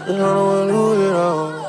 I don't wanna lose it all.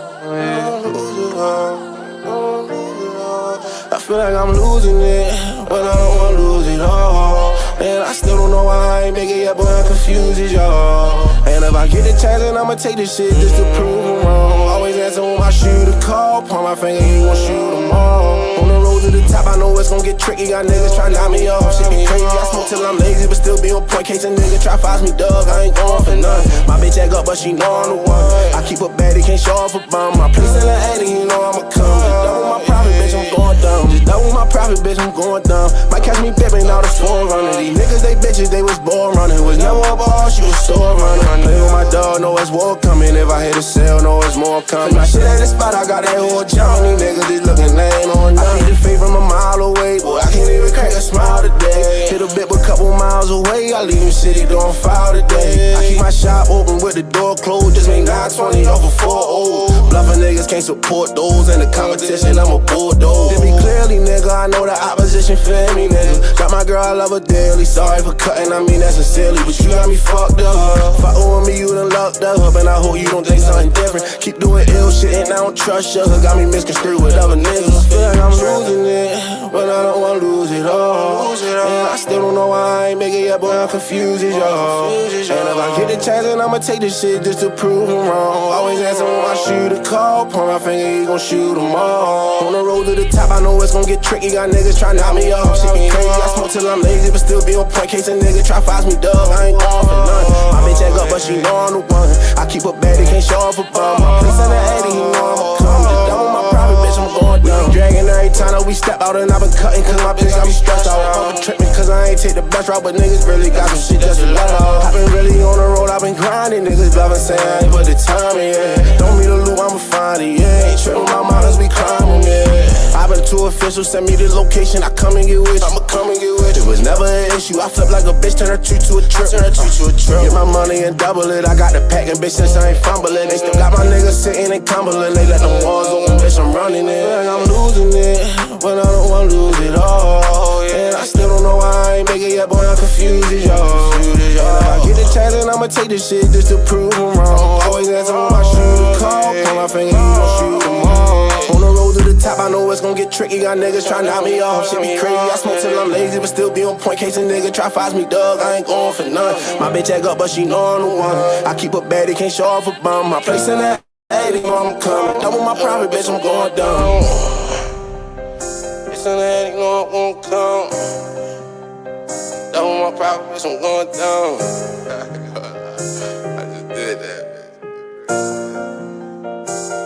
I feel like I'm losing it, but I don't wanna lose it all. And I still don't know why I ain't make it yet, boy, I'm confused as y'all. And if I get the chance, then I'ma take this shit just to prove I'm wrong. Always answer when my shooter call, point my finger, you gon' shoot them all. On the road to the top, I know it's gon' get tricky. Got niggas try to knock me off, shit be crazy. I smoke till I'm lazy, but still be on point. Case a nigga try find me, dog, I ain't going for none. My bitch act up, but she know I'm the one. I keep a baddie, can't show off a bum. My place in the attic, you know I'ma come. Just double my profit, bitch, I'm going dumb. Just double my profit, bitch, I'm going dumb. Might catch me pippin' out the phone running. These niggas, they bitches, they was born running. Was never a ball, she was store running. Play with my dog, know it's war coming. If I hit a sale, know it's more coming. My shit at the spot, I got that whole jump. These niggas just looking lame on none. I see the fade from a mile away, boy, I can't even crack a smile today. Hit a bit, but couple miles away, I leave him city doing foul today. I keep my shop open with the door closed, just made 920 off a 4-0. Bluffing niggas can't support those, in the competition, I'm a bulldoze. To be clearly, nigga, I know the opposition feel me, nigga. Got my girl, I love her daily. Sorry for cutting, I mean that sincerely, but you got me fucked up. Fuckin' with me, you done lucked up, and I hope you don't think something different. Keep doing ill shit, and I don't trust you. Got me misconstrued with other niggas. Feel like I'm losing it, but I don't wanna lose it all. And I still don't know why I ain't make it yet, boy, I'm confused as y'all. And if I get the chance, then I'ma take this shit just to prove I'm wrong. Always answer when my shooter call, point my finger, he gon' shoot them all. On the road to the top, I know it's gon' get tricky. Got niggas try knock me off, shit be crazy. I smoke till I'm lazy, but still be on point. Case a nigga try find me, dog, I ain't going for none. My bitch act up, but she know I'm the one. I keep a baddie, can't show off a bum. My place in the 80, he know I'ma come. Just double my profit, bitch, I'm going down. Dragging every time that we step out, and I been cutting, cause my bitch got me stressed out. Over tripping, cause I ain't take the best route, but niggas really got some shit just to let out. I been really on the road, I been grinding. Niggas bluffing, saying I ain't put the time in, yeah. Don't mean to loot, I'ma find it, yeah. Ain't tripping my models, we climbing, yeah. I been too official, send me the location, I come and get with you. I'ma come and get with you. It was never an issue, I flip like a bitch, turn her two to a trip. Get my money and double it, I got the pack and bitch since I ain't fumbling. They still got my niggas sitting and Cumberland. They let them walls open, bitch, I'm running it. Feel like I'm losing it, but I don't wanna lose it all. And I still don't know why I ain't make it yet, boy, I'm confused as y'all. And if I get the chance, then I'ma take this shit just to prove I'm wrong. Always answer when my shooter call, point my finger, you gon' shoot them all. On the road to the top, I know it's gon' get tricky. Got niggas try knock me off, shit be crazy. I smoke till I'm lazy, but still be on point. Case a nigga try find me, dog, I ain't going for none. My bitch act up, but she know I'm the one. I keep a baddie, can't show off a bum. My place in that 80, know I'm coming. Double my profit, bitch, I'm going down. It's in the 80, know I'm gon' come. Double my profit, bitch, I'm going down. I just did that, bitch.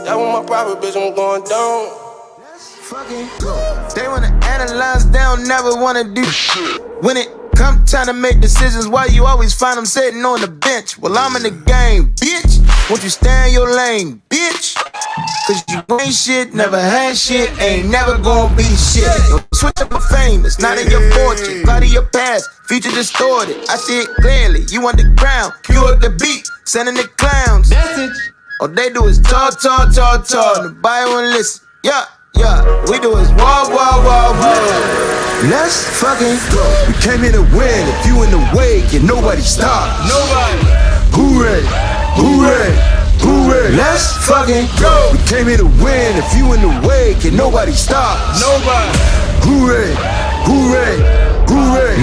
Double my profit, bitch, I'm going down. Fucking they wanna analyze, they don't never wanna do shit. When it come time to make decisions, why you always find them sitting on the bench? Well, I'm in the game, bitch. Won't you stay in your lane, bitch? Cause you ain't shit, never had shit, ain't never gonna be shit. Don't switch up my fame, it's not in your fortune. Part of your past, future distorted. I see it clearly, you underground, you at the beat, sending the clowns. Message. All they do is talk. Nobody wanna listen, yeah. We do is war. Let's fucking go. We came here to win. If you in the way, can nobody stop. Nobody. Hooray. Let's fucking go. We came here to win. If you in the way, can nobody stop. Nobody. Hooray.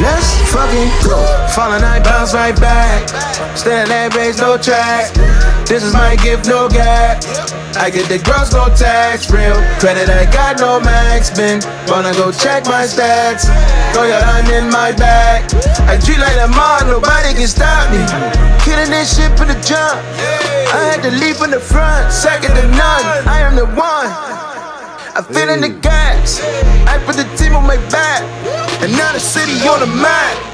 Let's fucking go. Falling, I bounce right back. Stay in that base, no track. This is my gift, no gap. I get the gross, no tax. Real credit, I got no max. Been wanna go check my stats. Throw your hand in my back. I treat like a mod, nobody can stop me. Killing this shit for the jump. I had to leave from the front, second to none. I am the one. I feel in the gas. I put the team on my back. And now the city on the map.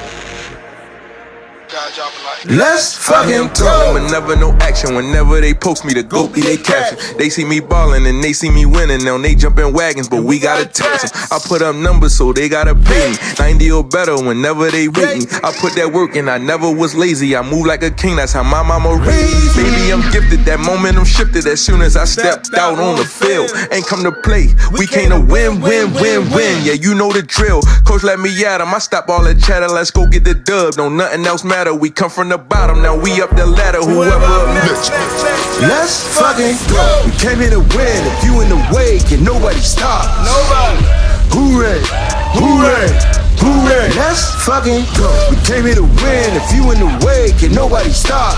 Let's fucking go. Whenever no action, whenever they post me, the GOAT be they caption. They see me ballin' and they see me winning. Now they jump in wagons, but we gotta tax them. I put up numbers, so they gotta pay me 90 or better whenever they rate me. I put that work and I never was lazy. I move like a king, that's how my mama raised me. Baby, I'm gifted, that momentum shifted as soon as I stepped out on the field. Ain't come to play, we came to win. Yeah, you know the drill. Coach let me at him, I stop all that chatter, let's go get the dub. No, nothing else matter. We come from the bottom, now we up the ladder. Whoever Let's fucking go. We came here to win. If you in the way, can nobody stop? Nobody. Hooray, hooray, hooray. Let's fucking go. We came here to win. If you in the way, can nobody stop?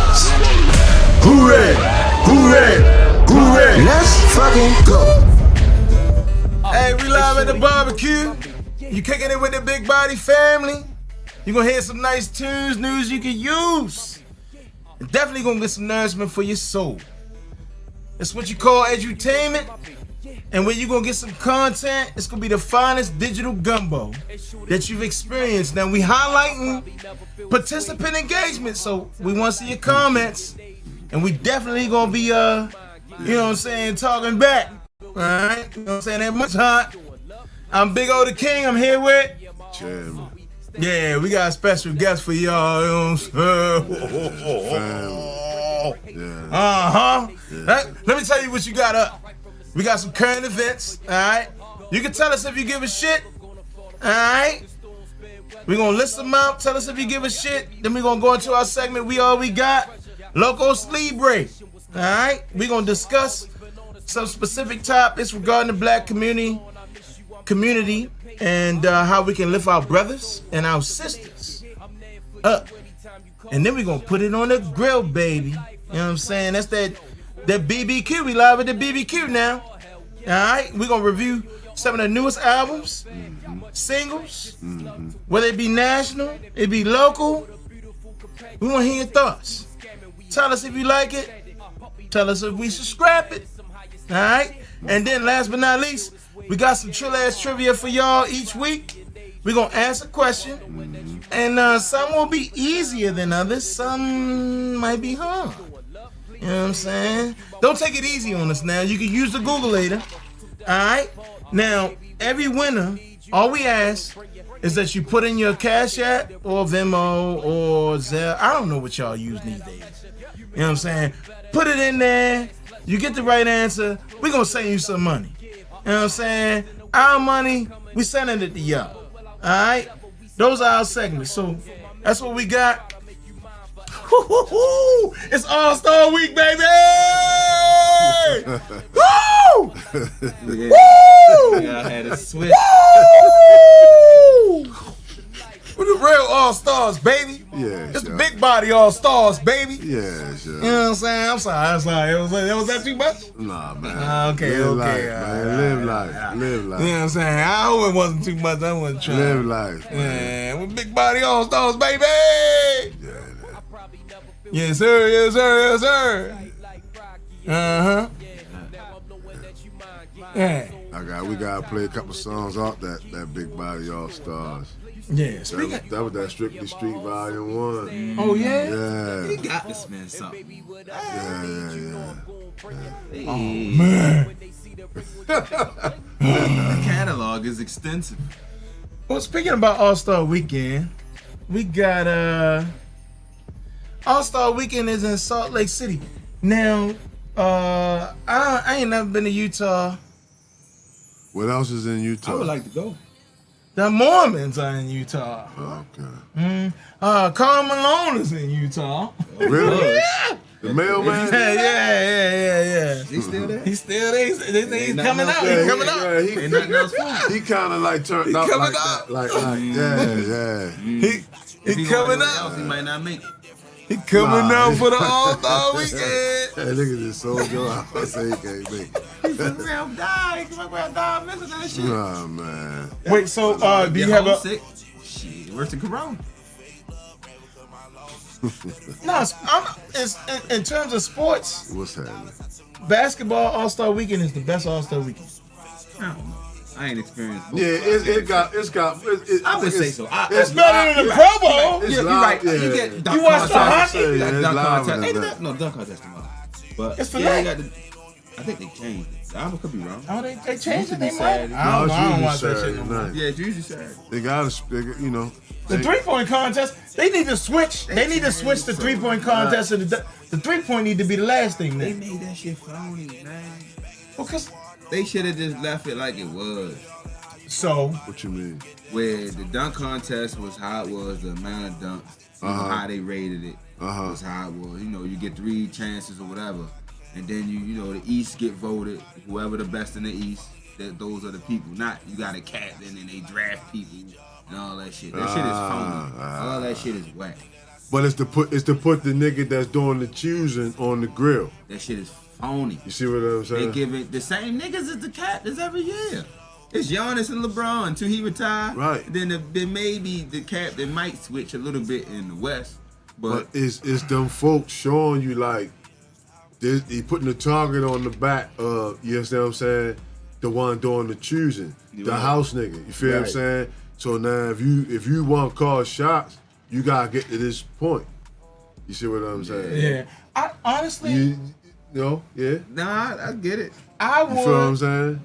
Hooray, hooray, hooray. Let's fucking go. Hey, we live at the barbecue. You kicking it with the Big Body family. You gonna hear some nice tunes, news you can use. And definitely gonna get some nourishment for your soul. It's what you call edutainment. And when you gonna get some content, it's gonna be the finest digital gumbo that you've experienced. Now we highlighting participant engagement, so we wanna see your comments. And we definitely gonna be you know what I'm saying, talking back. Alright? You know what I'm saying? That much hot. I'm BigOTheKIng, I'm here with Chairman. yeah, we got a special guest for y'all, you know what I'm saying? Let me tell you what you got up. We got some current events, alright? You can tell us if you give a shit, alright? We're gonna list them out, tell us if you give a shit. Then we're gonna go into our segment, We All We Got, Locos Libre, alright? We're gonna discuss some specific topics regarding the black community and how we can lift our brothers and our sisters up. And then we're gonna put it on the grill, baby. You know what I'm saying? That's that BBQ. We live at the BBQ now. Alright? We're gonna review some of the newest albums, singles, whether it be national, it be local. We wanna hear your thoughts. Tell us if you like it. Tell us if we should scrap it. Alright? And then last but not least, we got some chill ass trivia for y'all each week. We're gonna ask a question. And some will be easier than others. Some might be hard. You know what I'm saying? Don't take it easy on us now. You can use the Google later. Alright? Now, every winner, all we ask is that you put in your Cash App or Venmo or Zelle. I don't know what y'all use these days. You know what I'm saying? Put it in there. You get the right answer, we're gonna send you some money. You know what I'm saying? Our money, we sending it to y'all. Alright? Those are our segments. So that's what we got. Woo-hoo-hoo! It's All-Star Week, baby! Woo! Woo! Y'all had a switch. Woo! We're the real All-Stars, baby. Yeah, It's the sure. Big Body All-Stars, baby. Yeah, sure. You know what I'm saying? I'm sorry. Was that too much? Nah, man. Okay, live okay. Life, man. Live life. Live life. You know what I'm saying? I hope it wasn't too much. I wasn't trying. Live life, man. Yeah, we're Big Body All-Stars, baby. Yeah, Yes, sir. Yes, sir. Yes, sir. Uh-huh. Yeah. we gotta play a couple songs off that Big Body All Stars. Yeah. Speaking. That was that Strictly Street Volume 1. Oh yeah. Yeah. He got this man something. Yeah. Oh man. The catalog is extensive. Well, speaking about All-Star Weekend, we got All-Star Weekend is in Salt Lake City. Now, I ain't never been to Utah. What else is in Utah? I would like to go. The Mormons are in Utah. Okay. Karl Malone is in Utah. Really? The mailman? Yeah. He still there? He's still there. They say he's coming out. Yeah, He's coming out. Yeah, Ain't nothing else for him. he kind of like turned He up coming like out. that. Like, yeah. If He he coming going else, out. he might not make it. He coming Nah. out for the All-Star Weekend. Hey, look at this soldier. I say he can't make it. I'm dying. I'm missing that shit. Oh, man. Wait, so do you have a? Sick? Shit, worse than Corona. No, it's in terms of sports, What's happening? basketball All-Star Weekend is the best All-Star Weekend. I don't know. I ain't experienced both. Yeah, I would say so. It's better than the Pro Bowl. It's You're live, right. yeah. You get dunk You watch the contest. hockey? You got Yeah, dunk it's live contest. and Ain't that. that? No, dunk contest tomorrow. But It's for yeah, that. you got the. I think they changed it. I could be wrong. Oh, they changed it. be They might. Saturday. I don't know. I don't watch that Saturday shit no more. night. Yeah, it's usually Saturday. They got to, you know. The three-point contest, they need to switch. They need to switch the three-point contest to the three-point need to be the last thing, They man. made that shit phony, man. Because They should have just left it like it was. so What you mean? Where the dunk contest was how it was, the amount of dunks, you know, how they rated it was how it was. You know, you get 3 chances or whatever. And then you know the East get voted. Whoever the best in the East, those are the people. Not you got a captain and they draft people and all that shit. That shit is phony. All that shit is whack. But it's to put the nigga that's doing the choosing on the grill. That shit is phony. You see what I'm saying? They give it the same niggas as the captains every year. It's Giannis and LeBron until he retire. Right. Then maybe the captain might switch a little bit in the West. But it's them folks showing you like he putting the target on the back of, you understand what I'm saying? The one doing the choosing. You're the right. house nigga. You feel what I'm saying? So now if you want to call shots, you gotta get to this point. You see what I'm saying? Yeah. I honestly, You know, yeah. Nah, I get it. I You feel what I'm would. saying?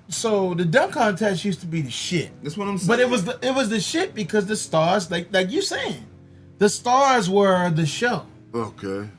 So the dunk contest used to be the shit. That's what I'm saying. But it was the shit because the stars, like you saying, the stars were the show. Okay.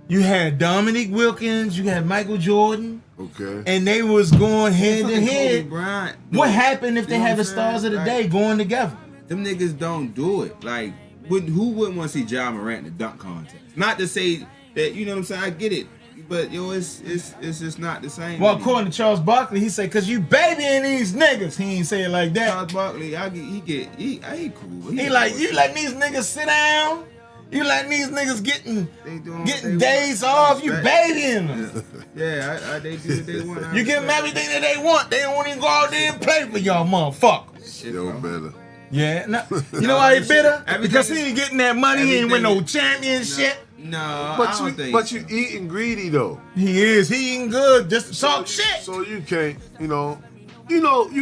You had Dominique Wilkins, you had Michael Jordan, Okay. and they was going head to Fucking head. Kobe Bryant. What happened if You they know had the what I'm stars of saying? the day going together? Them niggas don't do it. Like, who wouldn't want to see Ja Morant in the dunk contest? Not to say that, you know what I'm saying? I get it, but yo, it's just not the same. Well, anymore. according to Charles Barkley, he said, "Cause you babying these niggas." He ain't say it like that. Charles Barkley, he cool. He like, you letting these niggas sit down? You letting these niggas getting days off? You babying them. Yeah, they do what they want. You give them everything that they want. They don't even go out there and play for y'all motherfuckers. Yo, better. Yeah, you know why he bitter? everything Because he is- ain't getting that money. He ain't win no everything championship. No, I don't think. But you eating greedy though. He is. He eating good just to talk shit. So you can't, you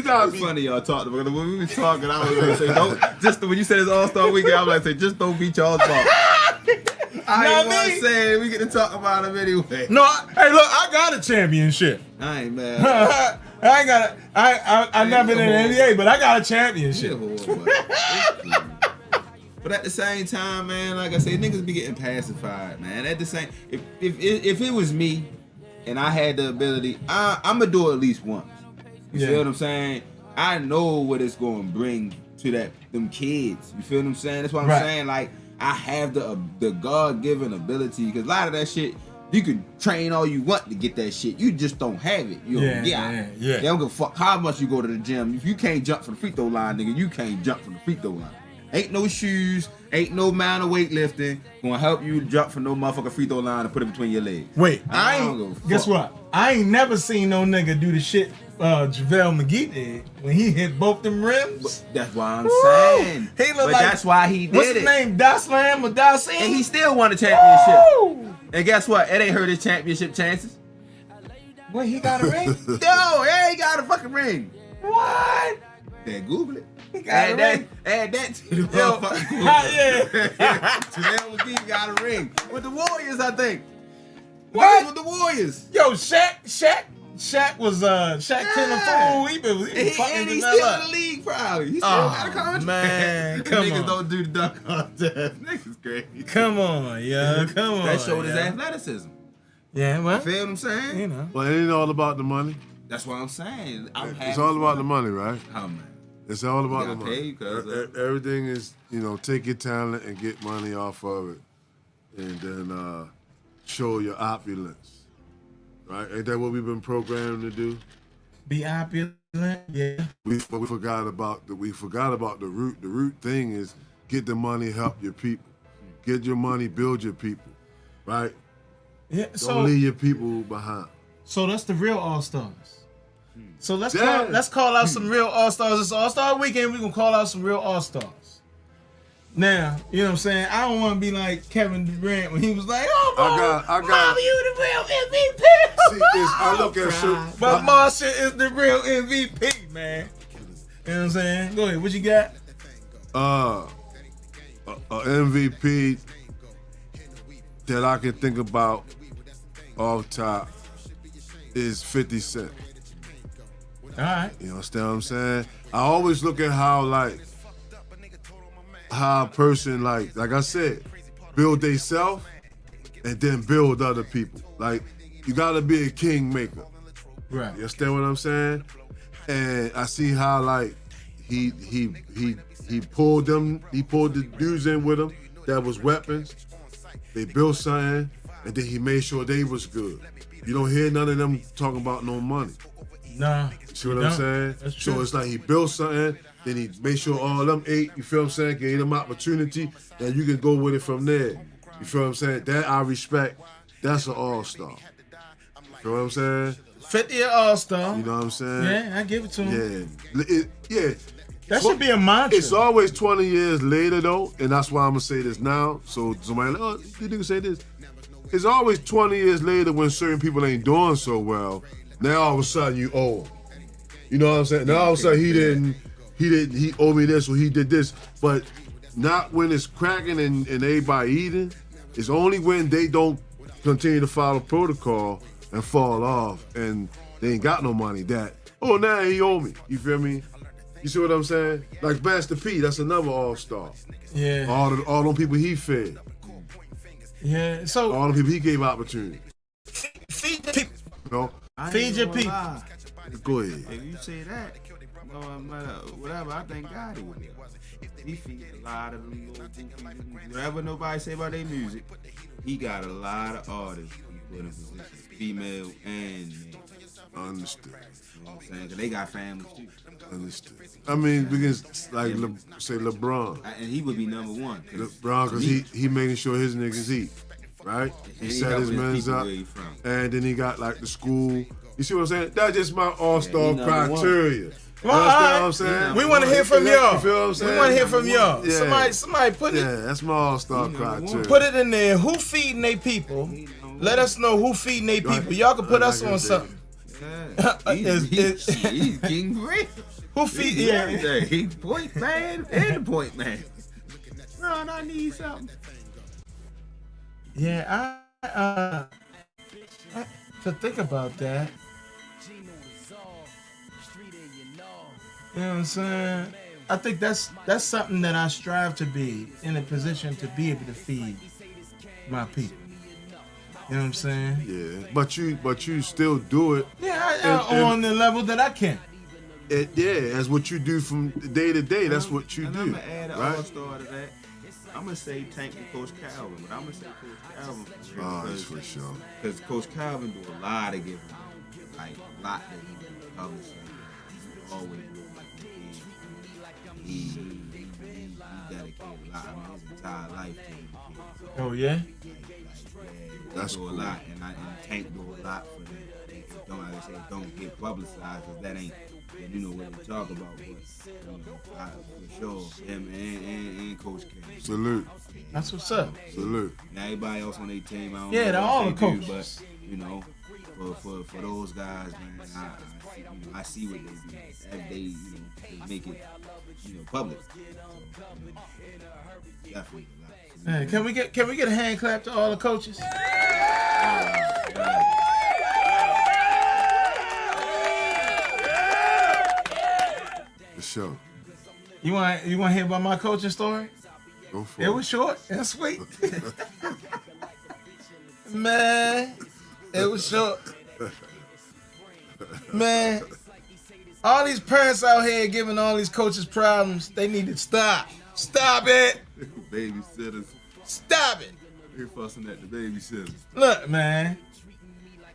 gotta It's be. funny y'all talked about it. When we was talking, I was gonna say, don't just when you said it's All-Star Weekend, I was like, say, just don't beat Charles Barkley. I ain't Know want me? to say it. We get to talk about him anyway. No, hey, look, I got a championship. I ain't mad. I ain't got. I never been in the NBA, but I got a championship. But at the same time, man, like I said, niggas be getting pacified, man. At the same, if it was me, and I had the ability, I'm gonna do it at least once. You feel what I'm saying? I know what it's gonna bring to them kids. You feel what I'm saying? That's what I'm saying. Like I have the God-given ability, because a lot of that shit, you can train all you want to get that shit. You just don't have it. You don't get it. They don't give a fuck how much you go to the gym. If you can't jump from the free throw line, nigga, you can't jump from the free throw line. Ain't no shoes, ain't no amount of weightlifting gonna help you jump from no motherfucking free throw line and put it between your legs. Wait, I don't give a fuck. guess what? I ain't never seen no nigga do the shit JaVale McGee did when he hit both them rims. That's why I'm Woo! saying. He look but like, that's why he did what's it. his name? Daslam or Dasim? And he still won the championship. Woo! And guess what? It ain't hurt his championship chances. Wait, he got a ring? Yo, yeah, he got a fucking ring. What? Then Google it. He got a ring. Add that to the Yo, motherfucking yeah. JaVale McGee got a ring with the Warriors, I think. What? With the Warriors. Yo, Shaq was Shaq Tin and Fool. He been fucking And he's Jamel still up. in the league probably. He still got a contract. Man, come Niggas on. don't do the dunk contest. Niggas crazy. Come on, yo. Come on. That showed his yo. athleticism. Yeah, well, Feel what I'm saying? you know. Well, it ain't all about the money. That's what I'm saying. It's all about the money, right? Oh, man. It's all about the got money. paid 'cause, Everything is, take your talent and get money off of it, and then show your opulence, right? Ain't that what we've been programmed to do? Be opulent, yeah. We forgot about the root. The root thing is get the money, help your people. Get your money, build your people, right? Yeah, Don't leave your people behind. So that's the real All-Stars. So let's Yeah. call out some real All-Stars. It's All-Star Weekend. We're going to call out some real All-Stars. Now, you know what I'm saying? I don't want to be like Kevin Durant when he was like, oh, I got- Mom, you the real MVP. See, I look at shit. But Marsha is the real MVP, man. You know what I'm saying? Go ahead. What you got? A MVP that I can think about off top is 50 Cent. All right. You understand what I'm saying? I always look at how a person, like I said, build they self and then build other people. Like, you gotta be a kingmaker. Right. You understand what I'm saying? And I see how he pulled the dudes in with him that was weapons. They built something. and then he made sure they was good. You don't hear none of them talking about no money. Nah. See what I'm saying? That's true. So it's like he built something, then he made sure all them ate, you feel what I'm saying, gave them opportunity, and you can go with it from there. You feel what I'm saying? That I respect. That's an all-star. You feel what I'm saying? 50 All-Star. You know what I'm saying? Yeah, I give it to him. Yeah. That should be a mantra. It's always 20 years later, though, and that's why I'm going to say this now. So somebody like, oh, you nigga say this. It's always 20 years later when certain people ain't doing so well. Now all of a sudden you owe him. You know what I'm saying? Now all of a sudden he owed me this or he did this. But not when it's cracking and everybody eating. It's only when they don't continue to follow protocol and fall off and they ain't got no money that, oh, now he owe me. You feel me? You see what I'm saying? Like Master P, that's another all-star. Yeah. All them people he fed. Yeah. So all them people he gave opportunity. Feed the people. You know? Feed your people. Go ahead. If you say that, whatever, I thank God he would. He feeds a lot of them little goofy, whatever nobody say about their music. He got a lot of artists he put in position, female and male. Understood. You know what I'm saying? Cause they got families too. Understood. I mean, because like say LeBron. And he would be number one. LeBron, because he making sure his niggas eat, right? He set his men's up, and then he got like the school. You see what I'm saying? That's just my all-star criteria. Well, you understand what I'm saying? We want to hear from y'all. You feel what I'm saying? We want to hear from y'all. Yeah. Somebody put it. Yeah, that's my all-star criteria. Put it in there. Who feeding they people? Let us know who feeding they people. Y'all can put us on something. Yeah. He's King Great. Who feed? Yeah. He's point man and the point man. Ron, I need something. Yeah, I to think about that. You know what I'm saying? I think that's something that I strive to be in a position to be able to feed my people. You know what I'm saying? Yeah, but you still do it. Yeah, on the level that I can. That's what you do from day to day. That's what you do. I'm gonna add an right? all-star to that. I'm gonna say Tank and Coach Calvin, but I'm gonna say Coach Calvin that's for sure. Because Coach Calvin do a lot of giving, like a lot that he publishing. Always do like he dedicated a lot of his entire life to his kids. Oh yeah. That's do cool. a lot, and Tank do a lot for them. Don't, like I say, don't get publicized because that ain't, you know what we talk about. But for sure, him and Coach King. Salute. That's what's up. Salute. Now everybody else on their team, I don't yeah, know they're what all they the coaches. do, but you know, for those guys, man, I see what they do. As they, they make it, public. So, definitely. Man, can we get a hand clap to all the coaches? For sure. You want to hear about my coaching story? Go for it. It was short and sweet. Man, it was short. Man, all these parents out here giving all these coaches problems, they need to stop. Stop it. Babysitters. Stop it. You're fussing at the babysitters. Look, man.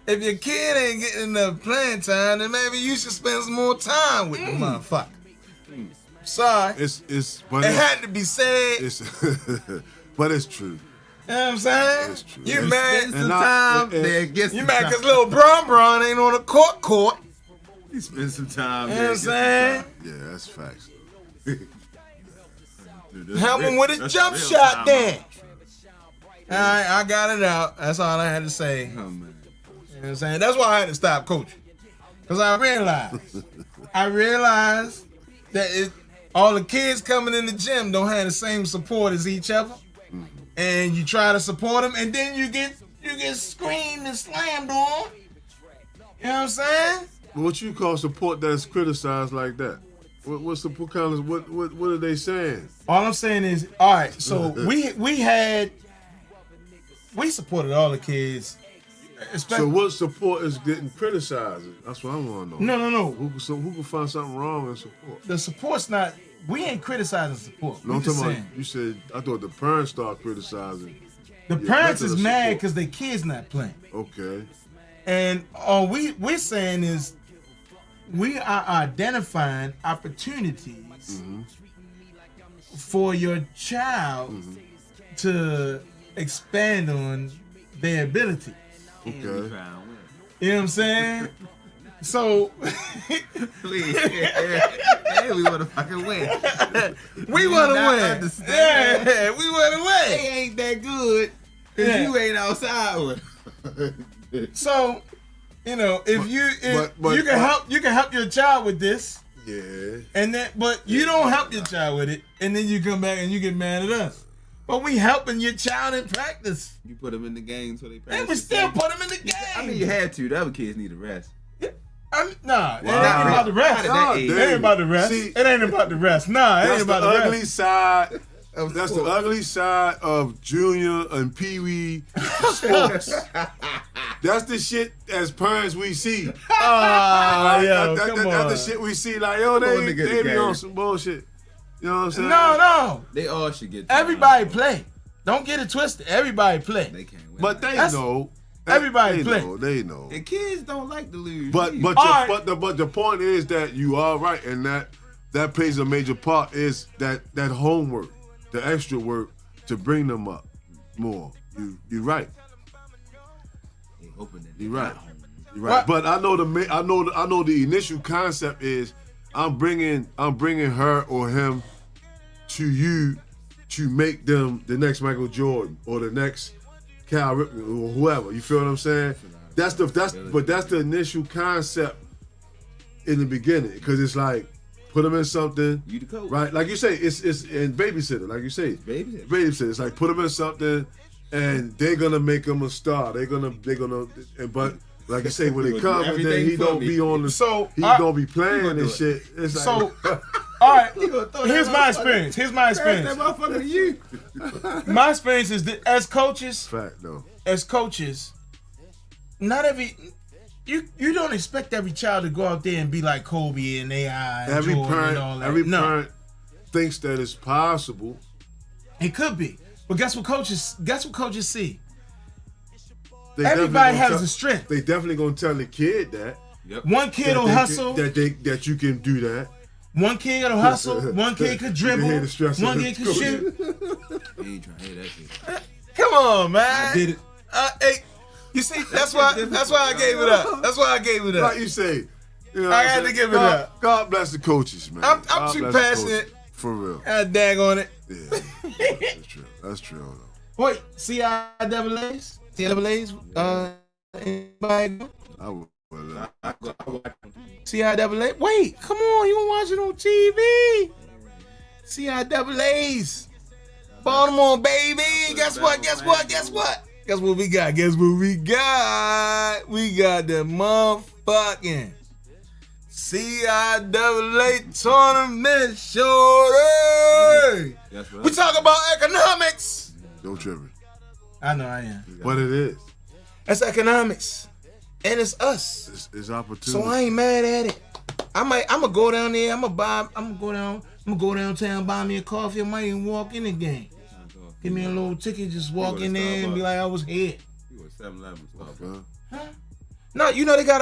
If your kid ain't getting enough playing time, then maybe you should spend some more time with the motherfucker. Sorry. It had to be said. But it's true. You know what I'm saying? It's true. You mad some you mad because little Bron ain't on a court. You spend some time. You know what I'm saying? Yeah, that's facts. Help him with his jump shot then. All right, I got it out. That's all I had to say. Oh, man. You know what I'm saying? That's why I had to stop coaching. Because I realized that all the kids coming in the gym don't have the same support as each other. And you try to support them, and then you get screamed and slammed on. You know what I'm saying? What you call support that's criticized like that? What are they saying? All I'm saying is, all right. So we supported all the kids. So what support is getting criticized? That's what I want to know. No. Who can find something wrong in support? The support's not. We ain't criticizing support. No, I'm talking about, you said, I thought the parents started criticizing The parents is mad because their kids not playing. Okay. And all we're saying is we are identifying opportunities for your child to expand on their abilities. Okay. You know what I'm saying? So Please, yeah, we want to fucking win. we want to win. Yeah, we want to win. They ain't that good because you ain't outside with. So, you know, if you but- you can help your child with this, Yeah. and then but you don't help your child with it, and then you come back and you get mad at us. But we helping your child in practice. You put them in the game so they practice. And we still put them in the game. I mean, you had to. The other kids need a rest. Nah, it ain't about the rest. Nah, It ain't about the rest. See, It ain't about the rest. Nah, it ain't about the ugly rest. side. That's the ugly side of junior and pee-wee sports. That's the shit as parents we see. Yo, come on. That's the shit we see. Like, yo, they nigga be together. on some bullshit. You know what I'm saying? No. They all should get time. Everybody play. Don't get it twisted. Everybody play. They can't win. But they That's- know. everybody they play. know. They know. And kids don't like to lose. But either. the point is that you are right, and that plays a major part is that homework, the extra work to bring them up more. You're right. They hoping that You're they right. not home. You're right. But I know the initial concept is I'm bringing her or him to you to make them the next Michael Jordan or the next Cal Ripken or whoever. You feel what I'm saying? That's the initial concept in the beginning, because it's like put them in something. You the coach. Right? Like you say, it's in babysitter. Like you say, Babysitter. babysitter. It's like put them in something, and they're gonna make them a star. But like you say, when they come, and then everything he for don't me. be on the. So, he I- don't be playing gonna do and it. shit. It's like, So, all right. gonna throw Here's that my motherfucker- experience. Here's my Pass that experience. motherfucker to you. My experience is that as coaches, fact though. not every you don't expect every child to go out there and be like Kobe and AI and Every Jordan and all parent, that. parent thinks that it's possible. It could be, but guess what coaches see? They Everybody definitely has gonna a strength. They definitely gonna tell the kid that. Yep. One kid will hustle. That you can do that. One kid will hustle. One kid could dribble. You hear the stress One of kid the could coach. shoot. You ain't trying to hear that shit. Come on, man. I did it. Hey, you see, that's why I gave it up. That's why I gave it up. Like you say, you know I what had I'm to saying? give it God, up. God bless the coaches, man. I'm God too bless the passionate. coaches. For real. God dang on it. Yeah. That's true. That's true though. Wait, CIAAs? Anybody? I would. CIAA? Wait, come on, you want to watch it on TV? CIAAs. Baltimore, baby. Guess what? Guess what we got? We got the motherfucking CIAA tournament, shorty. That's right. We talk about economics. Don't trip it. I know I am. But it is. That's economics. And it's us. It's opportunity. So I ain't mad at it. I'ma go down there, I'm gonna go downtown, buy me a coffee, I might even walk in the game. Give me a little ticket, just walk in there and be like, I was here. You was 7-Eleven stuff. Huh? No, you know they got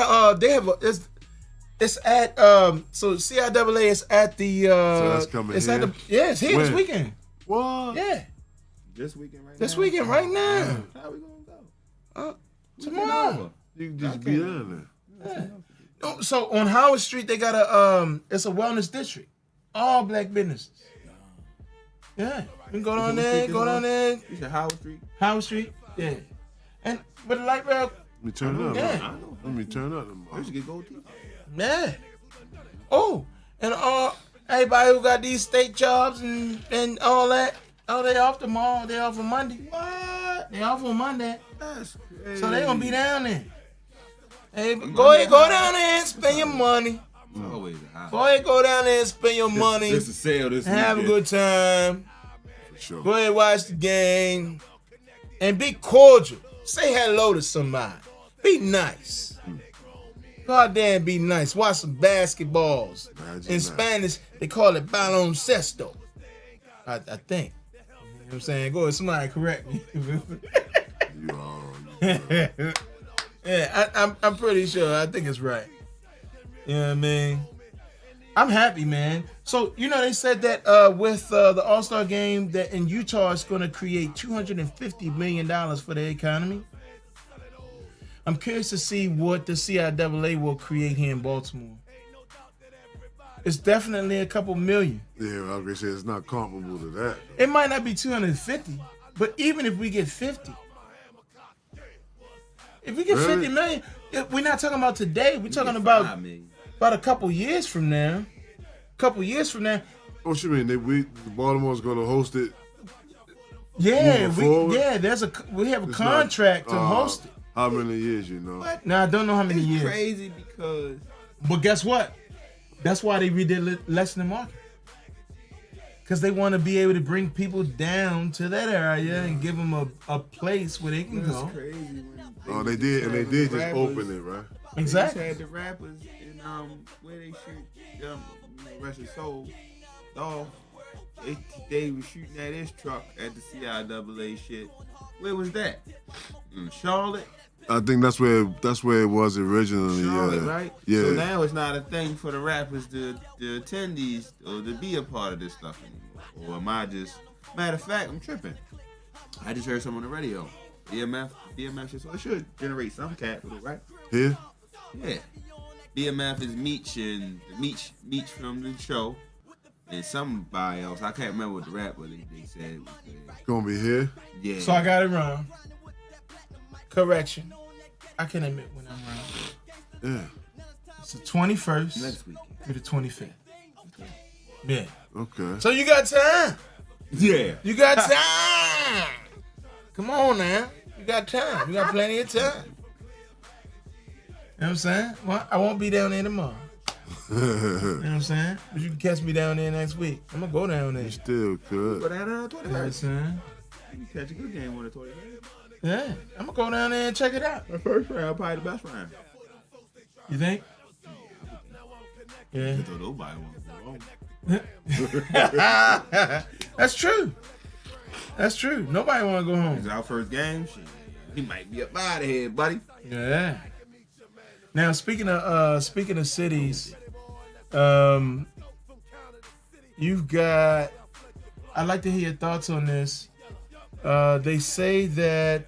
it's at so CIAA is at the So that's coming it's here? at the it's here this When? weekend. What? Yeah. This weekend right now? This weekend right now. How we gonna go? Tomorrow. You can just be down there. Oh, so on Howard Street they got it's a wellness district. All black businesses. Yeah. You can go down there, You said Howard Street? Howard Street. Yeah. And with the light rail, Let me turn it up. Yeah. Let me turn it up. We should get gold teeth. yeah. Oh, and everybody who got these state jobs and all that, they off tomorrow. They off on Monday. What? They off on Monday. That's crazy. So they gonna be down there. Hey, go down there and spend your money. Always a high. Go ahead, go down there and spend your money. This is sale this and have a weekend. good time. For sure. Go ahead, watch the game. And be cordial. Say hello to somebody. Be nice. Go out there and be nice. Watch some basketballs. Imagine In that. Spanish, they call it baloncesto. I think. what I'm saying? Go ahead, somebody correct me. Yeah, I'm pretty sure. I think it's right. You know what I mean? I'm happy, man. So, you know, they said that with the All-Star game that in Utah is going to create $250 million for the economy. I'm curious to see what the CIAA will create here in Baltimore. It's definitely a couple million. Yeah, I was gonna say it's not comparable to that. It might not be 250, but even if we get 50, if we get 50 million, we're not talking about today. We're talking about a couple years from now. What you mean? Baltimore's gonna host it? Yeah, we have a contract to host it. How many years, you know? What? Now I don't know how many years. Crazy because. But guess what? That's why they redid Lexington Market. Because they want to be able to bring people down to that area and give them a place where they can go. Crazy they did just open it, right? Exactly. They just had the rappers in where they shoot Russian Soul off. They were shooting at his truck at the CIAA shit. Where was that? In Charlotte. I think that's where it was originally. Charlotte, yeah. Right? Yeah. So now it's not a thing for the rappers to attend these or to be a part of this stuff anymore. Or am I just? Matter of fact, I'm tripping. I just heard someone on the radio. BMF shit. So it should generate some capital, right? Here? Yeah. BMF is Meech and Meech from the show. And somebody else. I can't remember what the rapper they said. Gonna be here? Yeah. So I got it wrong. Correction. I can admit when I'm wrong. Yeah. It's the 21st Next week. through the 25th. Yeah. Okay. So you got time. Yeah. You got time. Come on now. You got time. You got plenty of time. You know what I'm saying? Well, I won't be down there tomorrow. You know what I'm saying? But you can catch me down there next week. I'm going to go down there. You still could. Go down on the 21st. You know what I'm saying? You can catch a good game on the 21st. Yeah. I'm going to go down there and check it out. The first round, probably the best round. You think? Yeah. So nobody wants to go home. That's true. That's true. Nobody want to go home. It's our first game. Shit. He might be up out of here, buddy. Yeah. Now speaking of cities, you've got. I'd like to hear your thoughts on this. They say that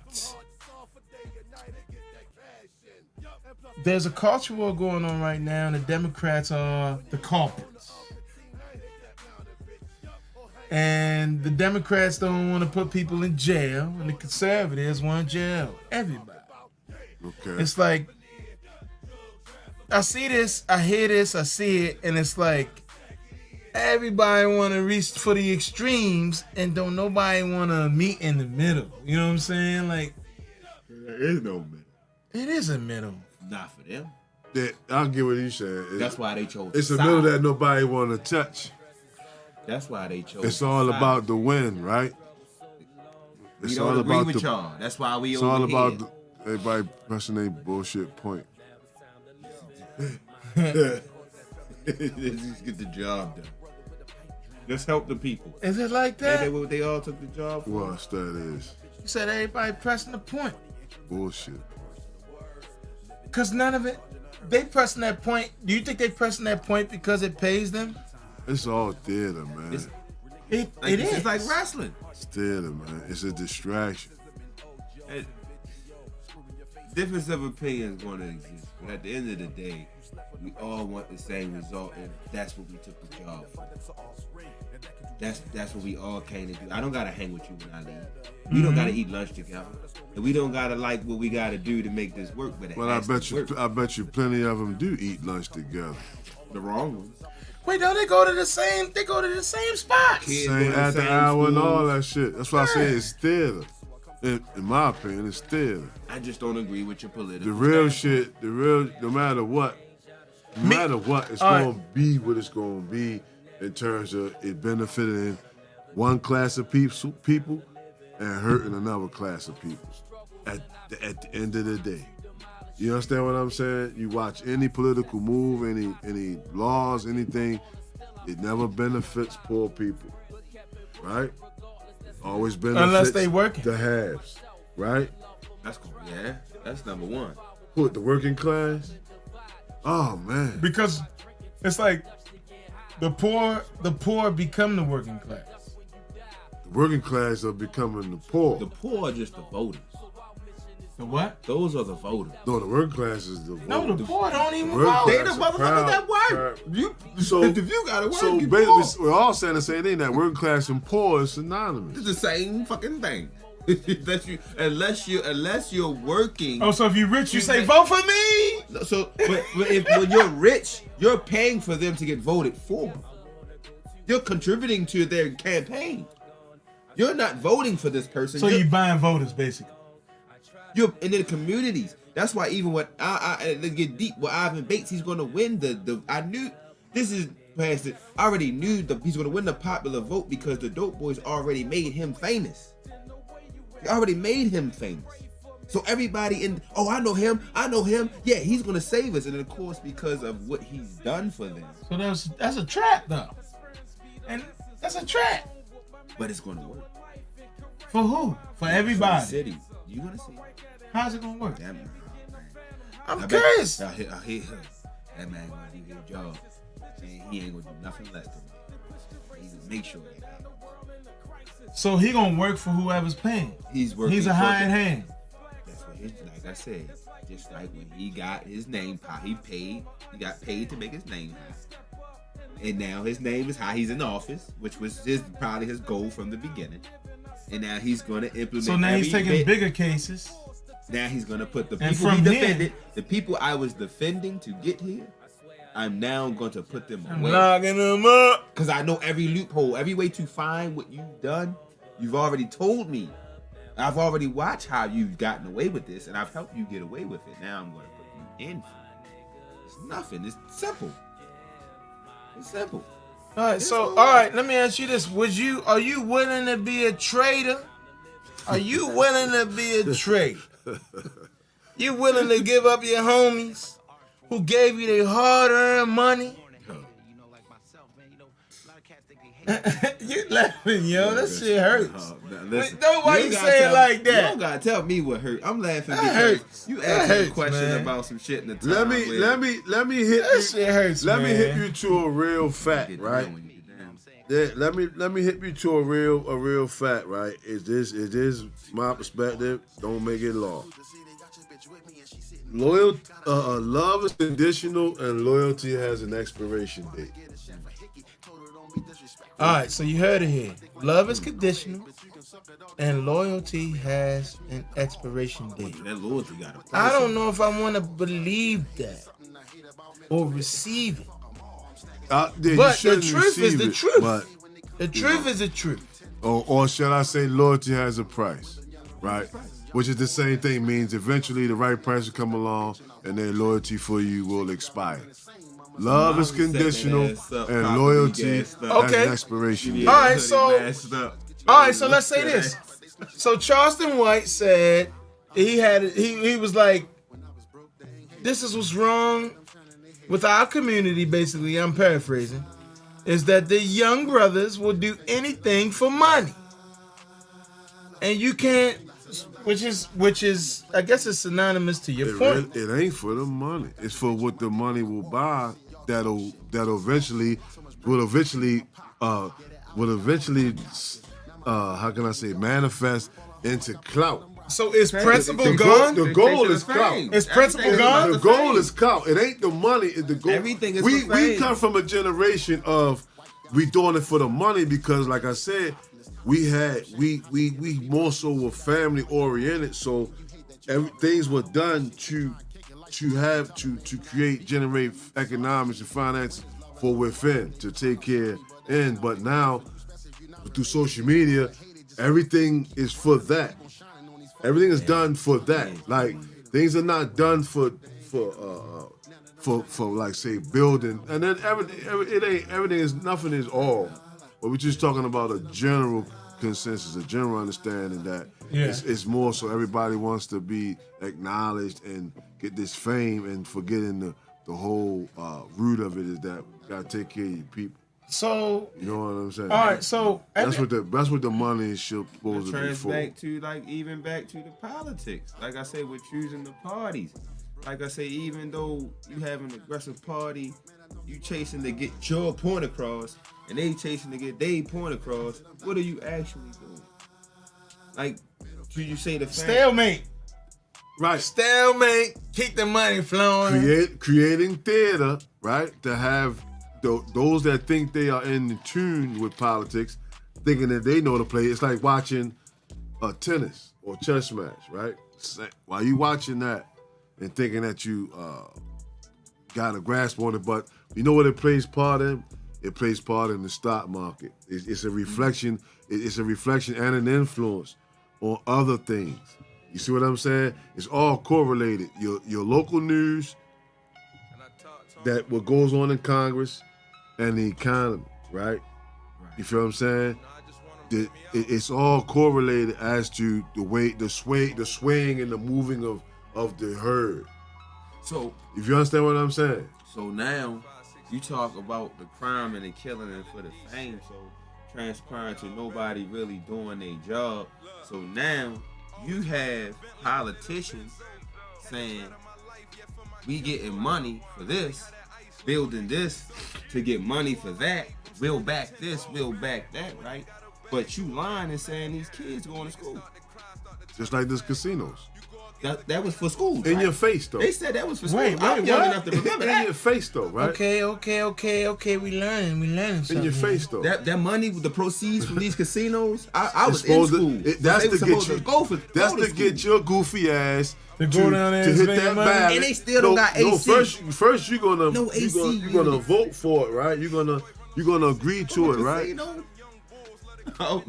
there's a culture war going on right now, and the Democrats are the culprits. And the Democrats don't want to put people in jail, and the conservatives want to jail everybody. Okay. It's like, I see this, I hear this, I see it, and it's like everybody want to reach for the extremes, and don't nobody want to meet in the middle. You know what I'm saying? Like, There is no middle. it is a middle. Not for them. Yeah, I'll get what you saying. That's why they chose. It's a side. middle that nobody want to touch. That's why they chose. It's all side. about the win, right? We It's don't all agree about with the. y'all. That's why we It's over all here. about everybody pressing their bullshit point. Let's get the job done. Let's help the people. Is it like Ain't that? that what they all took the job for? What's that is You said everybody pressing the point. bullshit. Because none of it, they pressing that point. Do you think they pressing that point because it pays them? It's all theater, man. It's- It Like, is. It's like wrestling. It's theater, man. It's a distraction. Difference of opinion is going to exist, but at the end of the day, we all want the same result, and that's what we took the job for. That's what we all came to do. I don't gotta hang with you when I leave. We don't gotta eat lunch together, and we don't gotta like what we gotta do to make this work. But But I bet you plenty of them do eat lunch together. the wrong ones. Wait, no, they go to the same spots. Kids go Same to the after same hour and all schools. that shit. That's why I say it's theater. In my opinion, it's theater. I just don't agree with your political. The real stance. shit, no matter what, it's all gonna be what it's gonna be in terms of it benefiting one class of people and hurting another class of people at the end of the day. You understand what I'm saying? You watch any political move, any laws, anything, it never benefits poor people, right? It Always benefits Unless they working. the haves, right? That's number one. What, the working class? Oh man. Because it's like the poor become the working class. The working class are becoming the poor. The poor are just the voters. The what? Those are the voters. No, the working class is the No, voters. the poor don't even Working vote. They the class are motherfuckers that work. proud. So if you gotta work, So you basically, poor. we're all saying the same thing. That working class and poor is synonymous. It's the same fucking thing. unless you're working. Oh, so if you're rich, you say vote for me. So when you're rich, you're paying for them to get voted for. You're contributing to their campaign. You're not voting for this person. So you buying voters, basically. You're in the communities. That's why even when I get deep with Ivan Bates, he's going to win I knew this is past it. I already knew he's going to win the popular vote because the Dope Boys already made him famous. They already made him famous. So everybody I know him. Yeah, he's going to save us. And then of course, because of what he's done for them. So that's a trap, though. And that's a trap. But it's going to work. For who? For everybody. For the city. You going to see. How's it gonna work? I'm curious. I hear him. That man gonna do his job. And he ain't gonna do nothing less than that. He's gonna make sure that happens. So he gonna work for whoever's paying. He's working. He's a hired hand. That's what like I said. Just like when he got his name high, he got paid to make his name high. And now his name is high. He's in office, which was probably his goal from the beginning. And now he's gonna implement. So now he's taking bigger cases. Now he's gonna put the And people he from defended, the people I was defending to get here. I'm now going to put them away. Locking them up. Because I know every loophole, every way to find what you've done. You've already told me. I've already watched how you've gotten away with this, and I've helped you get away with it. Now I'm going to put you in. It's nothing. It's simple. It's simple. All right, let me ask you this. Are you willing to be a traitor? Are you willing to be a traitor? You willing to give up your homies who gave you their hard-earned money? You laughing, yo. That shit hurts. Why you say it like that? You don't gotta tell me what hurt. I'm laughing because hurts. you asked me a question man. about some shit in the time. Let me hit That you. shit hurts, Let me man. hit you to a real fact, right? Yeah, let me hit you to a real fact, right? It is my perspective. Don't make it law. Love is conditional and loyalty has an expiration date. All right, so you heard it here. Love is conditional, and loyalty has an expiration date. That loyalty got a price. I don't know if I want to believe that or receive it. But But the truth is the truth. But The truth is the truth. or shall I say, loyalty has a price, right? Which is the same thing. Means eventually the right price will come along, and their loyalty for you will expire. Love is conditional, and loyalty has an expiration date. All right, so let's say this. So Charleston White said he was like, this is what's wrong with our community. Basically, I'm paraphrasing, is that the young brothers will do anything for money, and you can't. Which is I guess it's synonymous to your point. It ain't for the money. It's for what the money will buy. That'll eventually how can I say, manifest into clout. So is principle gone? The goal is clout. Is principle gone? The goal is clout. It ain't the money. It's the goal. Everything is we for fame. come from a generation of we doing it for the money because, like I said, we more so were family oriented. So things were done to generate economics and finance for within to take care in. But now through social media, everything is for that. Everything is done for that. Like things are not done for like say building. And then nothing is all. But we're just talking about a general consensus, a general understanding that it's more so everybody wants to be acknowledged and get this fame and forgetting the whole root of it is that you gotta take care of your people. So You know what I'm saying? all right, so That's what the money is supposed to be Trans for. back to even back to the politics. Like I say, we're choosing the parties. Like I say, even though you have an aggressive party, you chasing to get your point across, and they chasing to get their point across. What are you actually doing? Like, should you say the fact? stalemate. Right. Stalemate. Keep the money flowing. Creating theater, right? To have those that think they are in tune with politics, thinking that they know the play. It's like watching a tennis or chess match, right? While you watching that and thinking that you got a grasp on it, but you know what it plays part in? It plays part in the stock market. It's a reflection. It's a reflection and an influence on other things. You see what I'm saying? It's all correlated. Your local news, that what goes on in Congress, and the economy, right? You feel what I'm saying? It's all correlated as to the swaying and the moving of the herd. So, if you understand what I'm saying. So now you talk about the crime and the killing and for the fame, so transparent to nobody really doing their job. So now you have politicians saying we getting money for this, building this to get money for that. We'll back this, we'll back that, right? But you lying and saying these kids going to school. Just like this casinos. That was for school. In your face, though. They said that was for school. Wait, I'm young what? enough to remember In that. your face, though, right? Okay. We learning something. In your face, though. That money, the proceeds from these casinos, I was in school. That's to get your goofy ass to go down there to and hit spend that money. ballot. And they still don't got AC. No, first you're gonna No AC you're gonna vote for it, right? You're gonna agree to it, right? Oh.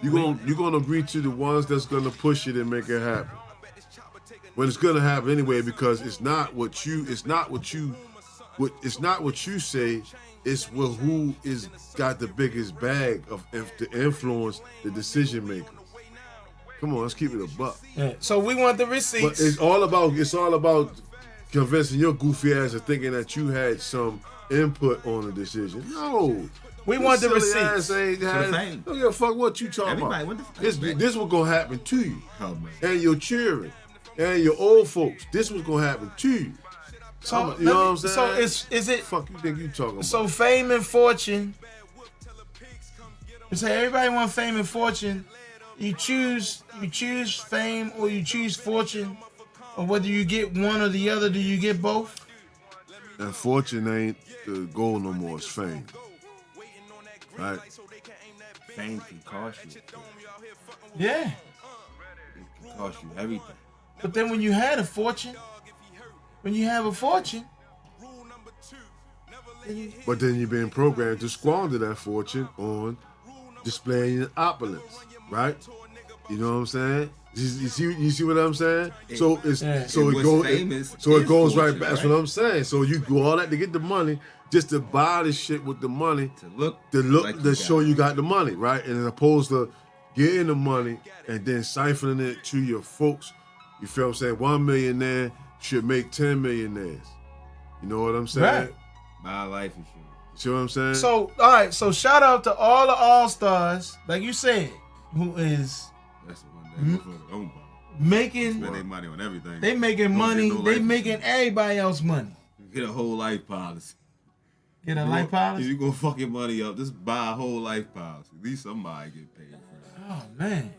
You're gonna agree to the ones that's gonna push it and make it happen. But it's gonna happen anyway because it's not what you say. It's who is got the biggest bag to influence the decision maker. Come on, let's keep it a buck. Yeah. So we want the receipts. But it's all about convincing your goofy ass of thinking that you had some input on the decision. No. We want the receipts. Don't give a fuck what you talking about. This was gonna happen to you, and your children, and your old folks. This was gonna happen to you. So you know what I'm saying? So is it? Fuck you think you talking about? So fame and fortune. You say everybody want fame and fortune. You choose fame or you choose fortune, or whether you get one or the other. Do you get both? And fortune ain't the goal no more. It's fame. Right. Fame can cost you. Yeah. It can cost you everything. But then when you have a fortune, but then you're being programmed to squander that fortune on displaying your opulence, right? You know what I'm saying? You see what I'm saying? So it goes right back. That's what I'm saying. So you do all that to get the money, just to buy the shit with the money, to show you got the money, right? And as opposed to getting the money and then siphoning it to your folks, you feel what I'm saying? 1 millionaire should make 10 millionaires. You know what I'm saying? Right. My life insurance. You see what I'm saying? So all right. So shout out to all the all-stars, like you said, who is That's the one that for their own making spend their money on everything. They making money. They making everybody else money. Get a whole life policy. Get a life policy? If you gonna fuck your money up, just buy a whole life policy. At least somebody get paid for it. Oh man.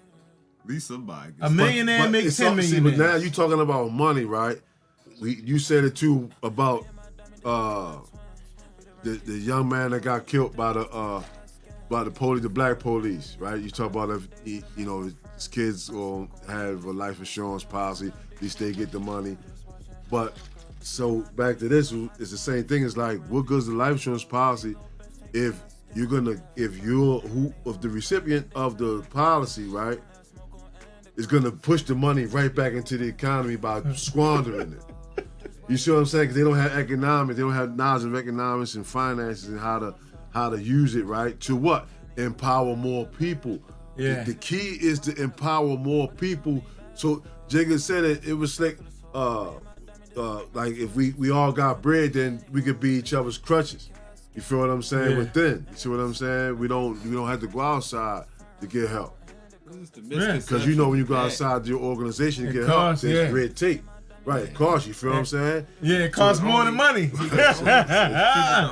At least somebody gets a millionaire makes 10 million. But now you talking about money, right? You said it too about the young man that got killed by the police, the black police, right? You talk about if his kids will have a life insurance policy, at least they get the money. But so back to this, it's the same thing. It's like, what good's the life insurance policy if the recipient of the policy, right, is gonna push the money right back into the economy by squandering it. You see what I'm saying? Because they don't have economics, they don't have knowledge of economics and finances and how to use it, right? To what? Empower more people. Yeah. The key is to empower more people. So Jacob said it was like like if we all got bread, then we could be each other's crutches. You feel what I'm saying? Yeah. Within, you see what I'm saying? We don't have to go outside to get help. Because you know when you go outside your organization to get help, there's red tape. Right, it costs you. Feel what I'm saying? Yeah, it costs more than money. the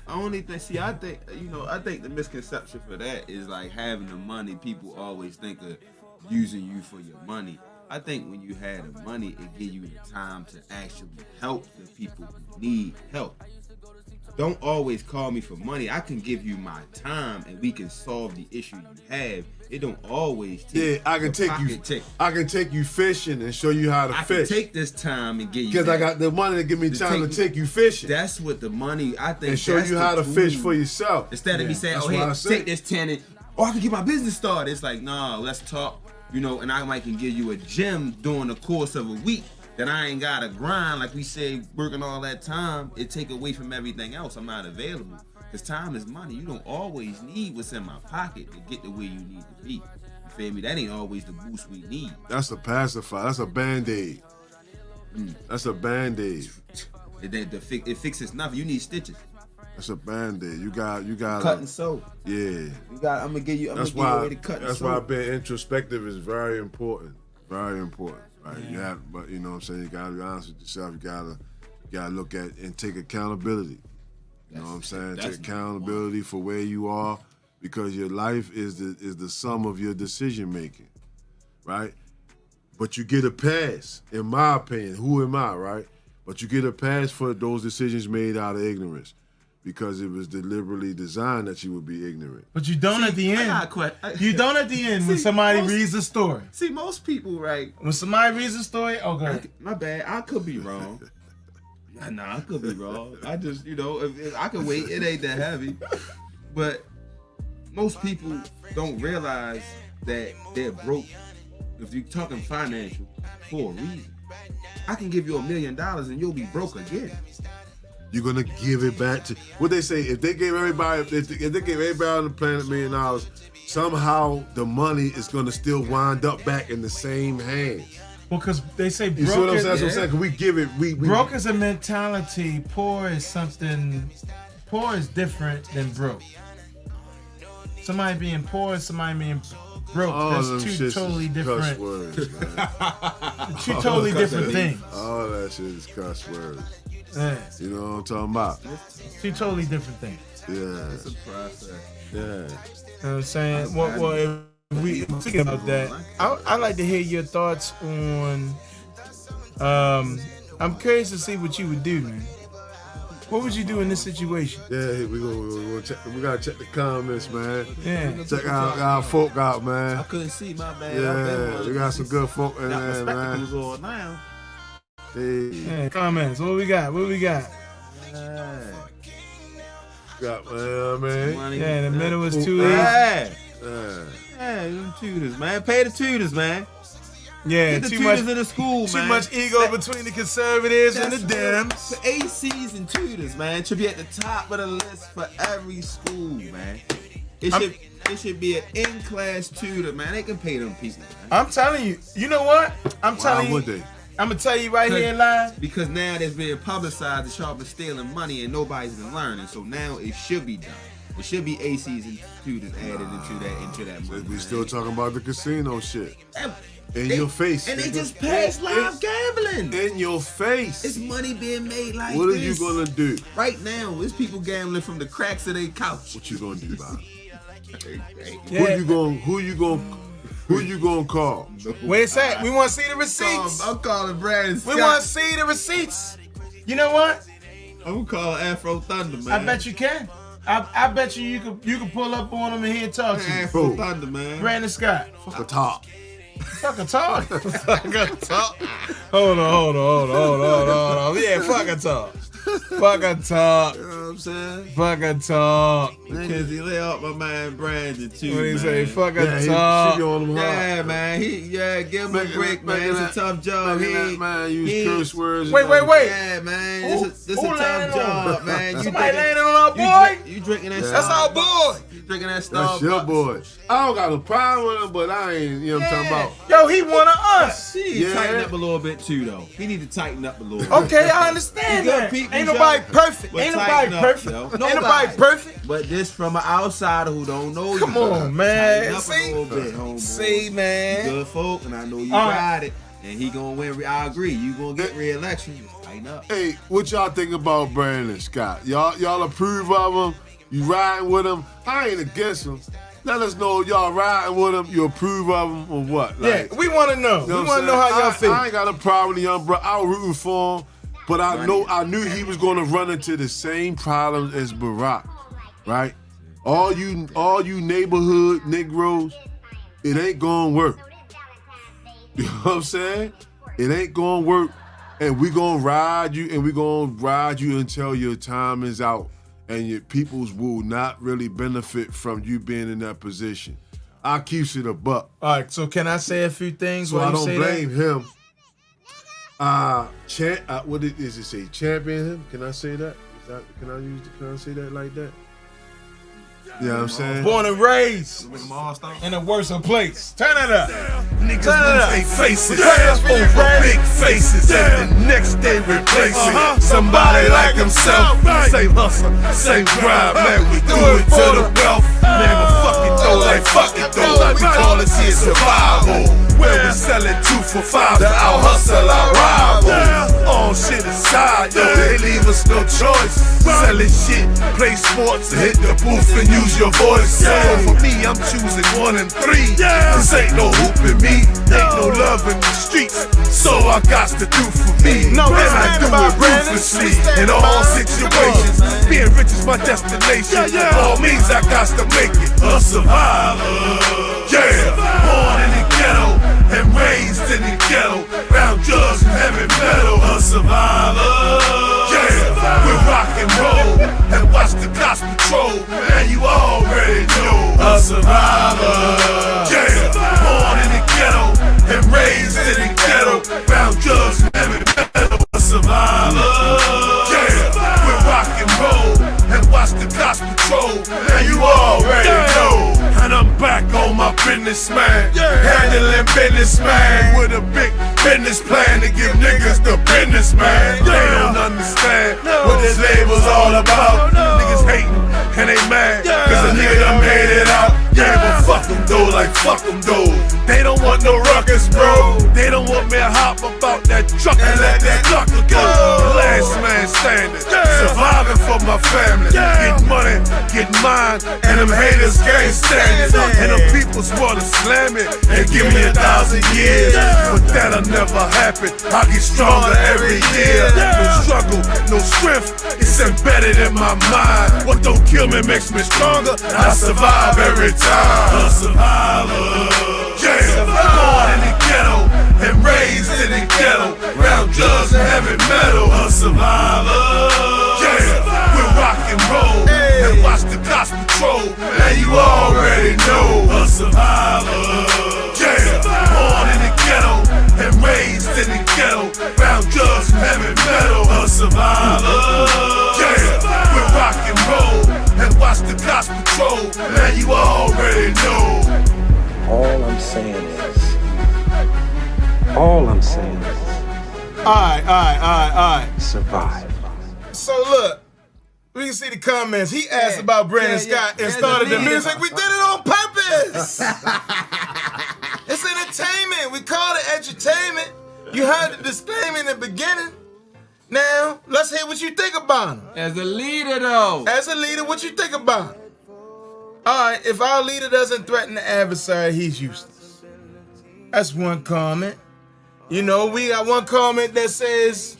only thing. See, I think the misconception for that is like having the money. People always think of using you for your money. I think when you have the money, it gives you the time to actually help the people who need help. Don't always call me for money. I can give you my time and we can solve the issue you have. It don't always take I can take you fishing and show you how to fish. I can take this time and get you because I got the money to give me time to take you fishing. That's what the money, I think, and show you how to fish for yourself. Instead of me saying, oh, hey, take this 10 and I can get my business started. It's like, nah, let's talk, and I might can give you a gym during the course of a week. That I ain't gotta grind, like we say, working all that time, it take away from everything else. I'm not available. Because time is money. You don't always need what's in my pocket to get to where you need to be. You feel me? That ain't always the boost we need. That's a pacifier. That's a Band-Aid. That's a Band-Aid. It fixes nothing. You need stitches. That's a Band-Aid. You got cut and sew. Yeah. I'm gonna give you a way to cut and sew. That's why being introspective is very important. Very important. Right, but you know what I'm saying, you gotta be honest with yourself. You gotta look at and take accountability. You know what I'm saying? Take accountability for where you are, because your life is the sum of your decision making, right? But you get a pass, in my opinion. Who am I, right? But you get a pass for those decisions made out of ignorance, because it was deliberately designed that you would be ignorant. But you don't at the end. You don't at the end when somebody reads the story. See, most people, right? When somebody reads the story, my bad, I could be wrong. Nah, I could be wrong. I just, if I could wait, it ain't that heavy. But most people don't realize that they're broke. If you're talking financial, for a reason. I can give you $1 million and you'll be broke again. You're gonna give it back to what they say. If they gave everybody, if they gave everybody on the planet $1 million, somehow the money is gonna still wind up back in the same hands. Well, because they say broke. You see what I'm saying? That's what I'm saying. 'Cause we give it. We broke is a mentality. Poor is something. Poor is different than broke. Somebody being poor and somebody being broke. That's two totally different. Cuss words, man. Two totally different things. All that shit is cuss words. Yeah. You know what I'm talking about? Two totally different things. Yeah. It's a process. Yeah. You know what I'm saying? Well, if we speaking about that, I'd like to hear your thoughts on. I'm curious to see what you would do, man. What would you do in this situation? Yeah, we gotta check the comments, man. Yeah. Check our folk out, man. I couldn't see, my bad. Yeah, we got some good folk in there, man. On now. Hey. Yeah, comments. What we got? Man. Yeah, in the middle was 2 Yeah, them tutors, man. Pay the tutors, man. Yeah, Get the tutors in the school, too man. much ego between the conservatives and the Dems. The ACs and tutors, man, should be at the top of the list for every school, man. It should be an in-class tutor, man. They can pay them people, man. I'm telling you. You know what? I'm gonna tell you right here live. Because now there's been publicized that y'all been stealing money and nobody's been learning. So now it should be done. It should be ACs and tutors added into that money. We still talking about the casino shit. Your face. And they just passed live gambling. In your face. It's money being made like what this. What are you gonna do? Right now, there's people gambling from the cracks of their couch. What you gonna do about it? Yeah. Who you gonna call? Where's that? We want to see the receipts. I'm calling Brandon Scott. We want to see the receipts. You know what? I'm calling Afro Thunder, man. I bet you can. I bet you could pull up on him and he'll talk to you. Afro Thunder, man. Brandon Scott. Fuck a talk. Fuck a talk. Fuck a talk. Hold on. Yeah, fuck a talk. Fuck a talk. You know what I'm saying? Fuck a talk. Mackenzie, lay off my man Brandon too. What do you man. say? Fuck a talk. Yeah, man. Give him a break, man. It's a tough job. Man, use curse words. Wait. Yeah, man. This is a tough job, man. Somebody landing on our boy? You drinking that? That's our boy. You drinking that Starbucks? That's your boy. I don't got a problem with him, but I ain't, you know what I'm talking about. Yo, he one of us. He need to tighten up a little bit too, though. He need to tighten up a little bit. Okay, I understand You good, that. Pete, Ain't you nobody young, perfect. but Ain't nobody tighten up, perfect. yo. Ain't nobody perfect. But this from an outsider who don't know you. Come on, man. Tighten up a little bit, homeboy. See, man. Good folk, and I know you All got it. And he gonna win. I agree. You gonna get re-election. Just tighten up. Hey, what y'all think about Brandon Scott? Y'all approve of him? You riding with him? I ain't against him. Let us know y'all riding with him. You approve of him or what? Yeah, we want to know. You know We what want I'm to know how saying? y'all feel. I ain't got a problem with the young bro. I was rooting for him, but I knew he was going to run into the same problems as Barack, right? All you neighborhood Negroes, it ain't gonna work. You know what I'm saying? It ain't gonna work, and we gonna ride you, until your time is out, and your peoples will not really benefit from you being in that position. I keeps it a buck. All right, so can I say a few things? So while I you don't say blame him. What does it say? Champion him? Can I say that? Can I say that like that? You know what I'm saying? Born and raised in a worse place. Turn it up. Niggas Turn it lose up. they faces Turn it up for you, over Brad. big faces, and the next day replacing somebody like himself. Same hustle, same grind, man. We do it to the wealth. Man, but fuck it though, like fuck it though. We call this here survival. Where we sellin' 2 for $5 to out hustle our rival. All shit aside, yo, they leave us no choice. Selling shit, play sports, hit the booth and use your voice. So for me, I'm choosing 1 and 3. This ain't no hooping me, ain't no love in the streets. So I got to do for me. No, and it's I not do about it Brandon. ruthlessly in all situations. Being rich is my destination. All means I got to make it. A survivor, yeah. Born in the ghetto and raised in the ghetto. Round drugs and heavy metal. A survivor, yeah. We rock and roll and watch the cops patrol. Man, you already know. A survivor, yeah. Born in the ghetto and raised in the ghetto. Round drugs and heavy metal. A survivor, yeah. We rock and roll and watch the cops patrol. Man, you already know. And I'm back on my business, man. Handling business, man. With a big business plan to give niggas the business, man. They don't understand what this label's all about. Niggas hating and they mad cause a nigga done made it out. Yeah, but fuck them though, like fuck them though. They don't want no ruckus, bro. They don't want me to hop about that truck and let that sucker go. Last man standing, surviving for my family. Get money, get mine, and them haters can't stand it. And them peoples wanna slam it and give me 1,000 years. But that'll never happen. I get stronger every year. No struggle, no strength, it's embedded in my mind. What don't kill me makes me stronger. I survive every time. A survivor, yeah. Born in the ghetto and raised in the ghetto. Round drugs and heavy metal. A survivor, yeah. We rock and roll and watch the cops patrol. Man, you already know. A survivor, yeah. Born in the ghetto and raised in the ghetto. Round drugs and heavy metal. A survivor, yeah. We rock and roll and watch the cops patrol. Man, you already know. All I'm saying is, All right. survive. So look, we can see the comments. He asked about Brandon Scott and started the music. We did it on purpose. It's entertainment. We call it edutainment. You heard the disclaimer in the beginning. Now, let's hear what you think about him. As a leader, though. As a leader, what you think about him? All right, if our leader doesn't threaten the adversary, he's useless. That's one comment. You know, we got one comment that says,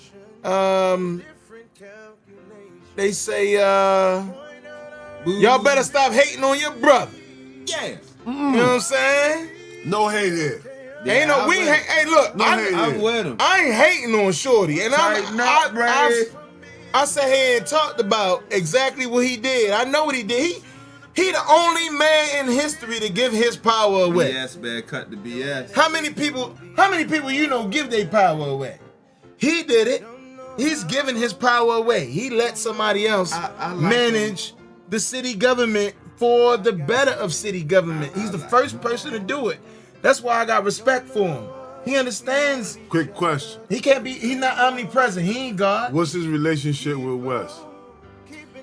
they say, y'all better stop hating on your brother. Yeah. You know what I'm saying? No hate here. Ain't no, we ain't, hey, look, I'm with him. I ain't hating on Shorty, and I sat here and talked about exactly what he did. I know what he did. He the only man in history to give his power away. BS, man, cut the BS. How many people you know give their power away? He did it. He's giving his power away. He let somebody else manage the city government for the better of city government. He's the first person to do it. That's why I got respect for him. He understands. Quick question. He's not omnipresent. He ain't God. What's his relationship with Wes?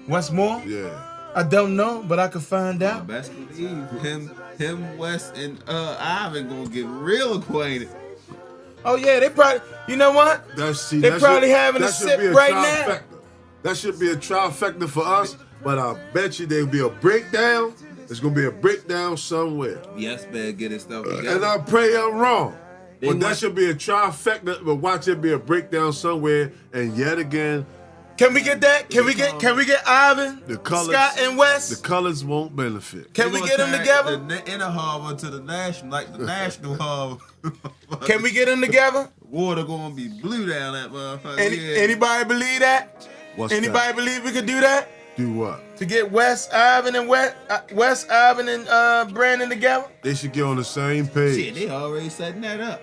What's more? Yeah. I don't know, but I could find out. Best believe him, Wes, and Ivan gonna get real acquainted. Oh yeah, they probably. You know what? They probably having a sip right now. That should be a trifecta for us, but I bet you there'll be a breakdown. There's gonna be a breakdown somewhere. Yes, man, get his stuff together. And I pray I'm wrong. But that should be a trifecta, but watch it be a breakdown somewhere. And yet again, can we get that? Can we get Ivan, the colors, Scott, and Wes? The colors won't benefit. Can we get them together? The inner harbor to the national, like the national harbor. Can we get them together? Water gonna be blue down that motherfucker. Anybody believe that? Anybody believe we could do that? Do what? To get Wes, Ivan, and Ivan, and Brandon together? They should get on the same page. Shit, they already setting that up.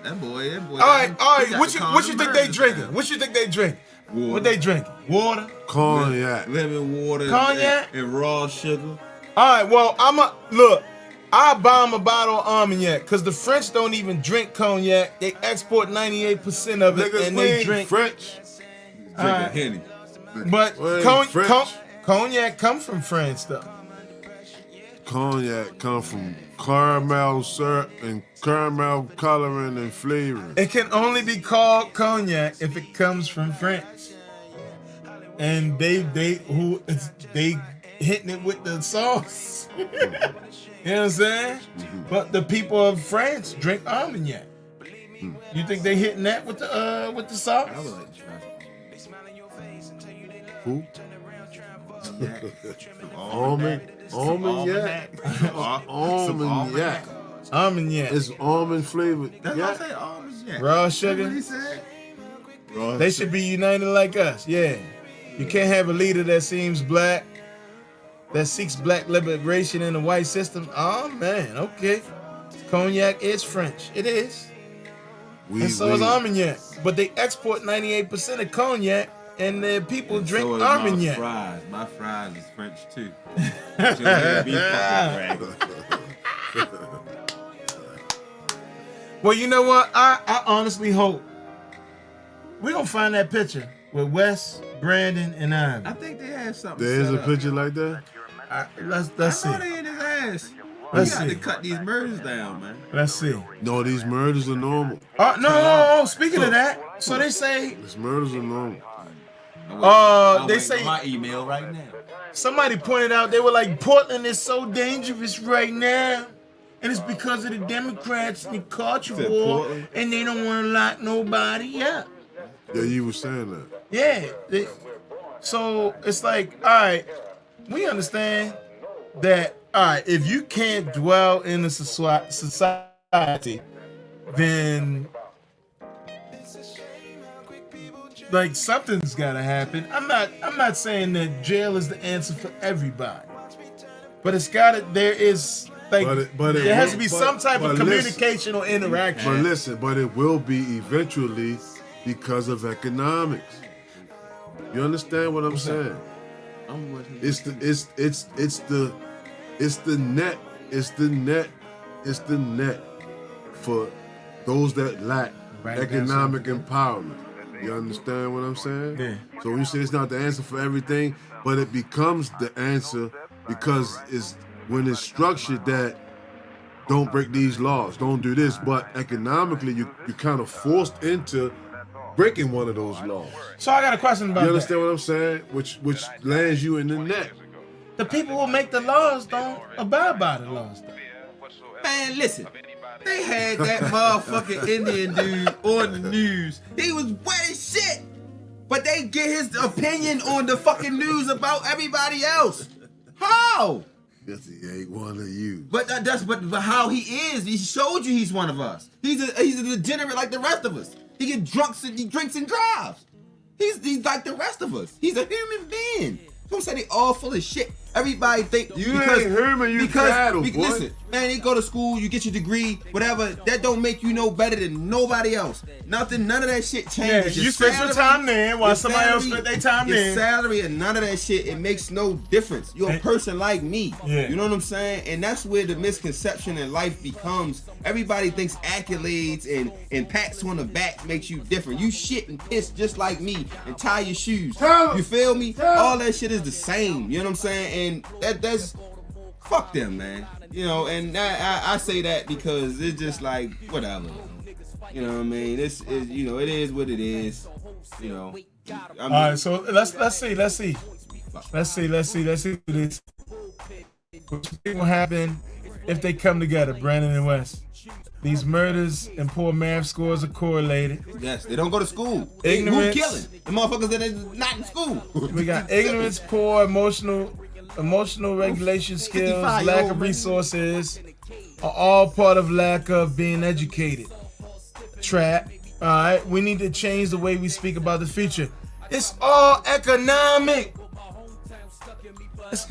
That boy. All right. What you think they drinking? What you think they drink? Water. What they drinking? Water. Cognac. Lemon water. Cognac and raw sugar. All right. Well, I'll buy them a bottle of Armagnac because the French don't even drink cognac. They export 98% of it, Niggas, and they drink French. Henny. But cognac come from France, though. Cognac come from caramel syrup and caramel coloring and flavoring. It can only be called cognac if it comes from France. And they hitting it with the sauce. You know what I'm saying? But the people of France drink Armagnac. You think they hitting that with the sauce? I would like to try Who? Almond. Armagnac. Armagnac. It's almond flavored. That's what I say, almond. Raw sugar. What he said? They should be united like us. Yeah. You can't have a leader that seems black, that seeks black liberation in the white system. Oh man, okay. Cognac is French. It is. And so is Armagnac. But they export 98% of cognac, and the people drink So is Armagnac. My fries is French too. Well, you know what? I honestly hope we're gonna find that picture with Wes, Brandon, and Ivan. I think they have something. There is a picture like that? Let's see. They in his ass. Let's You got see. to cut these murders down, man. Let's see. No, these murders are normal. No. Speaking of that, so they say. These murders are normal. They say my email right now. Somebody pointed out they were like Portland is so dangerous right now, and it's because of the Democrats and the culture war, and they don't want to lock nobody up. Yeah, you were saying that. Yeah. So it's like, all right, we understand that. All right, if you can't dwell in a society, then like something's gotta happen. I'm not saying that jail is the answer for everybody, but there is like there has to be some type of communication or interaction. But listen, it will be eventually because of economics. You understand what I'm saying? It's the net for those that lack economic empowerment. You understand what I'm saying? Yeah. So when you say it's not the answer for everything, but it becomes the answer because it's when it's structured that don't break these laws, don't do this, but economically you're kind of forced into breaking one of those laws. So I got a question about that. You understand what I'm saying? Which lands you in the net. The people who make the laws don't abide by the laws, though. Man, listen. They had that motherfucking Indian dude on the news. He was wet as shit. But they get his opinion on the fucking news about everybody else. How? Because he ain't one of you. But but how he is. He showed you he's one of us. He's a degenerate like the rest of us. He get drunk and he drinks and drives. He's like the rest of us. He's a human being. Don't say they all full of shit. Everybody think You ain't Herman, you cattle, boy. listen, man, you go to school, you get your degree, whatever. That don't make you no better than nobody else. Nothing, none of that shit changes. Yeah, you spend your time there while your somebody else spend their time your there. salary and none of that shit. It makes no difference. You're a person like me. Yeah. You know what I'm saying? And that's where the misconception in life becomes. Everybody thinks accolades and pats on the back makes you different. You shit and piss just like me and tie your shoes. You feel me? All that shit is the same. You know what I'm saying? And that's fuck them, man. You know, and I say that because it's just like whatever. You know what I mean? It is what it is. You know. All right, so let's see this. What you think will happen if they come together, Brandon and West? These murders and poor math scores are correlated. Yes, they don't go to school. Ignorance. Who killing? The motherfuckers that are not in school. We got ignorance, poor emotional regulation skills, lack of resources, are all part of lack of being educated. Trap. All right, we need to change the way we speak about the future. It's all economic.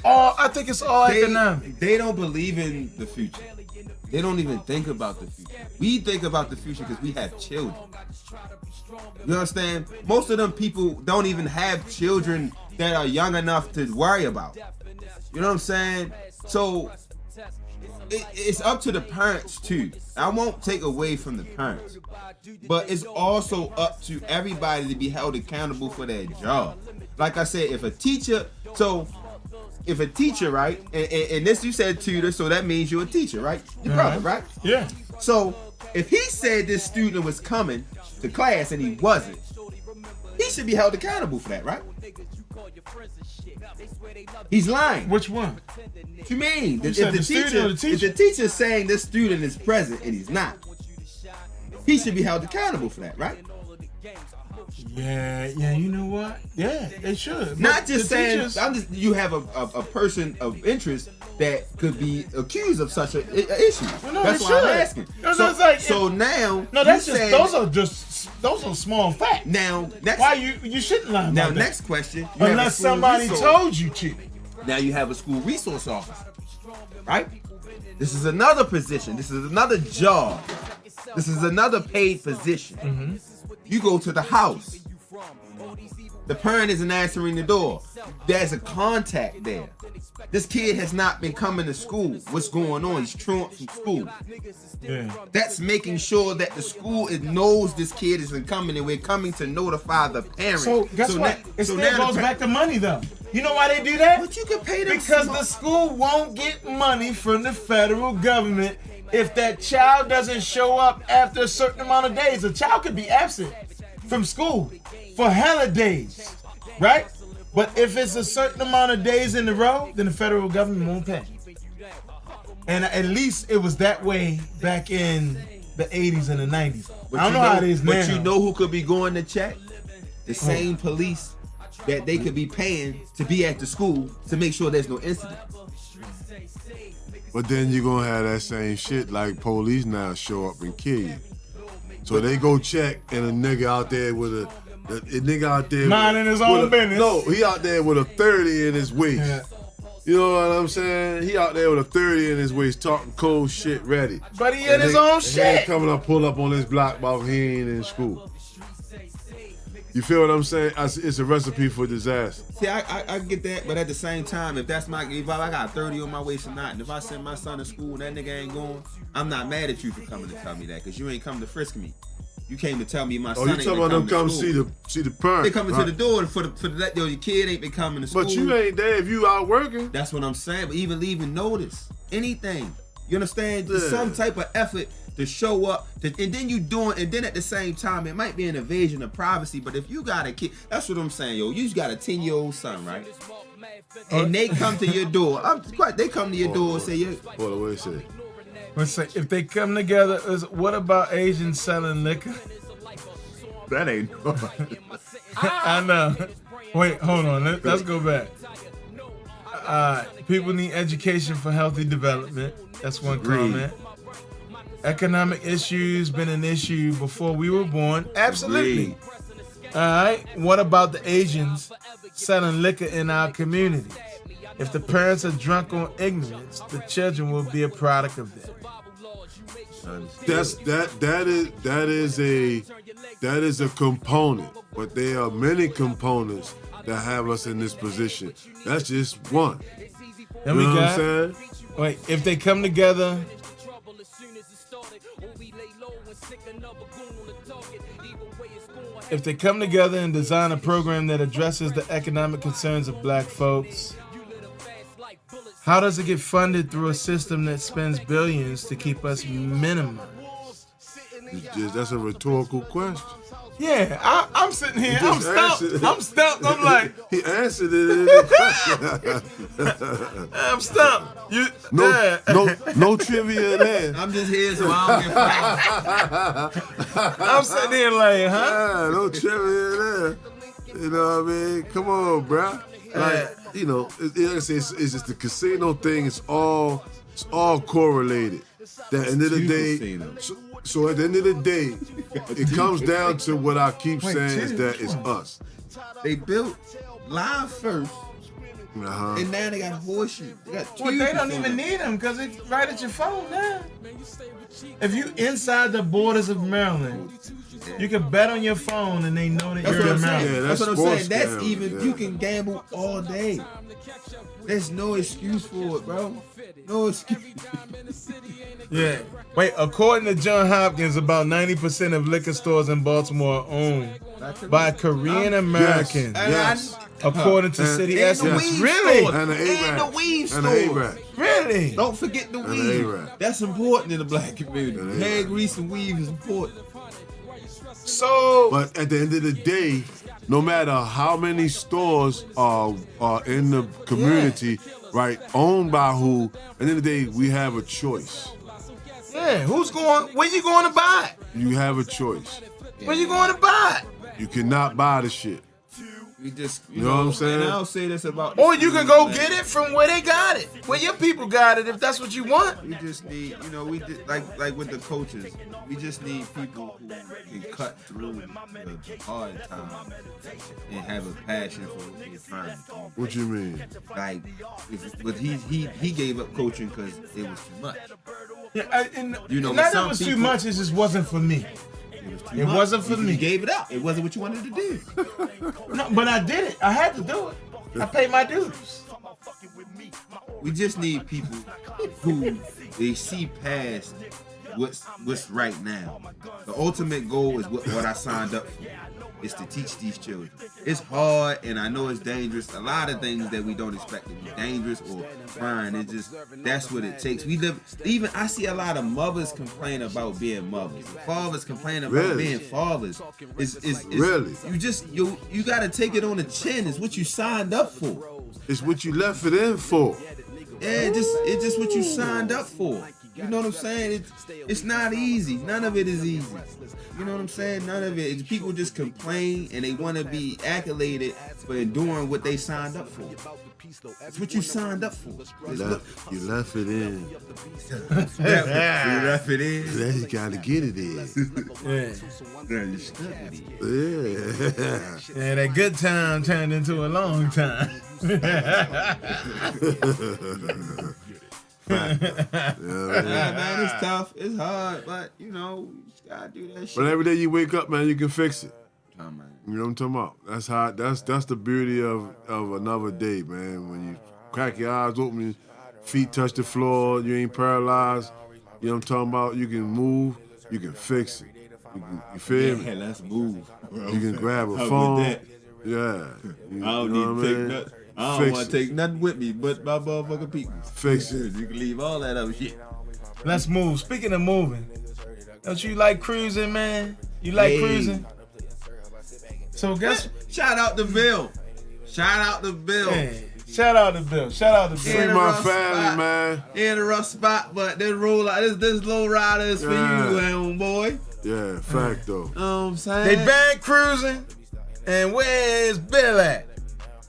I think it's all economic. They don't believe in the future. They don't even think about the future. We think about the future because we have children. You understand? Most of them people don't even have children that are young enough to worry about. You know what I'm saying? So it's up to the parents too. I won't take away from the parents, but it's also up to everybody to be held accountable for their job. Like I said, if a teacher, right, and this you said tutor, so that means you're a teacher, right? Your brother, right? Yeah. So if he said this student was coming to class and he wasn't, he should be held accountable for that, right? He's lying. Which one? What you mean? You said the student or the teacher? If the teacher's saying this student is present and he's not, he should be held accountable for that, right? Yeah, you know what? Yeah, they should. Not just saying, you have a person of interest that could be accused of such an issue. Well, no, that's why I'm asking. Those are small facts. Now, why you shouldn't lie about that? Next question. Unless somebody told you to. Now you have a school resource officer, right? This is another position. This is another job. This is another paid position. Mm-hmm. You go to the house. The parent isn't answering the door. There's a contact there. This kid has not been coming to school. What's going on? He's truant from school. Yeah. That's making sure that the school knows this kid isn't coming, and we're coming to notify the parent. So guess what? It still goes back to money, though. You know why they do that? But you can pay them because the school won't get money from the federal government if that child doesn't show up after a certain amount of days. A child could be absent from school for hella days, right? But if it's a certain amount of days in a row, then the federal government won't pay. And at least it was that way back in the 80s and the 90s. I don't know how it is now. But you know who could be going to check? The same police that they could be paying to be at the school to make sure there's no incident. But then you're gonna have that same shit like police now show up and kill you. So they go check and a nigga out there with a nigga out there minding his own business. No, he out there with a 30 in his waist. Yeah. You know what I'm saying? He out there with a 30 in his waist talking cold shit ready. But he in his own shit. He coming up, pull up on this block while he ain't in school. You feel what I'm saying? It's a recipe for disaster. See, I get that, but at the same time, if I got 30 on my waist or not, and if I send my son to school and that nigga ain't going, I'm not mad at you for coming to tell me that, because you ain't come to frisk me. You came to tell me my son ain't been coming to school. Oh, you talking about them come see the parent. They coming to the door for that your kid ain't been coming to school. But you ain't there if you out working. That's what I'm saying. But even leaving notice, anything. You understand? Yeah. Some type of effort to show up, and then you doing, and then at the same time, it might be an invasion of privacy. But if you got a kid, that's what I'm saying, yo. You just got a 10-year-old son, right? And they come to your door. They come to your door and say, "Yeah." Hold on, what say? Let's say if they come together, what about Asians selling liquor? That ain't. I know. Wait, hold on. Let's go back. People need education for healthy development. That's one comment. Economic issues been an issue before we were born. Absolutely. All right. What about the Asians selling liquor in our communities? If the parents are drunk on ignorance, the children will be a product of that. That is a component, but there are many components that have us in this position. That's just one. Then You we know what I'm got. saying? Wait, if they come together. If they come together and design a program that addresses the economic concerns of black folks, how does it get funded through a system that spends billions to keep us minimized? That's a rhetorical question. Yeah, I'm sitting here. I'm just stumped. answered it. I'm stumped. I'm like, He answered it in the question. I'm stumped. You, No, yeah. no trivia there. I'm just here so I don't get fired. I'm sitting here like, huh? Yeah, no trivia there. You know what I mean? Come on, bruh. Like, you know, like I say, it's just the casino thing. It's all correlated. At the end of the day, so at the end of the day, it comes down to what I keep saying is that it's us. They built live first, Uh-huh. and now they got horseshoe. They got Well, they don't cubes even on it. need them because it's right at your phone now. If you inside the borders of Maryland, you can bet on your phone and they know that That's you're what I'm in saying. Maryland. Yeah, that's what I'm sports saying. That's gambling, even yeah. you can gamble all day. There's no excuse for it, bro. No excuse. Yeah. Wait, according to John Hopkins, about 90% of liquor stores in Baltimore are owned by Korean Americans. Yes. According to And- City And the Estimates. weed Really? store. And the And the A-Rap. weed And the store. A-Rap. Really? Don't forget the And weed. the A-Rap. That's important in the black And community. the Hair A-Rap. grease and weave is important. So, But at the end of the day, no matter how many stores are in the community, right, owned by who, at the end of the day, we have a choice. yeah, who's going? Where you going to buy it? You have a choice. Where you going to buy it? You cannot buy the shit. We just, You know what I'm saying? And I don't say this about. Or you can go get it from where they got it. Where your people got it, if that's what you want. We just need, we just like with the coaches. We just need people who can cut through the hard times and have a passion for what they're trying to do. What you mean? Like, but he gave up coaching because it was too much. Yeah, and You know, not that some it was too people- much, it just wasn't for me. It was too It much. wasn't for You me. gave it up. It wasn't what you wanted to do. No, but I did it. I had to do it. I paid my dues. We just need people who they see past what's right now. The ultimate goal is what I signed up for. Is to teach these children. It's hard and I know it's dangerous. A lot of things that we don't expect to be dangerous or trying. It's just that's what it takes. We live. Even I see a lot of mothers complain about being mothers. Fathers complain about Really? being fathers. It's Really? You got to take it on the chin. It's what you signed up for. It's what you left it in for. Yeah, it's just what you signed up for. You know what I'm saying? It's not easy. None of it is easy. You know what I'm saying? None of it. People just complain and they want to be accoladed for doing what they signed up for. It's what you signed up for. You left it in. You left it in. Now you gotta get it in. Yeah. Now you stuck with it. Yeah. Yeah, that good time turned into a long time. Yeah, man, it's tough. It's hard, but you just gotta do that shit. But every day you wake up, man, you can fix it. Oh, man. You know what I'm talking about? That's the beauty of another day, man. When you crack your eyes open, your feet touch the floor, you ain't paralyzed. You know what I'm talking about? You can move, you can fix it. You feel me? Yeah, let's move, bro. You can grab a How about phone. that? Yeah. You I don't know need what to take mean? nothing. I don't Fix want to it. take nothing with me but my motherfucking people. Fix it. You can leave all that other shit. Let's move. Speaking of moving, don't you like cruising, man? You like Hey. cruising? So guess. Shout out to Bill. Shout out to Bill. Hey, shout out to Bill. Shout out to Free Bill. Yeah. my rough family, spot. man. In a rough spot, but this low rider is for Yeah. you, homeboy. Yeah, fact though. Know what I'm saying? They banned cruising, and where's Bill at?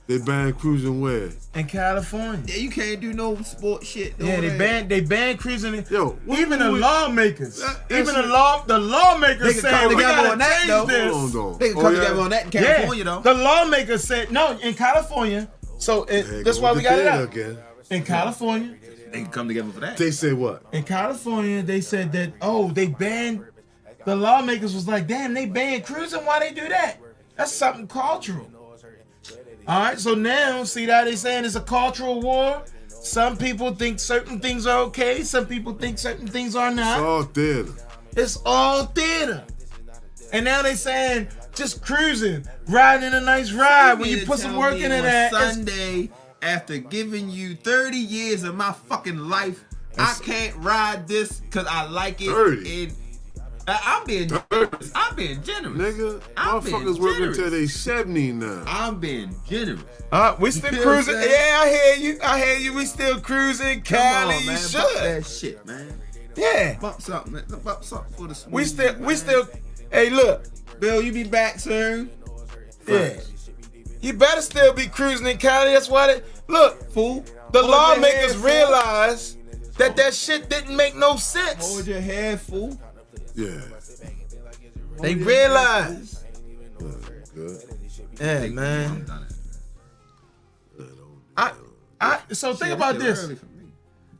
They banned cruising where? In California. Yeah, you can't do no sport shit. Yeah, they banned cruising. Yo, what Even the we- lawmakers, That's even it. the lawmakers They can said come we together gotta on that, change though. this. Hold on, though. They can Oh, come yeah? together on that in California, Yeah, though. the lawmakers said no in California. So Hey, that's go why with we the got it theater out. again. In California, They can come together for that. They say what? in California, they said that they banned. The lawmakers was like, damn, they banned cruising. Why they do that? That's something cultural. All right, so now see that they saying it's a cultural war. Some people think certain things are okay. Some people think certain things are It's not. all theater. It's all theater. And now they saying just cruising, riding in a nice ride. When you put some work into that, it's- Sunday, after giving you 30 years of my fucking life, I can't ride this because I like it. 30? I'm being generous. I'm being generous. Nigga, I'm being motherfuckers working generous. till they 70 now. I'm being generous. we still You feel what I'm cruising. saying? Yeah, I hear you. I hear you. We still cruising. Come Cali, on, you man. should. Bump that shit, man. Yeah. Bump something, man. Bump something for the smooth. We still. Hey, look. Bill, you be back soon. Yeah. You better still be cruising in Cali. That's why they look. Fool. The Hold your lawmakers head, fool. realized that shit didn't make no sense. Hold your head, fool. Yeah. They realized. Good. Yeah, man. So think about this.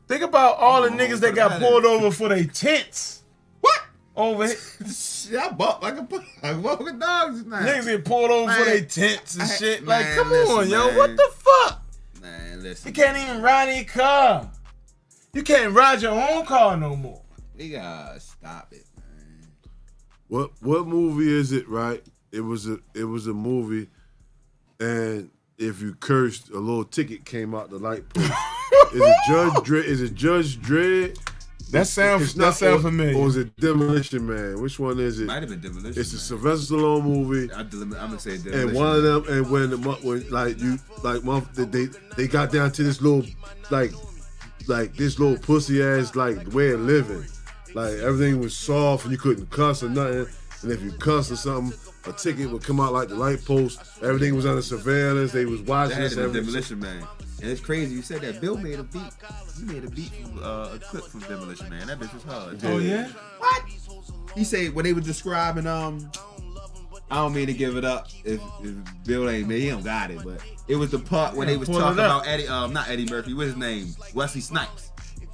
Think about all the niggas that got pulled over for their tents. What? Over here. Shit, I bumped like a fucking dog just now. Niggas get pulled over for Man. their tents and shit. Like, Man, come listen, on, yo. man. What the fuck? Man, listen. You can't even ride in your car. You can't ride your own car no more. We gotta stop it, man. What movie is it, right? It was a movie, and if you cursed, a little ticket came out the light post. Is it Judge Dredd? That sounds familiar. Or is it Demolition Man? Which one is it? Might have been Demolition. It's a Sylvester Stallone movie. I'm gonna say Demolition. And one of them, and when they got down to this little this little pussy ass way of living, like everything was soft and you couldn't cuss or nothing, and if you cuss or something, a ticket would come out like the light post. Everything was under surveillance. They was watching That this. had to be Demolition Man. And it's crazy you said that. Bill made a beat. He made a beat from a clip from Demolition Man. That bitch was hard. Oh, yeah? What? He said when they were describing I don't mean to give it up if Bill ain't he don't got it, but it was the part when they was talking about Eddie not Eddie Murphy, what's his name? Wesley Snipes.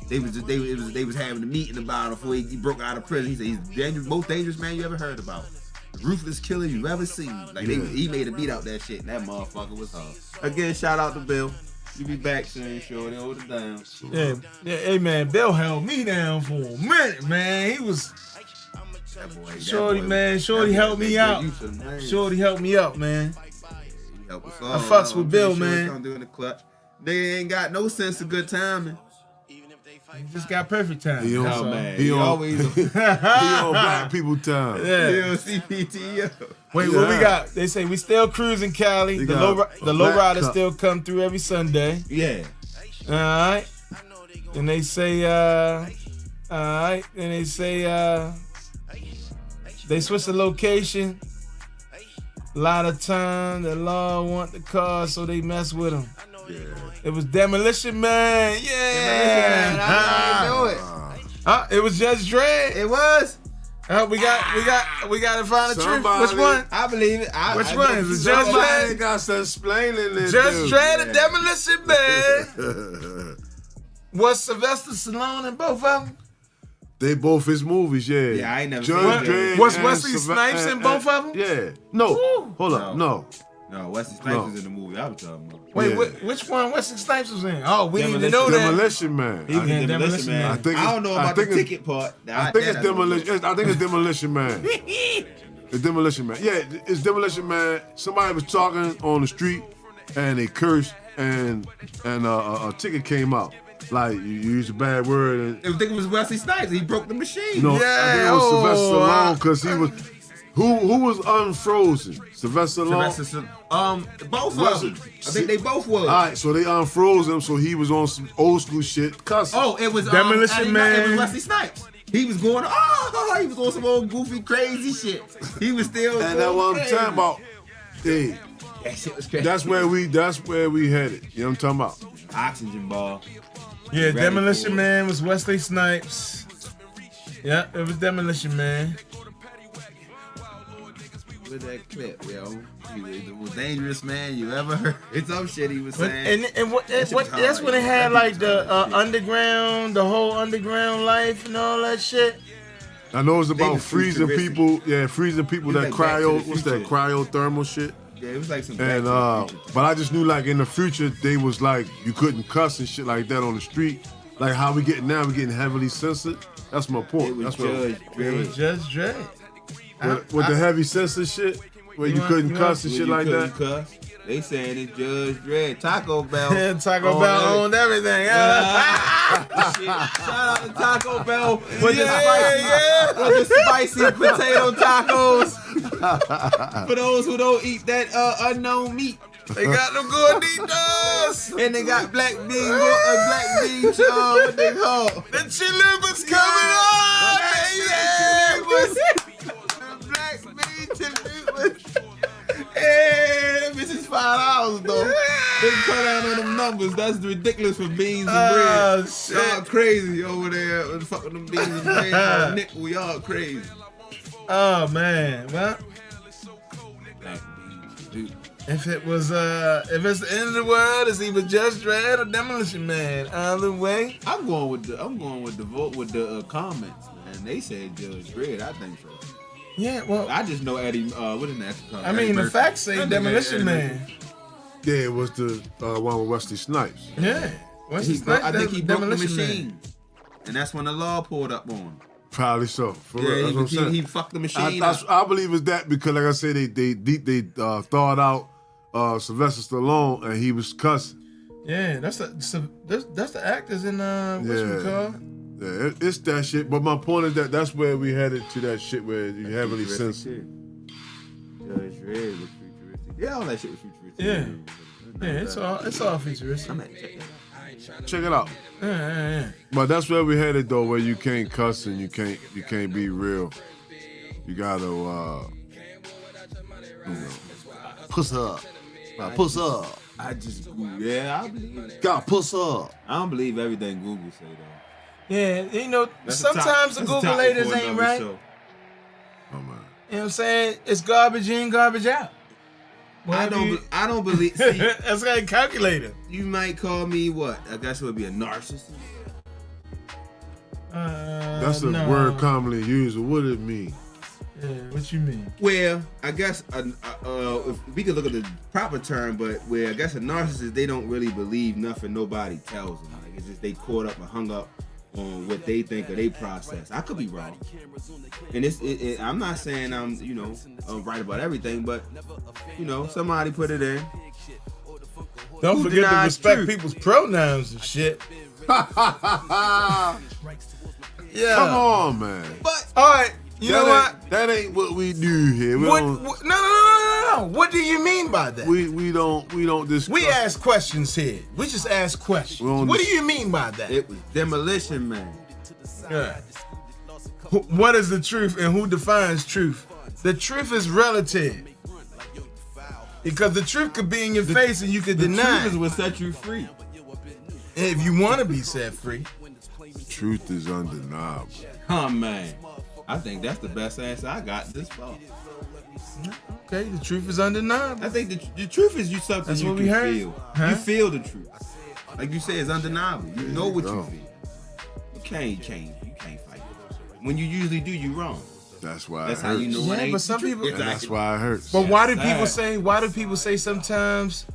They was having a meeting about him before he broke out of prison. He said he's the most dangerous man you ever heard about. The ruthless killer you ever seen. He made a beat out that shit and that motherfucker was hard. Again, shout out to Bill. You be back soon, shorty. Hold it down. Yeah. Hey, man, Bill held me down for a minute, man. He was... Shorty helped me out. Shorty helped me out, man. Help us I fucks with Bill, man. Come doing the clutch. They ain't got no sense of good timing. He just got perfect time. He That's all. Man, he on always he on black people time. Yeah. CPT. Wait, what we got? They say we still cruising Cali. They The got a low black riders cup. still come through every Sunday. Yeah. All right. And they say, all right. And they say, they switch the location. A lot of time, the law want the car, so they mess with them. Yeah. It was Demolition Man. Yeah. I knew it. It was Judge Dredd. It was. We got to find the truth. Somebody- Which one? I believe it. Which one? Is it Judge Somebody Dredd? got to explain it. Judge Dredd and Demolition Man. Was Sylvester Stallone in both of them? They both his movies, yeah. Yeah, I ain't never Judge seen Dredd that. Was and Wesley Snipes in both of them? Yeah. No. Woo. Hold up. No. No, Wesley Snipes is in the movie I was talking about. Wait, Yeah. which one Wesley Snipes was in? Oh, we need to know that. Demolition Man. He was in Yeah, Demolition Man. I think I don't know I about the think it's- ticket part. I think it's Demolition. I think it's Demolition Man. It's Demolition Man. Yeah, it's Demolition Man. Somebody was talking on the street and they cursed and a ticket came out. Like you used a bad word and I think it was Wesley Snipes. He broke the machine. no, I think it was Sylvester wow. Stallone because he was who was unfrozen. Sylvester Stallone. Sylvester, both Was of them. it? I think they both was. All right, so they unfroze him, so he was on some old school shit. Cussing. Oh, it was Demolition It Man. was Wesley Snipes. He was going. He was on some old goofy, crazy shit. He was still. and that's what I'm crazy. talking about. Hey, That shit was crazy. that's where we headed. You know what I'm talking about? Oxygen ball. Yeah, Ready Demolition for it. Man was Wesley Snipes. Yeah, it was Demolition Man. with that clip, yo. He was the most dangerous man you ever heard. It's some shit he was saying. And that's when it had like the underground, the whole underground life and all that shit. I know it's about was freezing futuristic. people. Yeah, freezing people. That It's like Back to cryo, the what's that? Future. Cryothermal shit. Yeah, it was like some. And Back to the Future. but I just knew like in the future they was like you couldn't cuss and shit like that on the street. Like how we getting now, we getting heavily censored. That's my point. It was That's what Judge It was Dredd. Judge Dredd. with the heavy censored shit where you couldn't cuss and When shit you like couldn't that. Cuss, they saying it's Judge Dredd. Taco Bell. Taco Bell owned everything. Shit. Shout out to Taco Bell with the spicy potato tacos. For those who don't eat that unknown meat. They got them gorditas. And they got black bean, what they call? The chalupa's coming on, baby. The black bean chalupas. Hey, that bitch is $5 though. They cut down on them numbers. That's ridiculous for beans and bread. Shit. Y'all crazy over there with fucking them beans and bread for a nickel. Y'all crazy. Oh man, well, Black beans, dude. if it's the end of the world, it's either Judge Dredd or Demolition Man. Either way, I'm going with the vote with the comments, man. They said Judge Dredd. I think so. yeah. Well, I just know Eddie. What is that? I mean, the facts say Demolition Man. Yeah, it was the one with Wesley Snipes. Yeah. What's his name? I think he broke the Demolition machine, Man. and that's when the law pulled up on him. Probably so. For real. Yeah, That's what I'm saying. he fucked the machine up. I believe it's that because, like I said, they thawed out Sylvester Stallone and he was cussing. Yeah, that's the actors in what you call. Yeah, it's that shit. But my point is that's where we headed to that shit where you heavily censored. Judge Dredd was futuristic. Yeah, all that shit was futuristic. Yeah, it's all futuristic. I'm at check it. Check it out. Yeah. But that's where we headed though, where you can't cuss and you can't be real. You gotta puss up. Puss up. I just I believe it. Gotta puss up. I don't believe everything Google say though. Yeah, you know, That's sometimes the a Google topic ladies for ain't another right. show. Oh man. You know what I'm saying? It's garbage in, garbage out. I don't believe. See, That's like a calculator. you might call me what? I guess it would be a narcissist. That's a no. word commonly used. What it mean? Yeah, what you mean? Well, I guess if we could look at the proper term, but where I guess a narcissist, they don't really believe nothing nobody tells them. Like it's just they caught up and hung up on what they think or they process. I could be wrong, and I'm not saying I'm right about everything, but somebody put it in. Don't Who forget to denies respect truth? people's pronouns and shit. Yeah. Come on, man. But All right. You know what? That ain't what we do here. We don't. No. What do you mean by that? We don't discuss. We ask questions here. We just ask questions. We don't What do you mean by that? it was Demolition Man. Yeah. What is the truth and who defines truth? The truth is relative. Because the truth could be in your face and you could The deny truth is it. what set you free. If you want to be set free. Truth is undeniable. Oh man, I think that's the best answer I got this far. Okay, the truth is undeniable. I think the truth is something That's you what can we heard. feel. Huh? You feel the truth. Like you say, it's undeniable. You know what you go. feel. You can't change. You can't fight it. When you usually do, you wrong. That's why That's it how hurts. you know Yeah, it ain't but some the truth. people- And that's why it hurts. But why do sad. people say sometimes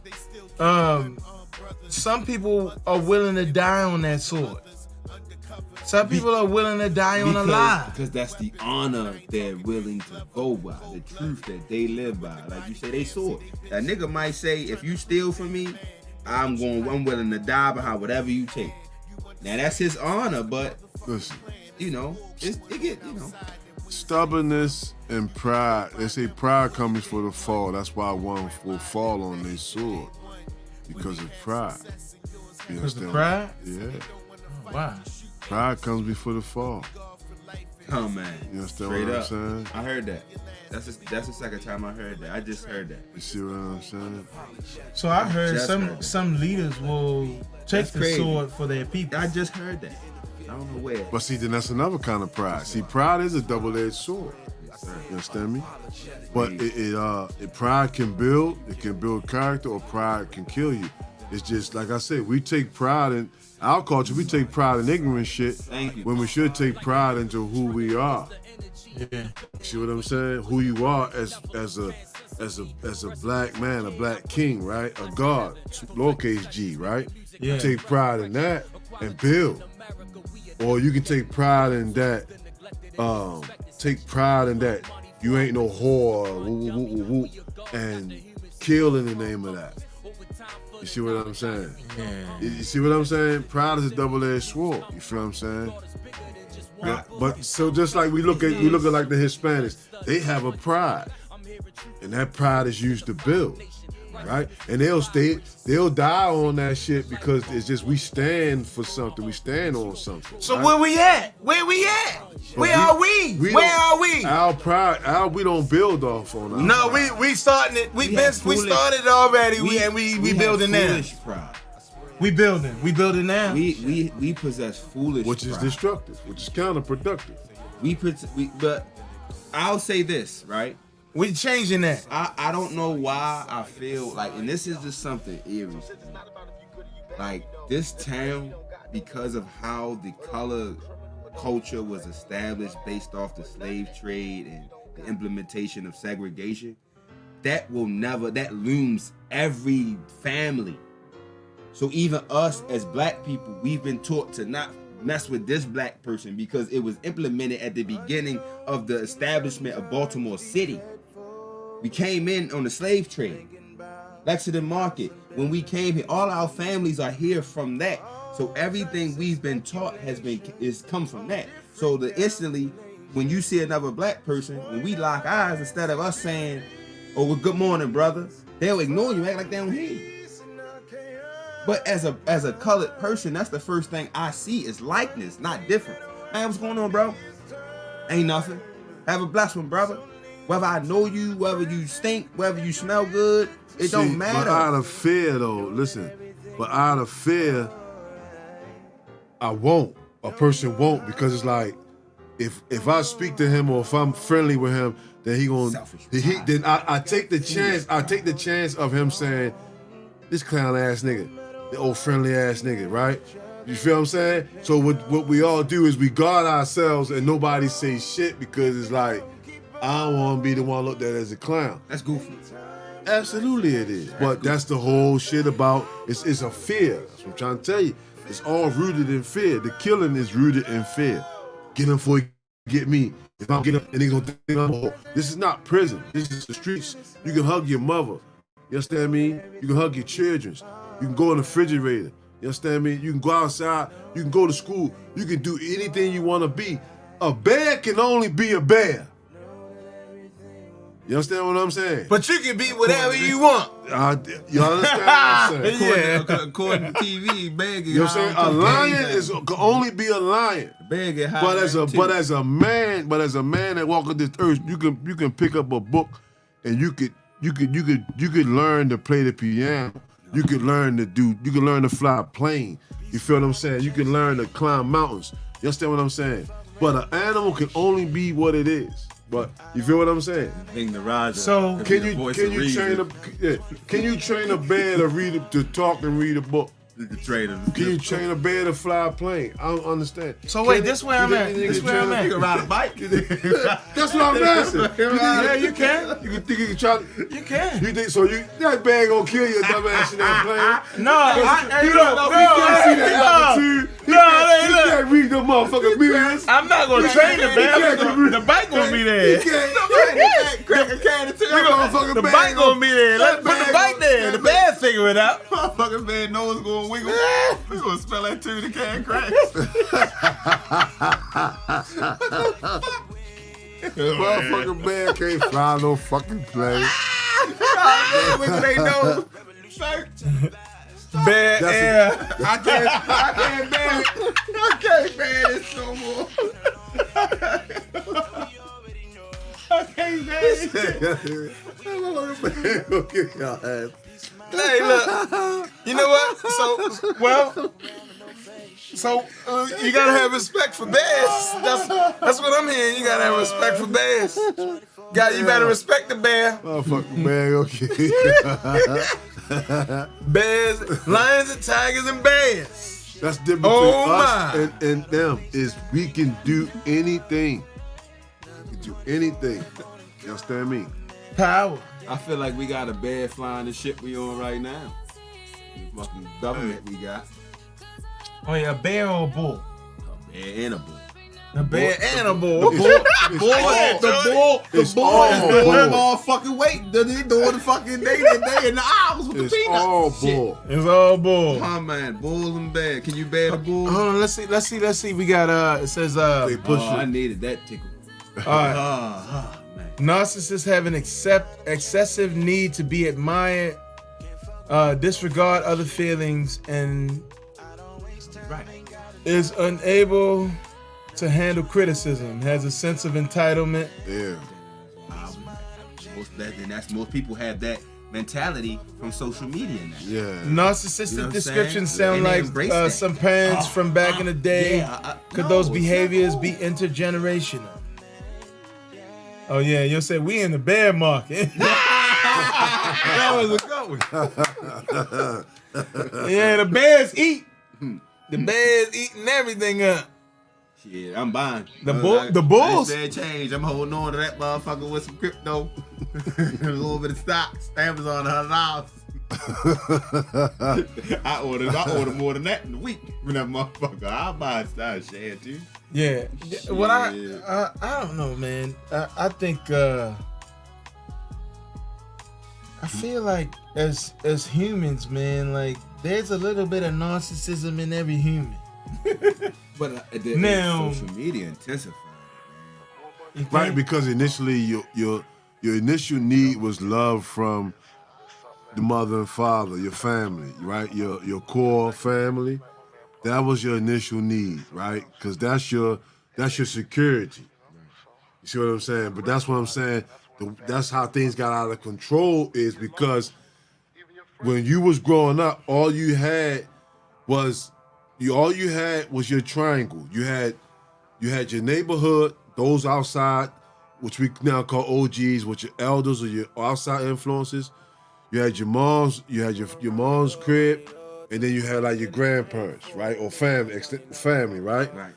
some people are willing to die on that sword? Some people are willing to die on a lie. Because that's the honor they're willing to go by, the truth that they live by. Like you say, they saw it. A nigga might say, if you steal from me, I'm willing to die behind whatever you take. Now that's his honor, but Listen, it get. stubbornness and pride. They say pride comes before the fall. That's why one will fall on their sword. Because of pride. You Because of understand? pride? Yeah. Wow. Pride comes before the fall. Oh man, You understand straight what I'm up. saying? I heard that. That's the second time I heard that. I just heard that. You see what I'm saying? So I heard Just some heard that. some leaders will take That's the crazy. sword for their people. I just heard that. I don't know where. But see, then that's another kind of pride. See, pride is a double-edged sword. You understand me? But it pride can build. It can build character, or pride can kill you. It's just like I said. We take pride in our culture. We take pride in ignorant shit when we should take pride into who we are. Yeah. See what I'm saying? Who you are as a black man, a black king, right? A god, lowercase g, right? Yeah. You take pride in that and build. Or you can take pride in that. Take pride in that. You ain't no whore, woo, and kill in the name of that. You see what I'm saying? Yeah. You see what I'm saying? Pride is a double-edged sword. You feel what I'm saying? But so just like we look at like the Hispanics, they have a pride, and that pride is used to build, right? And they'll die on that shit because it's just we stand for something. We stand on something. So right? where we at? Where are we? Where are we? Our pride, we don't build off on our No, pride. we starting it. We started already. We building now. Foolish pride. We building now. We possess foolish which is pride. destructive, which is counterproductive. But I'll say this, right? We changing that. I don't know why I feel like, and this is just something eerie. Like this town, because of how the color culture was established based off the slave trade and the implementation of segregation, that looms every family. So even us as black people, we've been taught to not mess with this black person because it was implemented at the beginning of the establishment of Baltimore City. We came in on the slave trade. Lexington Market, when we came here, all our families are here from that. So everything we've been taught is come from that. So instantly, when you see another black person, when we lock eyes, instead of us saying, "Oh, well, good morning, brother," they'll ignore you, act like they don't hear you. But as a colored person, that's the first thing I see is likeness, not different. Man, what's going on, bro? Ain't nothing. Have a blessed one, brother. Whether I know you, whether you stink, whether you smell good, it don't matter. But out of fear, though, listen. But out of fear, I won't. A person won't, because it's like, if I speak to him or if I'm friendly with him, then then I take the chance. I take the chance of him saying, "This clown ass nigga, the old friendly ass nigga," right? You feel what I'm saying? So what we all do is we guard ourselves and nobody say shit because it's like, I don't want to be the one looked at as a clown. That's goofy. Absolutely it is. But that's the whole shit about, it's a fear. That's what I'm trying to tell you. It's all rooted in fear. The killing is rooted in fear. Get him before he get me. If I don't get him, and he's gonna think I'm a whore. This is not prison. This is the streets. You can hug your mother. You understand me? You can hug your children. You can go in the refrigerator. You understand me? You can go outside. You can go to school. You can do anything you want to be. A bear can only be a bear. You understand what I'm saying? But you can be whatever you want. You understand what I'm saying? Yeah. According to TV, begging. You know what I'm saying? A lion can only be a lion. Begging. But as a man that walks on this earth, you can pick up a book and you could learn to play the piano. You could learn to fly a plane. You feel what I'm saying? You can learn to climb mountains. You understand what I'm saying? But an animal can only be what it is. But you feel what I'm saying? So can you train a bear to talk and read a book? Can you train a bear to fly a plane? I don't understand. So wait, this where I'm at. You can ride a bike. That's what I'm asking. Yeah, you can. You think you can try? You can. You think so? That bear gonna kill your dumb ass in that plane? No, You can't see that attitude. You can't read the motherfucking mirrors. I'm not gonna train the bear. The bike gonna be there. The bike gonna be there. Let's put the bike there. The bear figure it out. Motherfucking bear nose gonna wiggle. We gonna smell that too. The can cracks. Motherfucking bear can't fly no fucking plane. Wiggle they nose. Bear air. I can't bear it. I can't bear this no more. I can't bear it. Motherfucking bear gonna kick your ass. Hey, look. You know what? So, well, So you gotta have respect for bears. That's what I'm hearing. You gotta have respect for bears. You better respect the bear. Motherfucking man, okay. Bears, lions and tigers and bears. That's different between us and them is we can do anything. We can do anything. You understand me? Power. I feel like we got a bear flying the ship we on right now. The fucking government we got. Oh yeah, a bear or a bull? A bear and a bull. A bear and a bull. The bull is doing motherfucking weight. They doing the fucking day in the hours with the peanuts. It's all bull. It's all bull. Oh man, bull and bear. Can you bear the bull? Hold on, let's see. We got it says They push I it. needed that tickle. man. Narcissists have an excessive need to be admired, disregard other feelings, and is unable to handle criticism, has a sense of entitlement. Yeah. Most people have that mentality from social media now. Yeah. Narcissistic You know what I'm descriptions saying? sound And they like embrace that. some parents from back in the day. Could those behaviors be intergenerational? Oh yeah, you'll say we in the bear market. That was a good one. Yeah, the bears eat. The bears eating everything up. Shit, I'm buying. The bulls. That change. I'm holding on to that motherfucker with some crypto, a little bit of stocks. Amazon $100. I order more than that in a week. When that motherfucker, I'll buy a style share too. Yeah. What I don't know, man. I think I feel like as humans, man, like there's a little bit of narcissism in every human. But Now- social media intensified. Right, because initially your initial need was love from the mother and father, your family, right? Your core family. That was your initial need, right? Because that's your security. You see what I'm saying? But that's what I'm saying. That's how things got out of control is because when you was growing up, all you had was your triangle. You had your neighborhood, those outside, which we now call OGs, which your elders or your outside influences. You had your mom's crib, and then you had like your grandparents, right, or family, right? Right.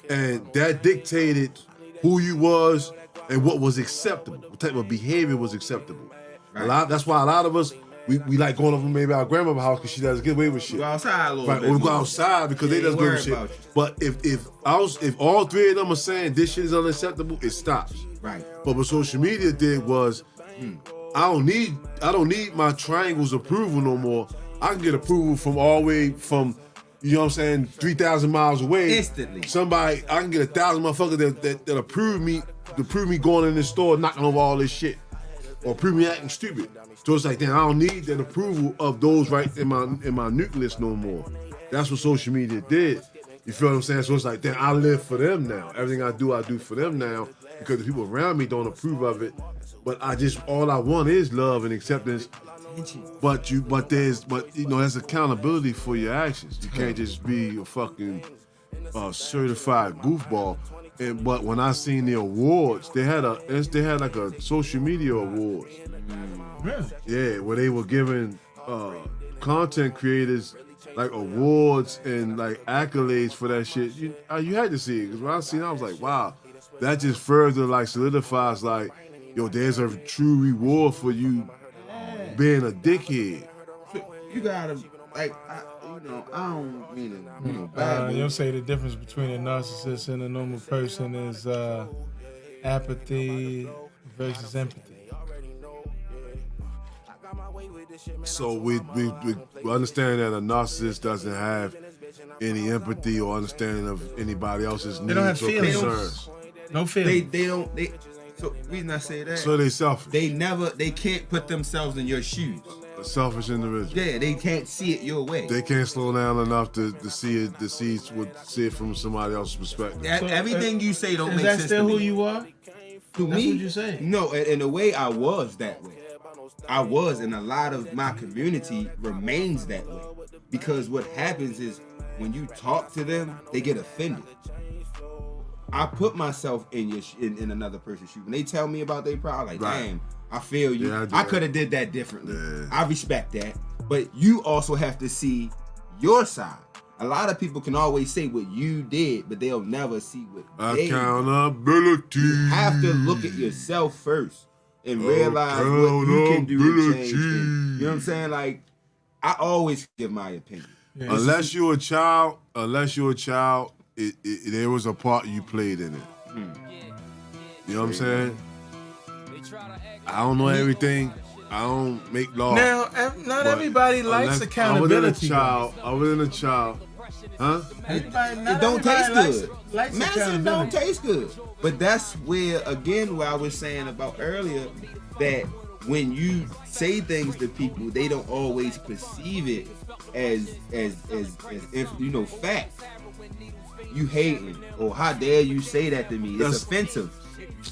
And that dictated who you was and what was acceptable, what type of behavior was acceptable. Right. That's why a lot of us we like going over maybe our grandmother's house because she doesn't get away with shit. Go outside a little Right, bit. or we go more. outside because they Ain't doesn't give a worried shit. about you. But if all three of them are saying this shit is unacceptable, it stops. Right. But what social media did was, I don't need my triangle's approval no more. I can get approval from all the way from, you know what I'm saying, 3,000 miles away. Instantly. Somebody, I can get 1,000 motherfuckers that approve me going in this store, knocking over all this shit, or approve me acting stupid. So it's like, damn, I don't need that approval of those right in my nucleus no more. That's what social media did. You feel what I'm saying? So it's like, damn, I live for them now. Everything I do for them now because the people around me don't approve of it. But all I want is love and acceptance. But there's accountability for your actions. You can't just be a fucking certified goofball. But when I seen the awards, they had like a social media awards. Really? Yeah, where they were giving content creators like awards and like accolades for that shit. You had to see it because when I seen it, I was like, wow, that just further like solidifies like, yo, there's a true reward for you being a dickhead. You gotta I don't mean it, bad. You'll say the difference between a narcissist and a normal person is apathy versus empathy. So we understand that a narcissist doesn't have any empathy or understanding of anybody else's needs don't have or feelings. concerns. No feeling. So reason I say that, So they selfish. they can't put themselves in your shoes. A selfish individual. Yeah, they can't see it your way. They can't slow down enough to see it from somebody else's perspective. Everything you say don't Is make that sense still to who me. you are? To That's me, what you're saying. No, in a way, I was that way. I was, and a lot of my community remains that way. Because what happens is when you talk to them, they get offended. I put myself in in another person's shoes. When they tell me about their problem, like, damn, I feel you. Yeah, I could have did that differently. Yeah. I respect that. But you also have to see your side. A lot of people can always say what you did, but they'll never see what they did. Accountability. You have to look at yourself first and realize what you can do to change. And, you know what I'm saying? Like, I always give my opinion. Yeah. Unless you're a child, there was a part you played in it. You know what I'm saying? I don't know everything. I don't make laws. Now, not everybody likes accountability. I was in a child. Huh? It don't taste good. Medicine don't taste good. But that's where I was saying about earlier, that when you say things to people, they don't always perceive it as if, you know, fact. You hating, or how dare you say that to me? It's offensive.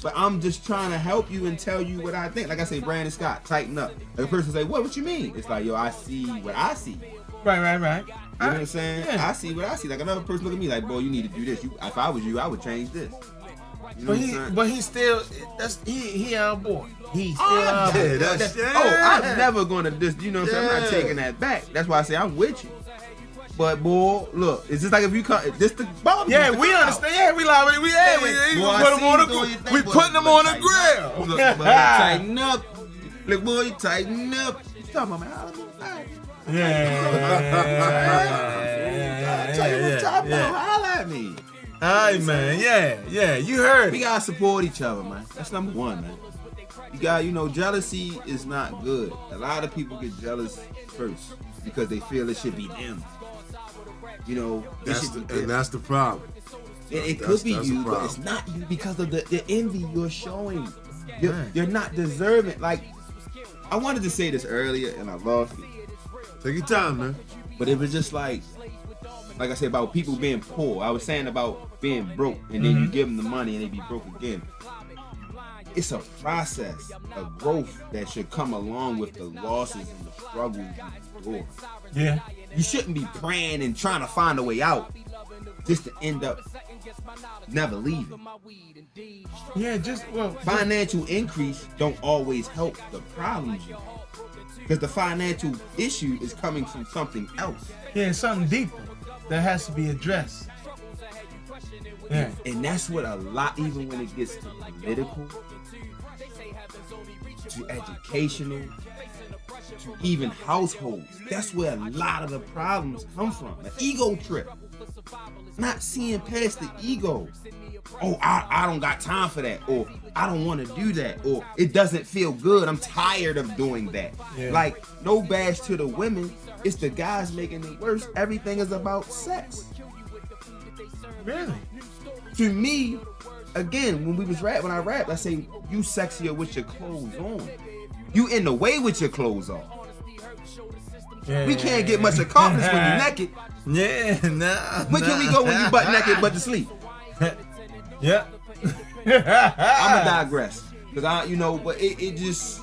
But I'm just trying to help you and tell you what I think. Like I say, Brandon Scott, tighten up. Like a person say, what you mean? It's like, yo, I see what I see. Right. You know what I'm saying? Yeah. I see what I see. Like another person look at me like, boy, you need to do this. If I was you, I would change this. You know but he's still, he our boy. He's still our boy. I'm never gonna just, you know what I'm saying? I'm not taking that back. That's why I say I'm with you. But boy, look, it's just like if you come, this the bottom. Yeah, we understand. Yeah, we like we put them on the we putting them on the grill. Look, tighten up. Look, boy, you tighten up. You talking about, man? Holla at me. Alright, man. Yeah, you heard. We gotta support each other, man. That's number one, man. You got, jealousy is not good. A lot of people get jealous first because they feel it should be them. That's the problem. It could be you, but it's not you because of the envy you're showing. You're not deserving. Like, I wanted to say this earlier and I lost it. Take your time, man. But it was just like I said about people being poor. I was saying about being broke, and then you give them the money and they be broke again. It's a process, a growth that should come along with the losses and the struggles you endure. Yeah. You shouldn't be praying and trying to find a way out just to end up never leaving. Yeah, financial increase don't always help the problems you have. Because the financial issue is coming from something else. Yeah, something deeper that has to be addressed. Yeah. And that's what a lot, even when it gets to political, to educational, to even households, that's where a lot of the problems come from. An ego trip. Not seeing past the ego. Oh, I don't got time for that. Or I don't want to do that. Or it doesn't feel good. I'm tired of doing that. Yeah. Like, no bash to the women. It's the guys making it worse. Everything is about sex. Really? To me, again, when I rapped, I say, you sexier with your clothes on. You in the way with your clothes on. Yeah, we can't get much accomplished when you're naked. Yeah, nah. Where can we go when you butt naked but to sleep? Yeah. I'ma digress. Cause but it just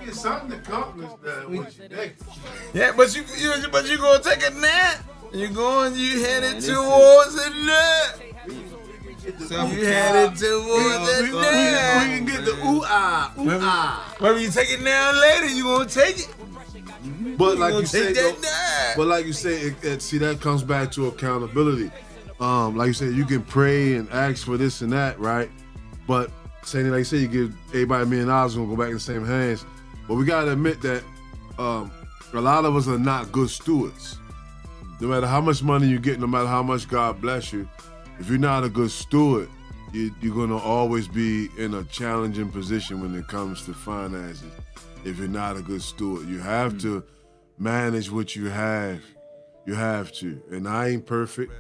it's something to accomplish that when you naked. Yeah, but you gonna take a nap. You headed towards a nap. You headed towards a nap. We can get the ooh-ah. Whether you take it now or later, you gonna take it. But like you say, see, that comes back to accountability. Like you said, you can pray and ask for this and that, right? But saying like you say, you give everybody $1 million, gonna go back in the same hands. But we gotta admit that a lot of us are not good stewards. No matter how much money you get, no matter how much God bless you, if you're not a good steward, you're gonna always be in a challenging position when it comes to finances. If you're not a good steward, you have to manage what you have. You have to. And I ain't perfect.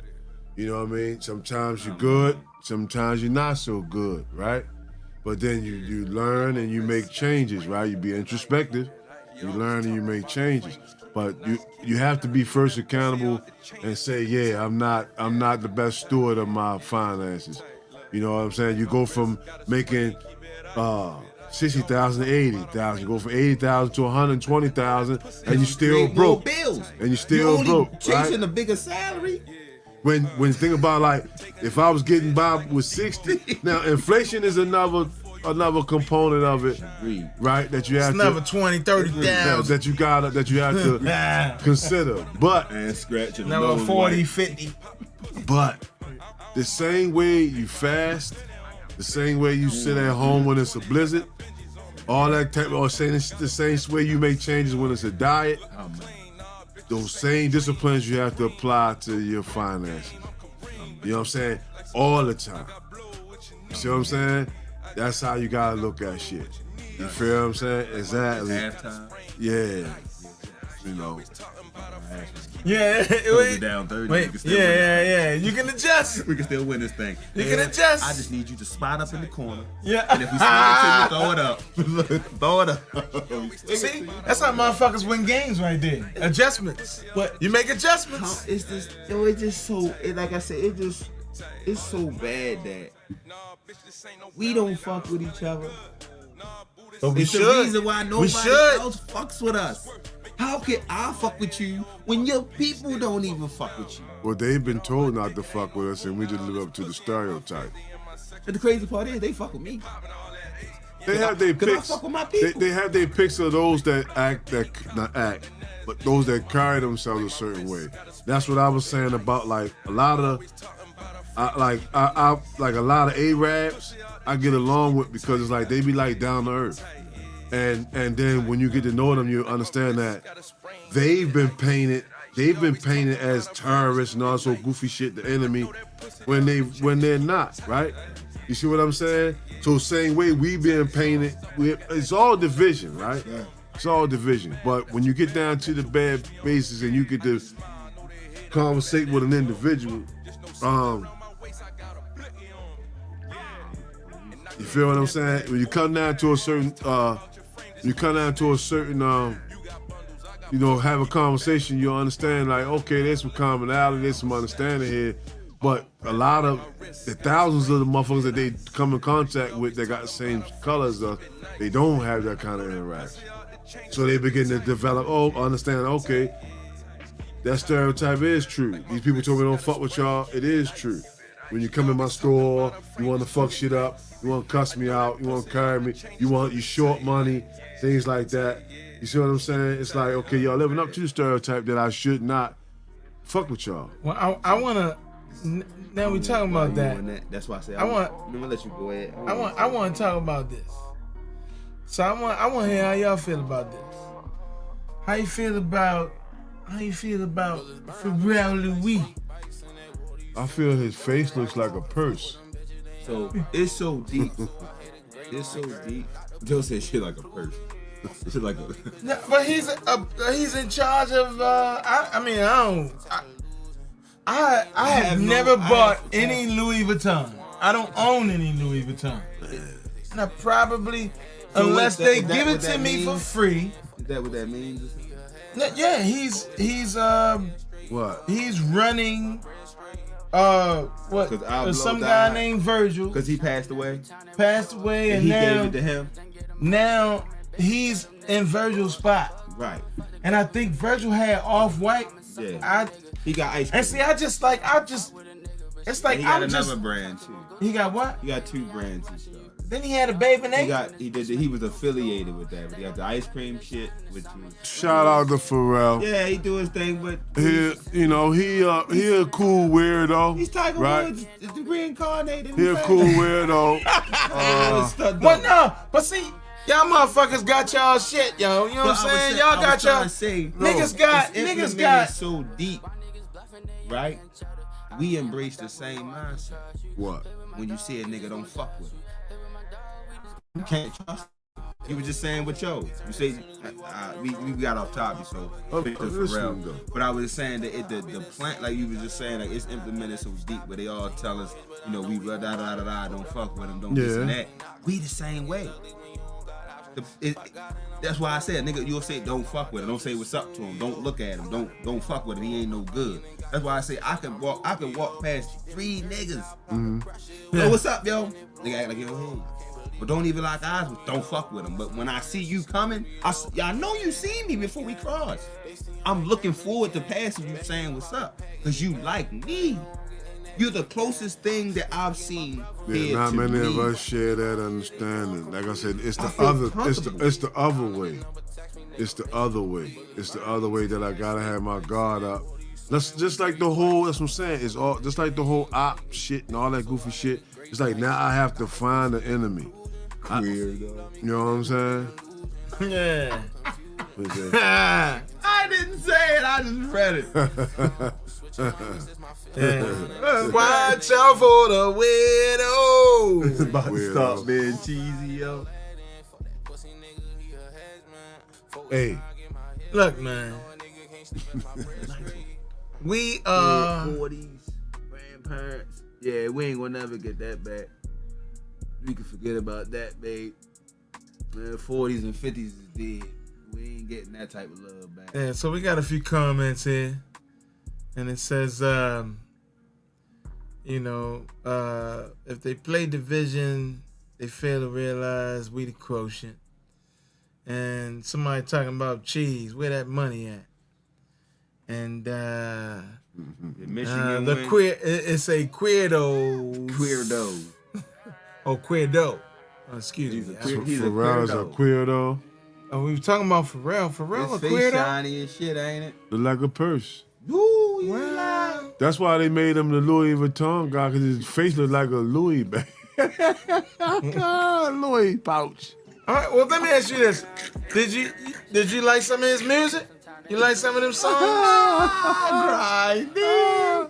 You know what I mean? Sometimes you're good, sometimes you're not so good, right? But then you learn and you make changes, right? You be introspective, you learn and you make changes. But you have to be first accountable and say, yeah, I'm not the best steward of my finances. You know what I'm saying? You go from making 60,000 to 80,000. You go from 80,000 to 120,000, and you still Create more broke. bills. And you You still only broke. chasing Right? a bigger salary. When you think about like, if I was getting by with 60, now inflation is another component of it, right? That you have It's another 20, 30,000. that you have to consider. But And scratching Another 40, 50. But the same way you fast, the same way you sit at home when it's a blizzard, all that type, or saying it's the same way you make changes when it's a diet. Those same disciplines you have to apply to your finances. You know what I'm saying? All the time. You see what I'm saying? That's how you gotta look at shit. You feel what I'm saying? Exactly. Halftime. Yeah. You know. Yeah, It down 30. Wait, We can still win this yeah. You can adjust. thing. We can still win this thing. You can adjust. I just need you to spot up in the corner. Yeah. And if we swing it to you, throw it up. Throw it up. See, that's how motherfuckers win games right there. Adjustments. But You make adjustments. it's just, it's just so, like I said, it's so bad that we don't fuck with each other. But we It's the should. reason why We nobody should. else fucks with us. How can I fuck with you when your people don't even fuck with you? Well, they've been told not to fuck with us, and we just live up to the stereotype. And the crazy part is they fuck with me. They have their Cause I pics. fuck with my people. They have their pics of those that not act, but those that carry themselves a certain way. That's what I was saying about like a lot of, I a lot of Arabs I get along with because it's like they be like down to earth. And then when you get to know them, you understand that they've been painted as terrorists and all so goofy shit, the enemy, when they're not, right? You see what I'm saying? So same way we being painted, it's all division, right? Yeah. It's all division. But when you get down to the bad basis and you get to conversate with an individual, you feel what I'm saying? When you come down to a certain, have a conversation, you understand like, okay, there's some commonality, there's some understanding here. But a lot of the thousands of the motherfuckers that they come in contact with that got the same colors, they don't have that kind of interaction. So they begin to develop, understand, okay, that stereotype is true. These people told me don't fuck with y'all, it is true. When you come in my store, you want to fuck shit up, you want to cuss me out, you want to carry me, you short money, things like that. You see what I'm saying? It's like, okay, y'all living up to the stereotype that I should not fuck with y'all. Well, I want to. Now we talking about that. That's why I said I'm gonna let you go ahead. I want to talk about this. So I want to hear how y'all feel about this. How you feel about Pharrell Louis? I feel his face looks like a purse. So it's so deep. It's so deep. Joe said shit like a purse. Shit like a. No, but he's in charge of. I have never bought any Louis Vuitton. I don't own any Louis Vuitton. And I probably, unless they give it to me for free. Is that what that means? Yeah, he's What? He's running. Some guy named Virgil Because he passed away. and he now gave it to him. now he's in Virgil's spot. Right. And I think Virgil had Off-White. Yeah. He got ice cream. And see, it's like he got another brand too. He got what? He got two brands and stuff. Then he had a Baby Nate. He was affiliated with that, but he got the ice cream shit, which was Shout out to Pharrell. yeah, he do his thing, but He a cool weirdo. he's Tiger right? Woods, the reincarnated. He a cool weirdo. But see, y'all motherfuckers got y'all shit, yo. You know what I'm saying? Y'all got y'all niggas got so deep, right? We embrace the same mindset. What? When you see a nigga don't fuck with him, you can't trust him. You was just saying with Joe. You say we got off topic, so but I was saying that the plant, like you was just saying, like it's implemented so deep where they all tell us, we don't fuck with them, don't this and that. We the same way. That's why I said, nigga, you'll say don't fuck with him, don't say what's up to him, don't look at him, don't fuck with him, he ain't no good. That's why I say I can walk past 3 niggas. Mm-hmm. Yo, what's up, yo? Nigga act like yo, hey. But don't even lock eyes with. Don't fuck with them. But when I see you coming, I know you seen me before we cross. I'm looking forward to passing you saying what's up, cause you like me. You're the closest thing that I've seen. Yeah, not many of us share that understanding. Like I said, it's the other way. It's the other way. It's the other way that I gotta have my guard up. That's just like the whole. That's what I'm saying. It's all just like the whole op shit and all that goofy shit. It's like now I have to find the enemy. Weirdo. You know what I'm saying? Yeah. I didn't say it. I just read it. Watch out for the widows. About to stop being cheesy, yo. Hey, look, man. We 40s, grandparents. Yeah, we ain't gonna never get that back. We can forget about that, babe. Man, 40s and 50s is dead. We ain't getting that type of love back. Yeah, so we got a few comments here. And it says, if they play division, they fail to realize we the quotient. And somebody talking about cheese, where that money at? And Michigan the win. queer, it's a queerdo. Queerdo. Oh, queerdo. Oh, excuse me. He's a Pharrell's a queerdo. Oh, we were talking about Pharrell. Pharrell His a face queerdo? shiny and shit, ain't it? Look like a purse. Ooh, Wow. That's why they made him the Louis Vuitton guy, because his face looked like a Louis bag. Louis pouch. All right, well, let me ask you this. Did you like some of his music? You like some of them songs?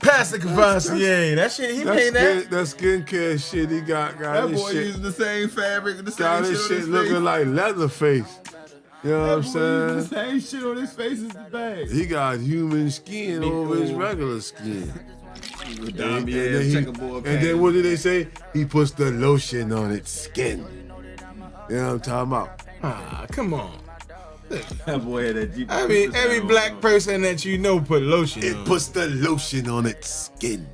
Pastor Cavassier. That shit, he made that. That skincare shit he got That this boy shit. using the same fabric and the same Got shit this on shit his looking face. like Leatherface. You know what I'm That boy using the saying? same shit on his face as the bag. He got human skin over his regular skin. And then what did they say? He puts the lotion on its skin. You know what I'm talking about? Ah, come on. That boy had that Jeep. Every black person that you know put lotion It on. puts the lotion on its skin.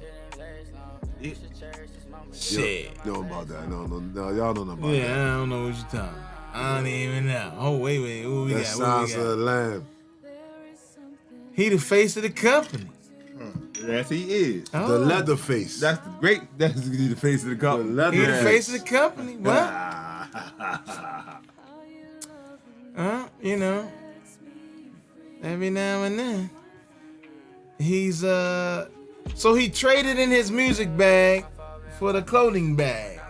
Shit. You know about that? No, y'all don't know about Yeah, that. I don't know what you're talking about. I don't even know. Oh, wait. What we That got? What we sounds of the got? lamb. He the face of the company. Yes, he is. Oh. The leather face. That's the great. That's the face of the the company. leather He the face. face of the company. What? Every now and then. He's so he traded in his music bag for the clothing bag.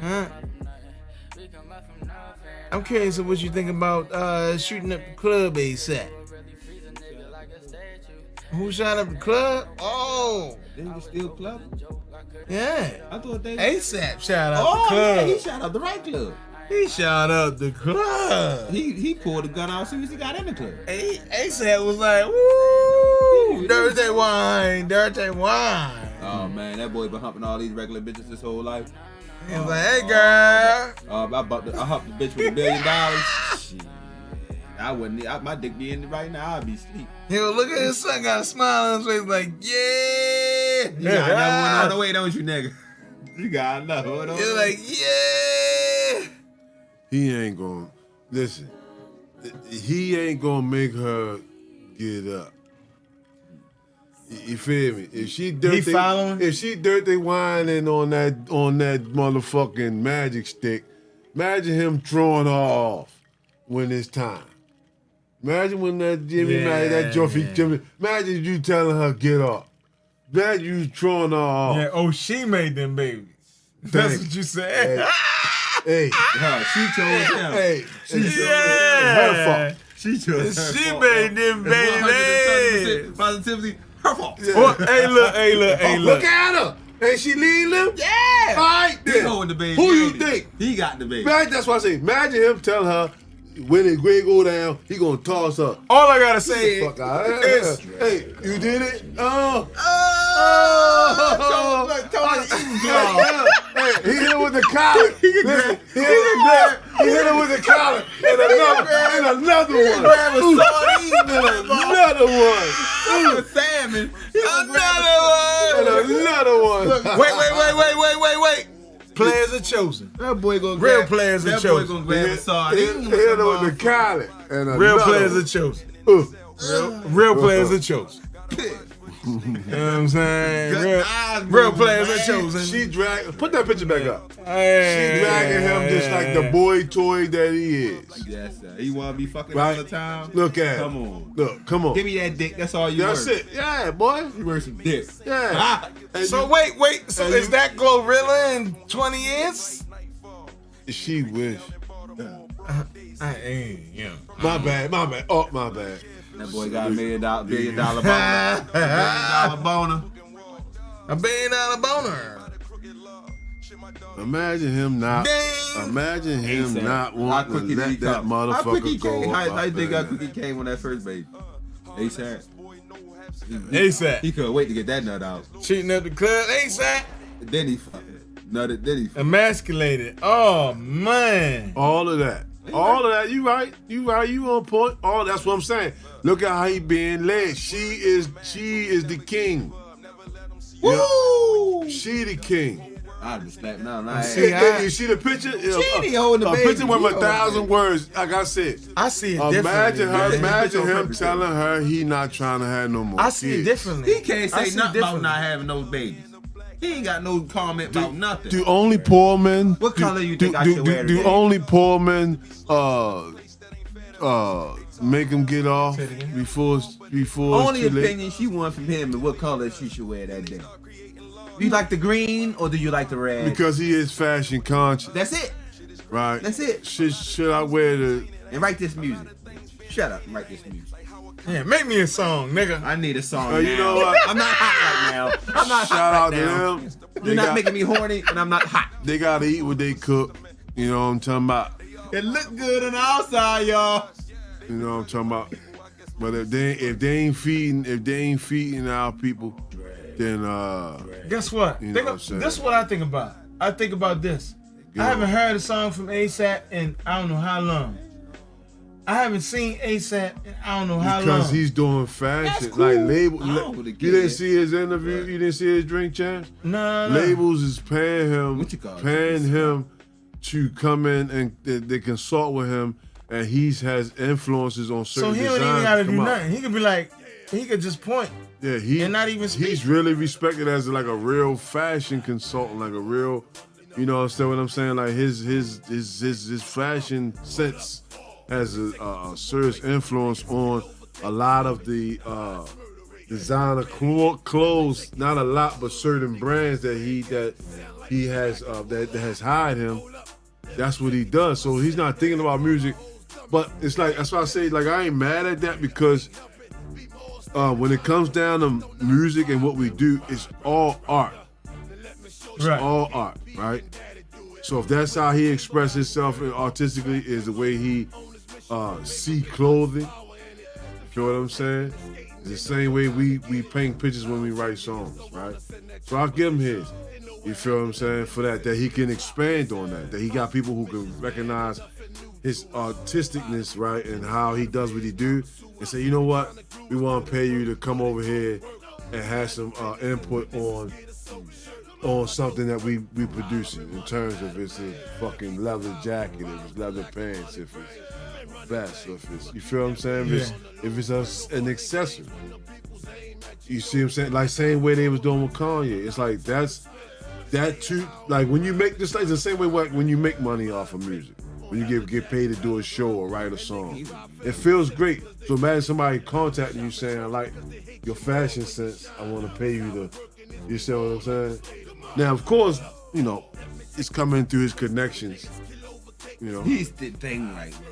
Huh? I'm curious of what you think about shooting up the club ASAP. Who shot up the club? Oh, They was still club. yeah. I thought they. ASAP shot up the Oh, club. yeah, he shot up the right club. He shot up the club. He pulled the gun out as soon as he got in the club. ASAP was like, woo, dirty wine. Oh man, that boy been humping all these regular bitches his whole life. He was like, hey girl. I humped the bitch with $1 billion. Shit. I wouldn't. My dick be in it right now. I'd be asleep. He was look at his son, got a smile on his face, like, yeah. You got another one on the way, don't you, nigga? You got another one on He the was way. like, yeah. He ain't gonna listen. He ain't gonna make her get up. You feel me? If she dirty, following? if she dirty whining on that motherfucking magic stick, imagine him throwing her off when it's time. Imagine when that Jimmy, Jimmy. Imagine you telling her get up. Imagine you throwing her off. Yeah, oh, she made them babies. That's what you said. Hey, She chose him. hey, Yeah. her fault. She chose her She fault. made them It's babies. 100% positivity. Her fault. Oh, hey, look. Look at her. Ain't she leading them? Yeah. All right, He then. holding the baby. Who you ain't he? think? He got the baby. Imagine, that's what I say. Imagine him telling her when the grade go down, he gonna toss her. All I gotta say Fuck out. is, Hey, you did it? Hey, he hit him with the collar. He hit him with the collar. And another one. Grab a sardine. Another one. A salmon. And another one. Wait. Players are chosen. That boy gonna Real grab, players are that chosen. boy gonna grab a Hit sardine. him with the collar. And Real another players one. are chosen. Uh, Real players are chosen. You know what I'm saying? Real players are chosen. She dragged. Put that picture back up. She Hey, dragging him just like the boy toy that he is. Yes, sir. He wanna be fucking Right. all the time. Look at Come him. on. Look, come on. Give me that dick. That's all you That's worth. it. Yeah, boy. You worth some dick. Yeah. And So you- wait. So and is you- that Glorilla in 20 years? She wish. Yeah. My bad. Oh, my bad. That boy got a $1 billion boner. $1 billion boner. $1 billion boner. Imagine him not. Damn. Imagine him ASAP. not How wanting quick to did he let that come? How quick he motherfucker go. came? up How out you think how there. quick he came on that first baby? ASAP. ASAP. He couldn't wait to get that nut out. Cheating up the club. ASAP. Then he fucking nutted. Then he fucking. Emasculated. Oh, man. All of that. All of that. You right. You on point. All that's what I'm saying. Look at how he being led. She is the king. Woo! She the king. I'd be slapping out. You see the picture? She holding the a baby. picture with He 1,000 words. Like I said. I see it differently. Imagine him purpose. telling her he not trying to have no more I see it kids. differently. He can't I say see nothing about differently. not having those babies. He ain't got no comment about nothing. Do only poor men? What color you think I should wear Do today? only poor men make him get off Say it again. before it's Only too late? opinion she wants from him is what color she should wear that day. Do you like the green or do you like the red? Because he is fashion conscious, That's it. right? That's it. Should I wear the? And write this music. Shut up and write this music. Yeah, make me a song, nigga. I need a song. You now. know what? I'm not hot right now. I'm not Shout hot out right to now. them. You're not making me horny and I'm not hot. They gotta eat what they cook. You know what I'm talking about? It look good on the outside, y'all. You know what I'm talking about? But if they ain't feeding our people, then Guess what? You know what I'm saying? This is what I think about. I think about this. Go I haven't on. heard a song from ASAP in I don't know how long. I haven't seen ASAP in I don't know how long. because he's doing fashion, That's cool. like label. I don't really You get didn't it. see his interview. You didn't see his Drink Champs. no. Labels is paying him, What you call it? to come in and they consult with him, and he has influences on So certain he don't designs. even gotta to do come out. nothing. He could be like, he could just point. Yeah, he And not even speak. He's really respected as like a real fashion consultant, like a real, you know, what I'm saying? Like his fashion sense has a serious influence on a lot of the designer clothes. Not a lot, but certain brands that he has that has hired him. That's what he does. So he's not thinking about music, but it's like that's why I say like I ain't mad at that because. When it comes down to music and what we do, it's all art. It's Right. all art, right? So if that's how he expresses himself artistically, is the way he see clothing. You know what I'm saying? It's the same way we paint pictures when we write songs, right? So I'll give him his. You feel what I'm saying? For that he can expand on that he got people who can recognize his artisticness, right, and how he does what he do, and say, you know what, we want to pay you to come over here and have some input on something that we producing in terms of it's a fucking leather jacket, if it's leather pants, if it's vest, or if it's, you feel what I'm saying? If it's an accessory. You see what I'm saying? Like same way they was doing with Kanye. It's like that too. Like when you make this, like the same way when you make money off of music. When you get paid to do a show or write a song, it feels great. So imagine somebody contacting you saying, "I like your fashion sense. I want to pay you to." You see what I'm saying? Now, of course, you know it's coming through his connections. You know, He's the thing right now.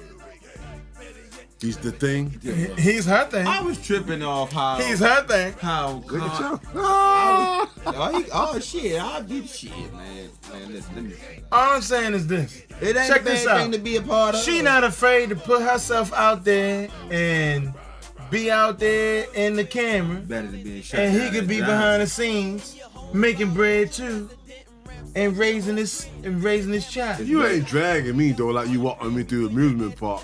he's the thing. He's her thing. I was tripping off how He's her thing. how Look at Con- you. oh shit, I'll be the shit, man. Man, listen, let me. All I'm saying is this. It ain't Check a this bad out. thing to be a part of. She not afraid to put herself out there and be out there in the camera. better than being shut And he down could at be Johnson. behind the scenes making bread too. and raising his child. You ain't dragging me though, like you walking me through the amusement park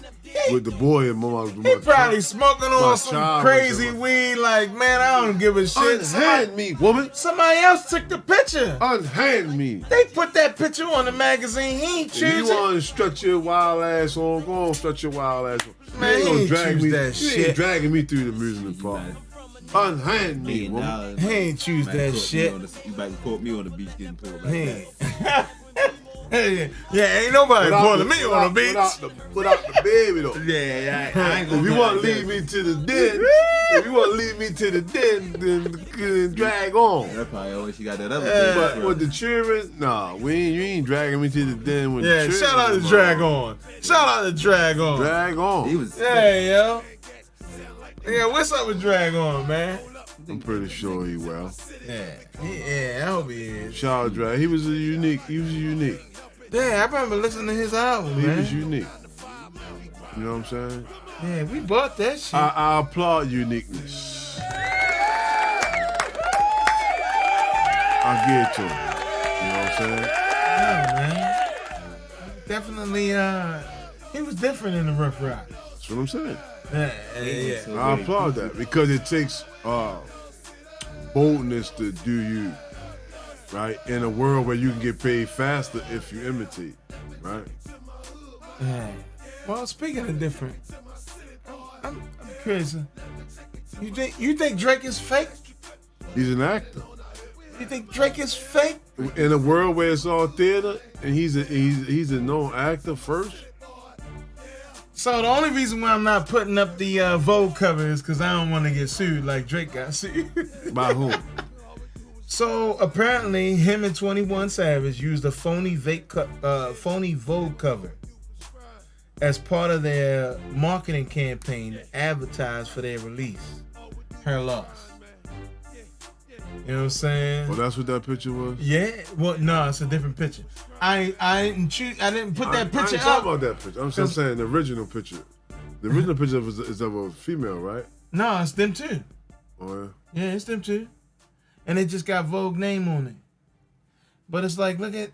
with the boy and mama. He probably smoking on some crazy weed. Like, man, I don't give a shit. Unhand me, woman. Somebody else took the picture. Unhand me. They put that picture on the magazine. He ain't choose if you it. want to stretch your wild ass on, go on, stretch your wild ass on. Man, you ain't drag choose me. that You shit. ain't dragging me through the amusement park. Unhand me, woman. He ain't choose that shit. You about to quote me on the beach getting pulled like He that. yeah, ain't nobody pulling me on the beach. Without the baby though. Yeah, I ain't gonna. If you want to lead me to the den, then drag on. That's probably always she got that other. But with the children, nah, you ain't dragging me to the den with the children. Shout out to Drag On. Shout out to Drag On. Drag on. He was. Hey, yo. Yeah, what's up with Drag On, man? I'm pretty sure he will. Yeah, I hope he is. Shout out Drag. He was unique. Yeah, I remember listening to his album, He man. was unique. You know what I'm saying? Yeah, we bought that shit. I applaud uniqueness. I give it to him. You know what I'm saying? Yeah, man. Definitely, he was different in the Rough Rock. That's what I'm saying. Yeah. I applaud that because it takes boldness to do you, right? In a world where you can get paid faster if you imitate, right? Yeah. Well, speaking of different, I'm crazy. You think Drake is fake? He's an actor. You think Drake is fake? In a world where it's all theater and he's a known actor first. So the only reason why I'm not putting up the Vogue cover is because I don't want to get sued like Drake got sued. By whom? So apparently, him and 21 Savage used a phony Vogue cover as part of their marketing campaign to advertise for their release, Her Loss. You know what I'm saying? Well, that's what that picture was. Yeah. Well, no, it's a different picture. I didn't put that picture I ain't up. talking about that picture. I'm just saying the original picture. The original picture is of a female, right? No, it's them too. Oh Yeah, it's them too. And they just got Vogue name on it. But it's like, look at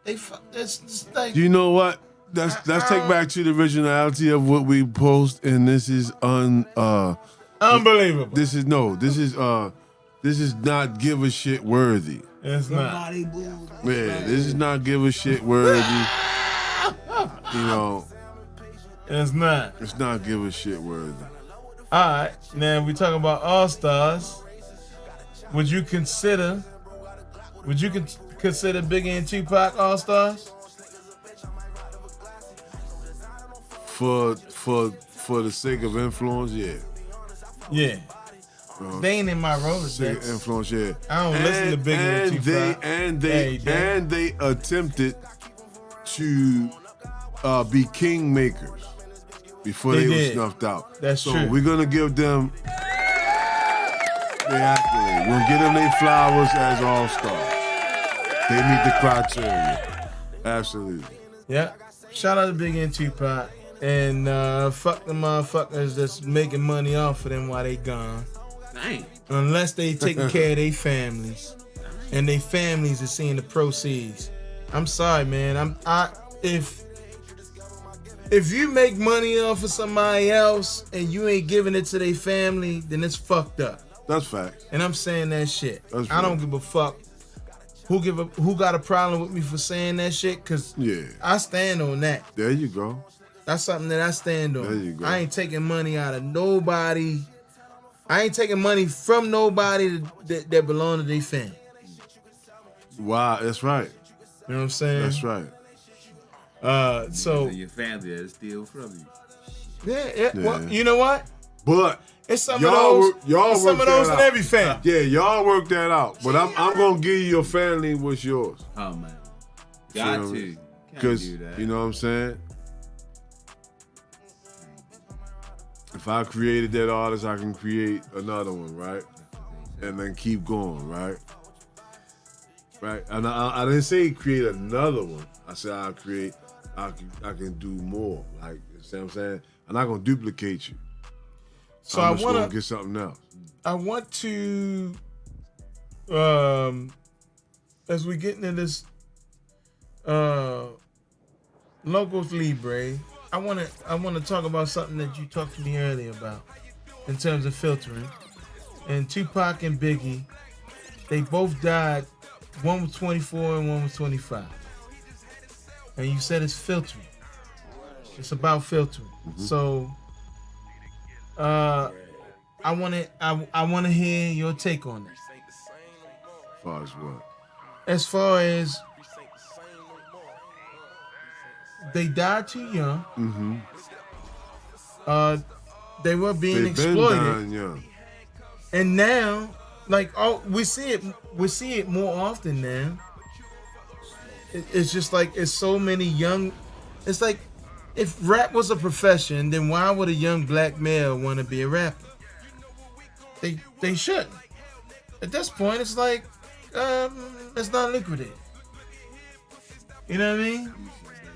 it's like. You know what? Let's take back to the originality of what we post, and this is unbelievable. This is not give a shit worthy. It's not. Yeah, this is not give a shit worthy. You know, it's not. It's not give a shit worthy. All right, now we talking about All Stars. Would you consider Biggie and Tupac All Stars? For the sake of influence, yeah. Yeah. They ain't in my Rolodex. Influence, yeah. I don't listen to Biggie and Tupac. And they attempted to be kingmakers before they were snuffed out. That's true. So we're gonna give them their accolade. We'll give them their flowers as all stars. They meet the criteria. Absolutely. Yeah. Shout out to Biggie and Tupac. And fuck the motherfuckers that's making money off of them while they gone. Dang. Unless they taking care of their families. And their families are seeing the proceeds. I'm sorry, man. If you make money off of somebody else and you ain't giving it to their family, then it's fucked up. That's fact. And I'm saying that shit. That's I don't give a fuck who got a problem with me for saying that shit, cause I stand on that. There you go. That's something that I stand on. There you go. I ain't taking money out of nobody. I ain't taking money from nobody that belong to their family. Wow, that's right. You know what I'm saying? That's right. So your family that steal from you. Yeah. Well, you know what? But it's some of those. Y'all some of those in every family. Yeah, y'all work that out. But I'm gonna give you your family what's yours. Oh man, got to. Because you know what I'm saying. If I created that artist, I can create another one, right? And then keep going, right? Right? And I didn't say create another one. I said I can do more. Like, you see what I'm saying? I'm not gonna duplicate you. So I'm just gonna get something else. I want to as we get into this Locos Libre, I wanna talk about something that you talked to me earlier about in terms of filtering. And Tupac and Biggie, they both died. One was 24 and one was 25. And you said it's filtering. It's about filtering. So I wanna hear your take on it. As far as what? As far as they died too young. They were being exploited. Been dying young. And now, like, we see it more often now. It's just like it's so many young. It's like if rap was a profession, then why would a young black male want to be a rapper? They shouldn't. At this point, it's like it's not lucrative. You know what I mean?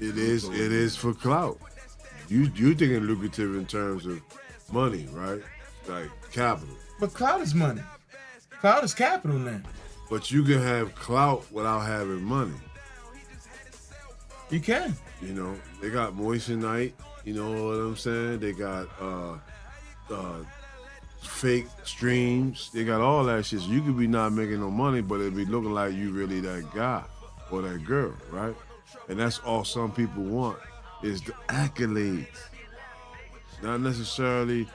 It is for clout. You thinking lucrative in terms of money, right? Like capital. But clout is money. Clout is capital now. But you can have clout without having money. You can. You know, they got Moissanite, you know what I'm saying? They got fake streams. They got all that shit. So you could be not making no money, but it be looking like you really that guy or that girl, right? And that's all some people want is the accolades. Not necessarily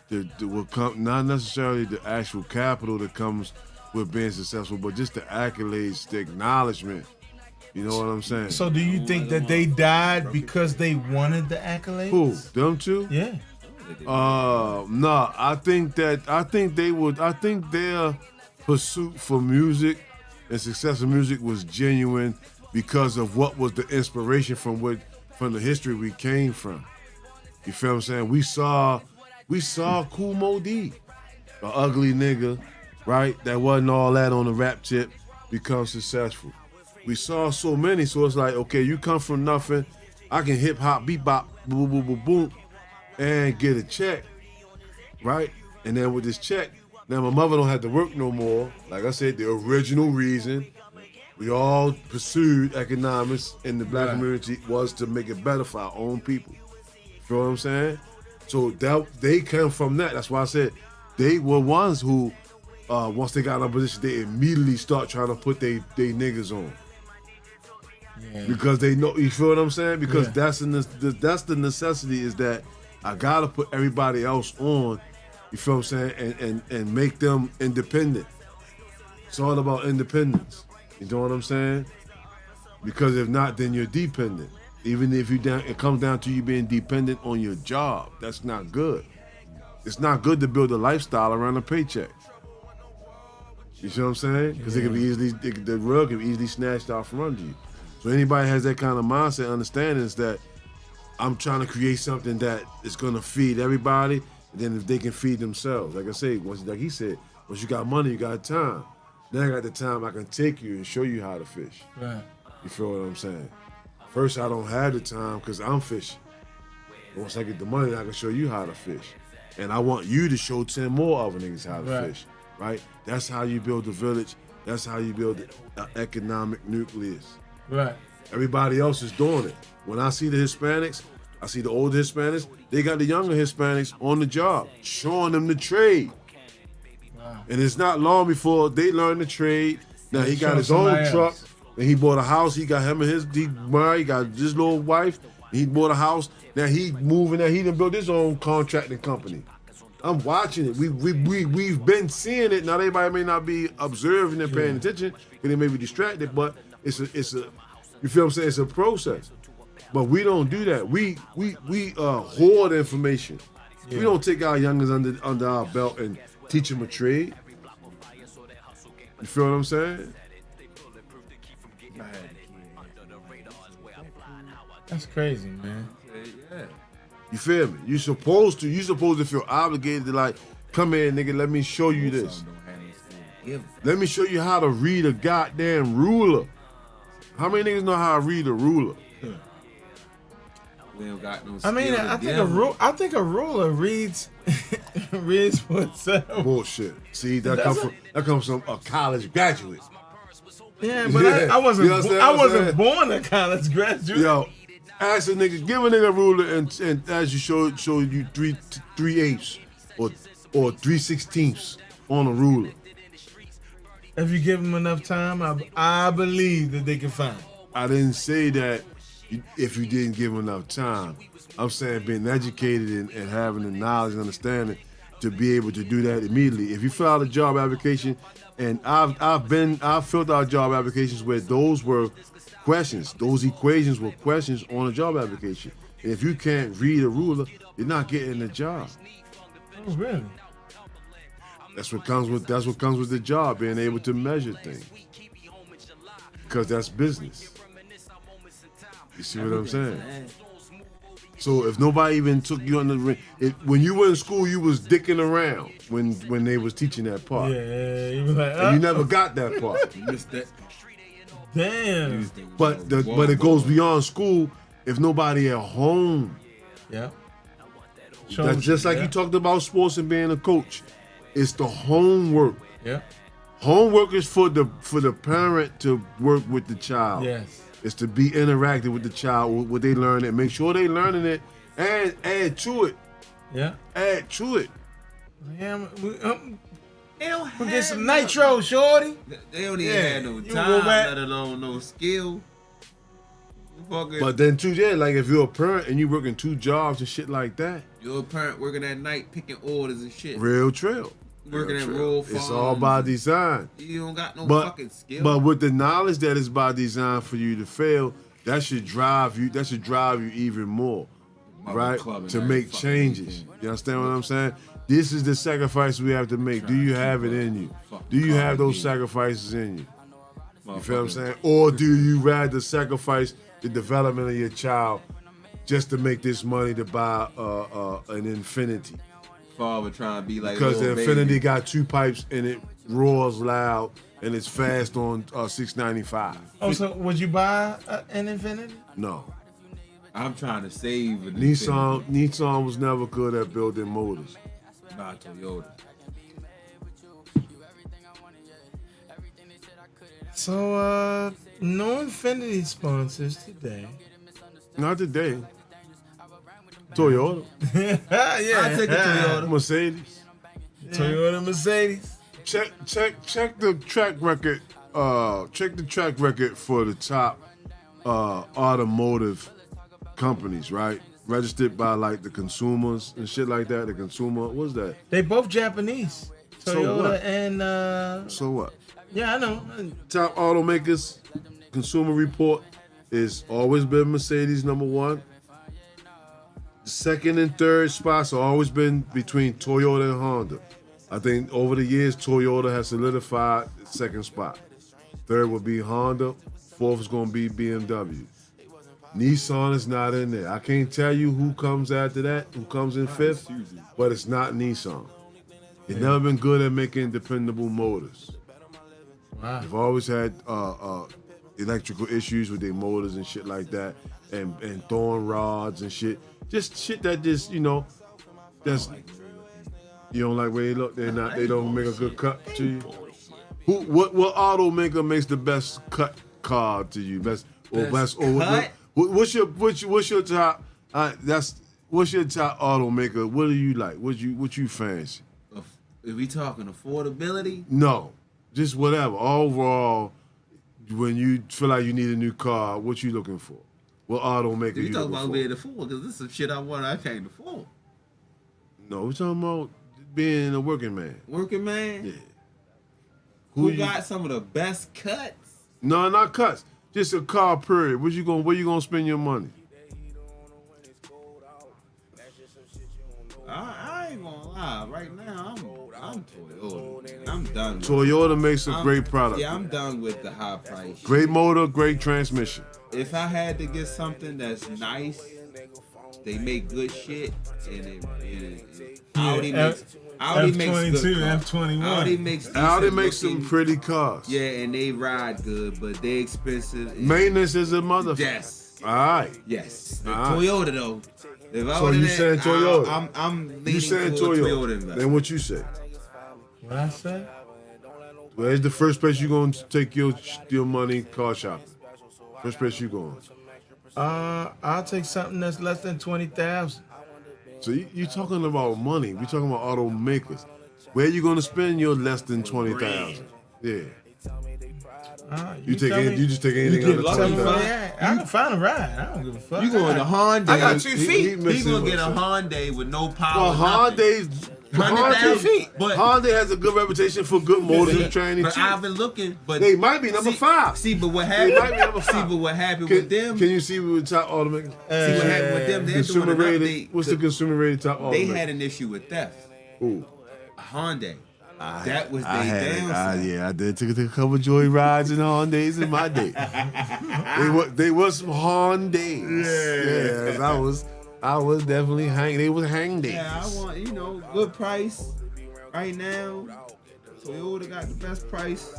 not necessarily the actual capital that comes with being successful, but just the accolades, the acknowledgement. You know what I'm saying? So do you think that they died because they wanted the accolades? Who? Them two? Yeah. No, I think their pursuit for music and success in music was genuine because of what was the inspiration from the history we came from. You feel what I'm saying? We saw Kool Moe Dee, an ugly nigga, right? That wasn't all that on the rap tip, become successful. We saw so many, so it's like, okay, you come from nothing. I can hip hop, bebop, boom, boom, boom, boom, and get a check, right? And then with this check, now my mother don't have to work no more. Like I said, the original reason we all pursued economics in the black community was to make it better for our own people. You feel what I'm saying? So that they come from that. That's why I said they were ones who, once they got in a position, they immediately start trying to put they niggas on. Yeah. Because they know, you feel what I'm saying? Because that's the necessity is that I gotta put everybody else on, you feel what I'm saying, and make them independent. It's all about independence. You know what I'm saying? Because if not, then you're dependent. Even if it comes down to you being dependent on your job. That's not good. It's not good to build a lifestyle around a paycheck. You see what I'm saying? Because it can be easily, the rug can be easily snatched out from under you. So anybody has that kind of mindset, understanding is that I'm trying to create something that is gonna feed everybody, and then if they can feed themselves. Like I say, like he said, once you got money, you got time. Now I got the time, I can take you and show you how to fish. Right. You feel what I'm saying? First, I don't have the time because I'm fishing. But once I get the money, I can show you how to fish. And I want you to show 10 more other niggas how to fish, right? That's how you build a village. That's how you build an economic nucleus. Right. Everybody else is doing it. When I see the Hispanics, I see the older Hispanics, they got the younger Hispanics on the job, showing them the trade. Wow. And it's not long before they learn the trade. Now he got his own truck, and he bought a house. He got him and he married, he got his little wife, and he bought a house. Now he moving there, he done built his own contracting company. I'm watching it. We've been seeing it. Now everybody may not be observing and paying attention, and they may be distracted, but it's a you feel what I'm saying? It's a process. But we don't do that. We hoard information. Yeah. We don't take our youngers under our belt and teach them a trade. You feel what I'm saying? That's crazy, man. Yeah. You feel me? You supposed to feel obligated to like, come here, nigga, let me show you this. Let me show you how to read a goddamn ruler. How many niggas know how to read a ruler? We don't got no I mean, I think a ruler reads reads for itself. Bullshit. See, that comes from a college graduate. Yeah, but Yeah. I wasn't. You understand I what I'm wasn't saying? born a college graduate. Yo, ask a nigga, give a nigga a ruler and as you show you 3/8 or 3/16 on a ruler. If you give them enough time, I believe that they can find it. I didn't say that if you didn't give them enough time. I'm saying being educated and having the knowledge and understanding to be able to do that immediately. If you fill out a job application, and I've filled out job applications where those were questions, those equations were questions on a job application. And if you can't read a ruler, you're not getting the job. Oh, really? That's what comes with the job, being able to measure things. Because that's business. You see what I'm saying? So if nobody even took you on the ring, when you were in school, you was dicking around when they was teaching that part. Yeah, you was like, And you never got that part. You missed that. Damn. But it goes beyond school. If nobody at home, Yeah. that's just like you talked about sports and being a coach. It's the homework. Yeah. Homework is for the parent to work with the child. Yes. It's to be interactive with the child, what they learn, and make sure they learning it and add to it. Yeah. Add to it. Yeah. We'll get some nitro, shorty. They don't even have no You time, go back. let alone no skill. Fucking, But then too, yeah, like if you're a parent and you working 2 jobs and shit like that, you're a parent working at night picking orders and shit. real trail. Working Real at trail. Royal It's Farms. all by design. You don't got no But fucking skill. but with the knowledge that is by design for you to fail, that should drive you. That should drive you even more, right? club and To every make fucking changes. thing. You understand what I'm saying? This is the sacrifice we have to make. Do you have it in you? Fucking Do you have those Cardi B. sacrifices in you? You feel what I'm Motherfucker. saying? Or do you rather sacrifice the development of your child just to make this money to buy an Infinity? Father trying to be like Because the little Infinity baby. got 2 pipes and it roars loud and it's fast on 695. Oh, so would you buy an Infinity? No. I'm trying to save an Nissan was never good at building motors. Infinity, not Toyota. So, no Infinity sponsors today. Not today. Toyota. Yeah. I take a Toyota. Mercedes. Toyota, Mercedes. Check the track record. Check the track record for the top automotive companies, right? Registered by like the consumers and shit like that. The consumer, what's that? They both Japanese. So Toyota what? and So what? yeah, I know. Top automakers, Consumer Report is always been Mercedes #1. Second and third spots have always been between Toyota and Honda. I think over the years, Toyota has solidified the second spot. Third will be Honda. Fourth is going to be BMW. Nissan is not in there. I can't tell you who comes after that, who comes in fifth, but it's not Nissan. It's never been good at making dependable motors. Wow. They've always had electrical issues with their motors and shit like that, and throwing rods and shit. Just shit that just, that's, you don't like where they look. They don't make a good cut to you. What automaker makes the best cut car to you? What's your top? What's your top automaker? What do you like? What you fancy? If we talking affordability, No, just whatever. Overall, when you feel like you need a new car, what you looking for? What automaker we you talking looking about for? being afford because this is some shit I can't afford. No, we're talking about being a working man. Working man, Yeah. who you- got some of the best cuts? No, not cuts. Just a car. Period. Where you gonna spend your money? I ain't gonna lie. Right now, I'm Toyota. I'm done. With Toyota makes a I'm- great product. Yeah, I'm done with the high price. Great motor, great transmission. If I had to get something that's nice, they make good shit, and Audi makes F22, good cars. F21. Audi makes Audi decent makes some looking- pretty cars. Yeah, and they ride good, but they expensive. Maintenance is a motherfucker. Yes. All right. Yes. The Alright. Toyota though. If I So was you in saying that, Toyota? I'm You leaning saying toward Toyota Toyota? investment. Then what you say? What I say? Where's the first place you gonna take your money car shopping? First place you going? I'll take something that's less than 20,000. So you talking about money? We talking about automakers. Where you gonna spend your less than 20,000? Yeah. You just take anything under lucky, 20,000. Yeah, I can find a ride. I don't give a fuck. You going to Hyundai? I got 2 feet. He gonna get a Hyundai with no power. Well, Hyundai, But Hyundai has a good reputation for good motors and training but too. I've been looking, but They might be number 5. See, but what They happened? might be number 5. See, but what happened with them? Can you see with top automakers? See what happened with them? They're Consumer doing an rated. update. What's the consumer rated top automaker? They had an issue with theft. Ooh. A Hyundai. That was their downside. I did took a couple joy rides in Hyundais in my day. they was some Hyundais. Yeah. I was definitely hang. They was hang days. Yeah, I want good price right now. Toyota got the best price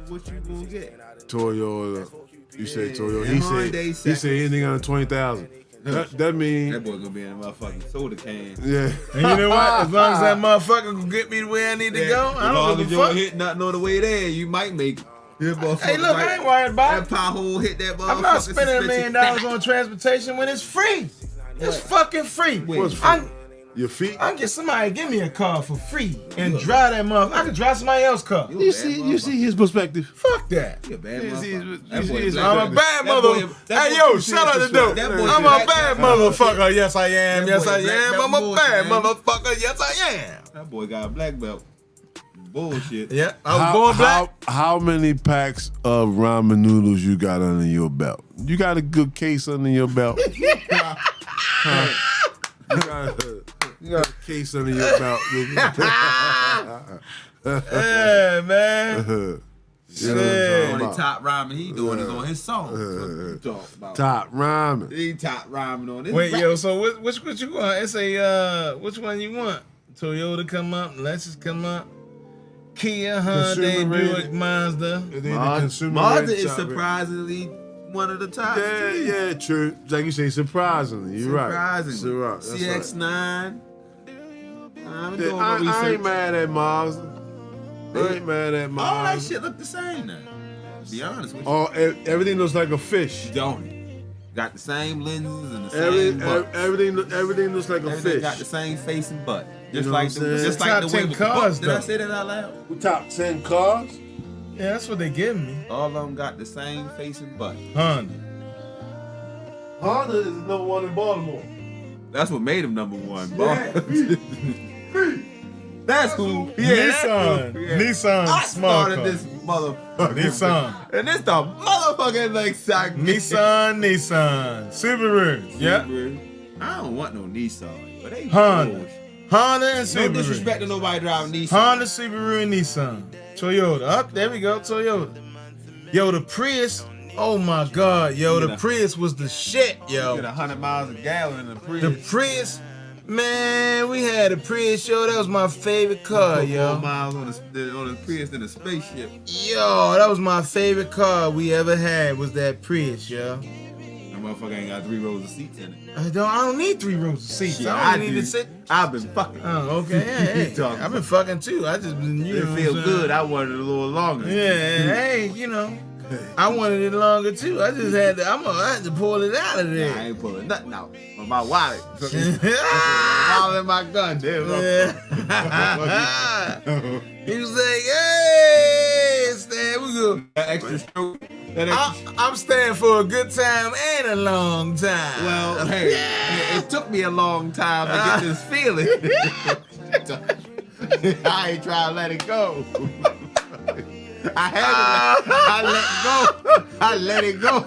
for what you gonna get. Toyota. You say Toyota. And He said anything under 20,000. That mean That boy gonna be in a motherfucking soda can. yeah. And you know what? As long as that motherfucker can get me to where I need to go, I don't give a fuck. Hit nothing on the way there, you might make it. Hey, look, I ain't worried about That it. pothole hit that motherfucker. I'm not spending $1 million on transportation when it's free. It's fucking free. What's free? Your feet. I can get somebody to give me a car for free and drive that motherfucker. I can drive somebody else's car. You see his perspective. Fuck that. You a bad You see motherfucker. his- you see his- I'm a bad motherfucker. Hey, yo, shut up the door. that boy I'm a black bad belt. motherfucker. Yes, I am. That Yes, boy I black am. belt I'm a bullshit, bad man. motherfucker. Yes, I am. That boy got a black belt. Bullshit. Yeah, I was born black. How many packs of ramen noodles you got under your belt? You got a good case under your belt? Huh? You got a case under your belt. Yeah, man. Yeah. Only top ramen he doing is on his song. Talk about. Top ramen. He top ramen on this. Wait, yo, so which you want? It's a which one you want? Toyota come up, Lexus come up, Kia, Hyundai, Consumer rated. Buick, Mazda. And then the consumer Mazda rated is top rated. surprisingly one of the top. Yeah, true. Like you say, surprisingly. You're right. Surprisingly. That's right. CX-9. I'm doing I my research. ain't mad at Mazda. I ain't mad at Mazda. All that shit look the same now. To be honest with you. Oh, everything looks like a fish. Don't it? Got the same lenses and the same butt. Everything looks like a Everything fish. got the same face and butt. You Just know like what I'm saying? just like Top the 10 way cars, Did I though. say that out loud? We top 10 cars. Yeah, that's what they giving me. All of them got the same face and butt. Honda. Honda is number 1 in Baltimore. That's what made him number one. Yeah. That's who. Nissan. Yeah. Nissan. I Small started car. this motherfucker. Nissan. And this the motherfucking like sack. Nissan. Subaru. Yeah. I don't want no Nissan. But they Honda. bullshit. Honda and No Subaru. disrespect to nobody driving Nissan. Honda, Subaru, and Nissan. Toyota. Up there we go. Toyota. Yo, the Prius. Oh my God, yo, the Prius was the shit, yo. Get 100 miles a gallon in the Prius. The Prius, man, we had a Prius, yo. That was my favorite car, More yo. miles on the Prius than a spaceship. Yo, that was my favorite car we ever had. Was that Prius, yo. That motherfucker ain't got 3 rows of seats in it. I don't need 3 rows of seats. Yeah, I don't I need do. to sit. I've been fucking. Oh, okay. Hey, Talking I've been fucking too. I just been, you It know. feel what I'm saying? good. I wanted it a little longer. Yeah, hey, you know. I wanted it longer too. I just had to. I had to pull it out of I there. ain't pulling nothing out. My wallet. My wallet and my gun. Damn. Yeah. He was like, "Hey, Stan, we go." That extra stroke. That extra. I'm staying for a good time and a long time. Well, hey, it took me a long time to get this feeling. I ain't trying to let it go. I had it. I let it go.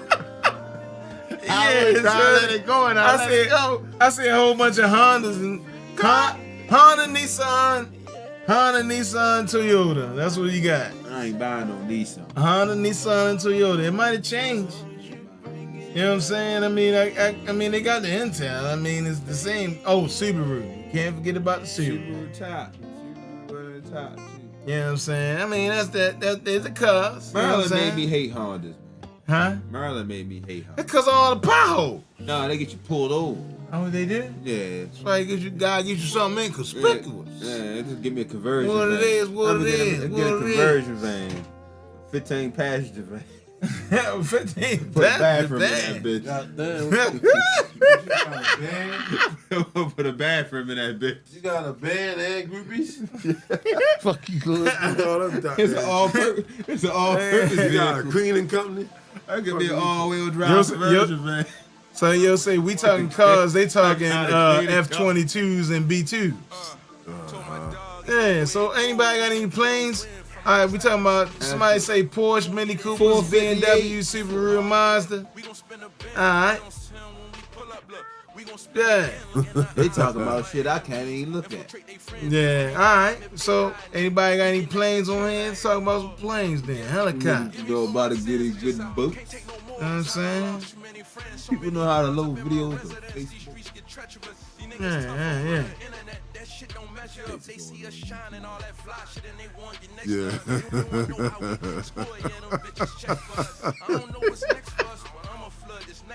I was trying to let it go, and I let it go. I see a whole bunch of Hondas and Honda, Nissan, Toyota. That's what you got. I ain't buying no Nissan. Honda, Nissan, and Toyota. It might have changed. You know what I'm saying? I mean, I mean, they got the Intel. I mean, it's the same. Oh, Subaru. Can't forget about the Subaru. Subaru top. Subaru top. You know what I'm saying? I mean, that's the cars. You know what I'm Maryland saying? made me hate Hondas. Huh? Maryland made me hate Hondas. Because of all the potholes. No, they get you pulled over. Oh, they did? Yeah. That's why God gives you something inconspicuous. Yeah, just give me a conversion What vein. it is, what it is, Get what a it conversion vein. 15 passenger vein. 15 Put a bathroom in damn. that bitch. Goddamn. Put a bathroom in that bitch. You got a band and groupies? Fuck you, good. It's an all-purpose. It's an all-purpose You got a vehicle. cleaning company? That could be an all-wheel drive conversion vein. So you'll say we talking cars, they talking F-22s and B-2s. Yeah, so anybody got any planes? All right, we talking about somebody say Porsche, Mini Coopers, BMW, Subaru, Mazda. All right. Yeah. They talking about shit I can't even look at. Yeah. All right. So anybody got any planes on hand? Let's talk about some planes then. Helicopter. You know about to get a good boat. You know what I'm saying? People know how to load videos on Facebook. Yeah. Yeah.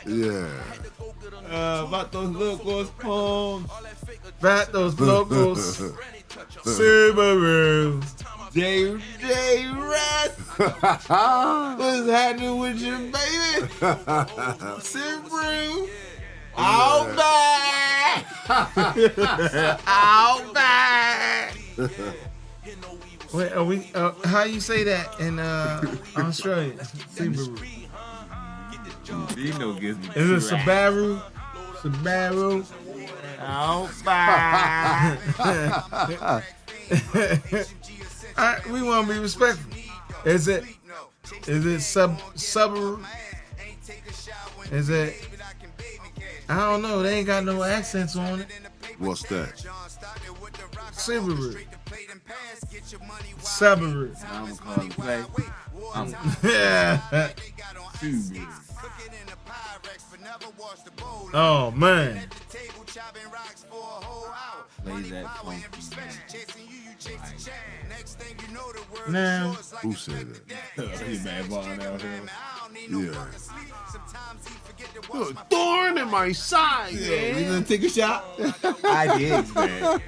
Yeah. About those locals poems. About those locals. Subaru. J. Rest. What's happening with you, baby? Subaru. Outback. Outback. Wait, are we? How you say that in Australia? Subaru. You know, gives me. Is it Subaru? Subaru. Outback. We want to be respectful. Is it Subaru? Is it? I don't know. They ain't got no accents on it. What's that? Subaru. Subaru. I'm gonna play. Yeah. Subaru. Oh man. Play that funky. Now. Who said that? He mad balling out here. Yeah. You're a thorn in my side. Yeah, you gonna take a shot? I did, man.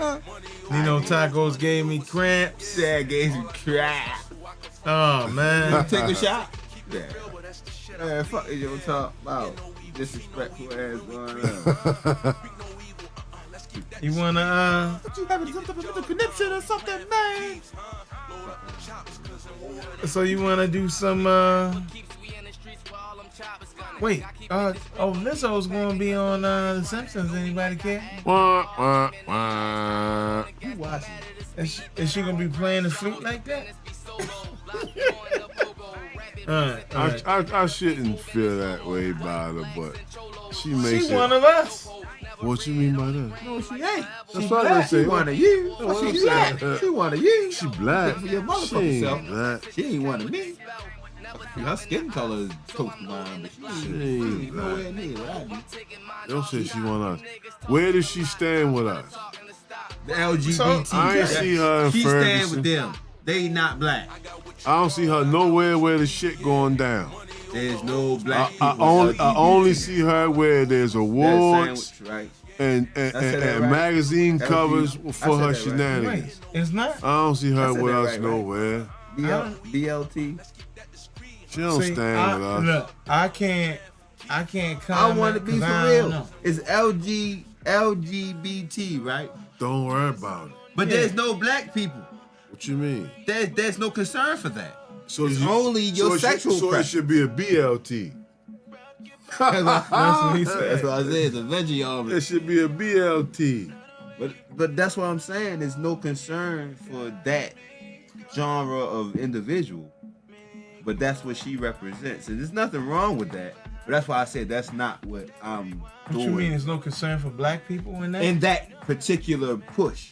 Nino Tacos gave me cramps. Yeah, gave you crap. Oh man. Take a shot? Yeah. Man, fuck you don't talk about disrespectful ass going on. You wanna You having some type of connection or something, man? so you wanna do some wait, Lizzo's gonna be on The Simpsons. Anybody care? Wah, wah, wah. You watching? Is she gonna be playing the flute like that? All right. I shouldn't feel that way about her, but she makes She's it. one of us. What you mean by that? No, she ain't. That's what I'm saying. She one of you. That's what I'm She saying. black. She one of you. She black. For your She motherfucking ain't self. black. She ain't one of me. Her skin color is close to mine, but she ain't nowhere near what I do. Don't say she want us. Where does she stand with us? The LGBT. I ain't see her in She stand Ferguson. with them. They not black. I don't see her nowhere where the shit going down. There's no black I people. with only LGBT. see her where there's That awards sandwich, right? and said that right. magazine That covers was for her I said that right. shenanigans. Wait, it's not. I don't see I her said with that us right, right? nowhere. BLT. She don't See, stand with us. Look, I can't comment. I want to be 'cause for I don't real. know. It's LGBT, right? Don't worry about it. But Yeah. there's no black people. What you mean? There's no concern for that. So It's only your sexual So it preference. should be a BLT. That's what he said. That's what I said. It's a veggie omelet. It should be a BLT. But that's what I'm saying. There's no concern for that genre of individual. But that's what she represents. And there's nothing wrong with that. But that's why I said that's not what I'm What doing. you mean? There's no concern for black people in that? In that particular push.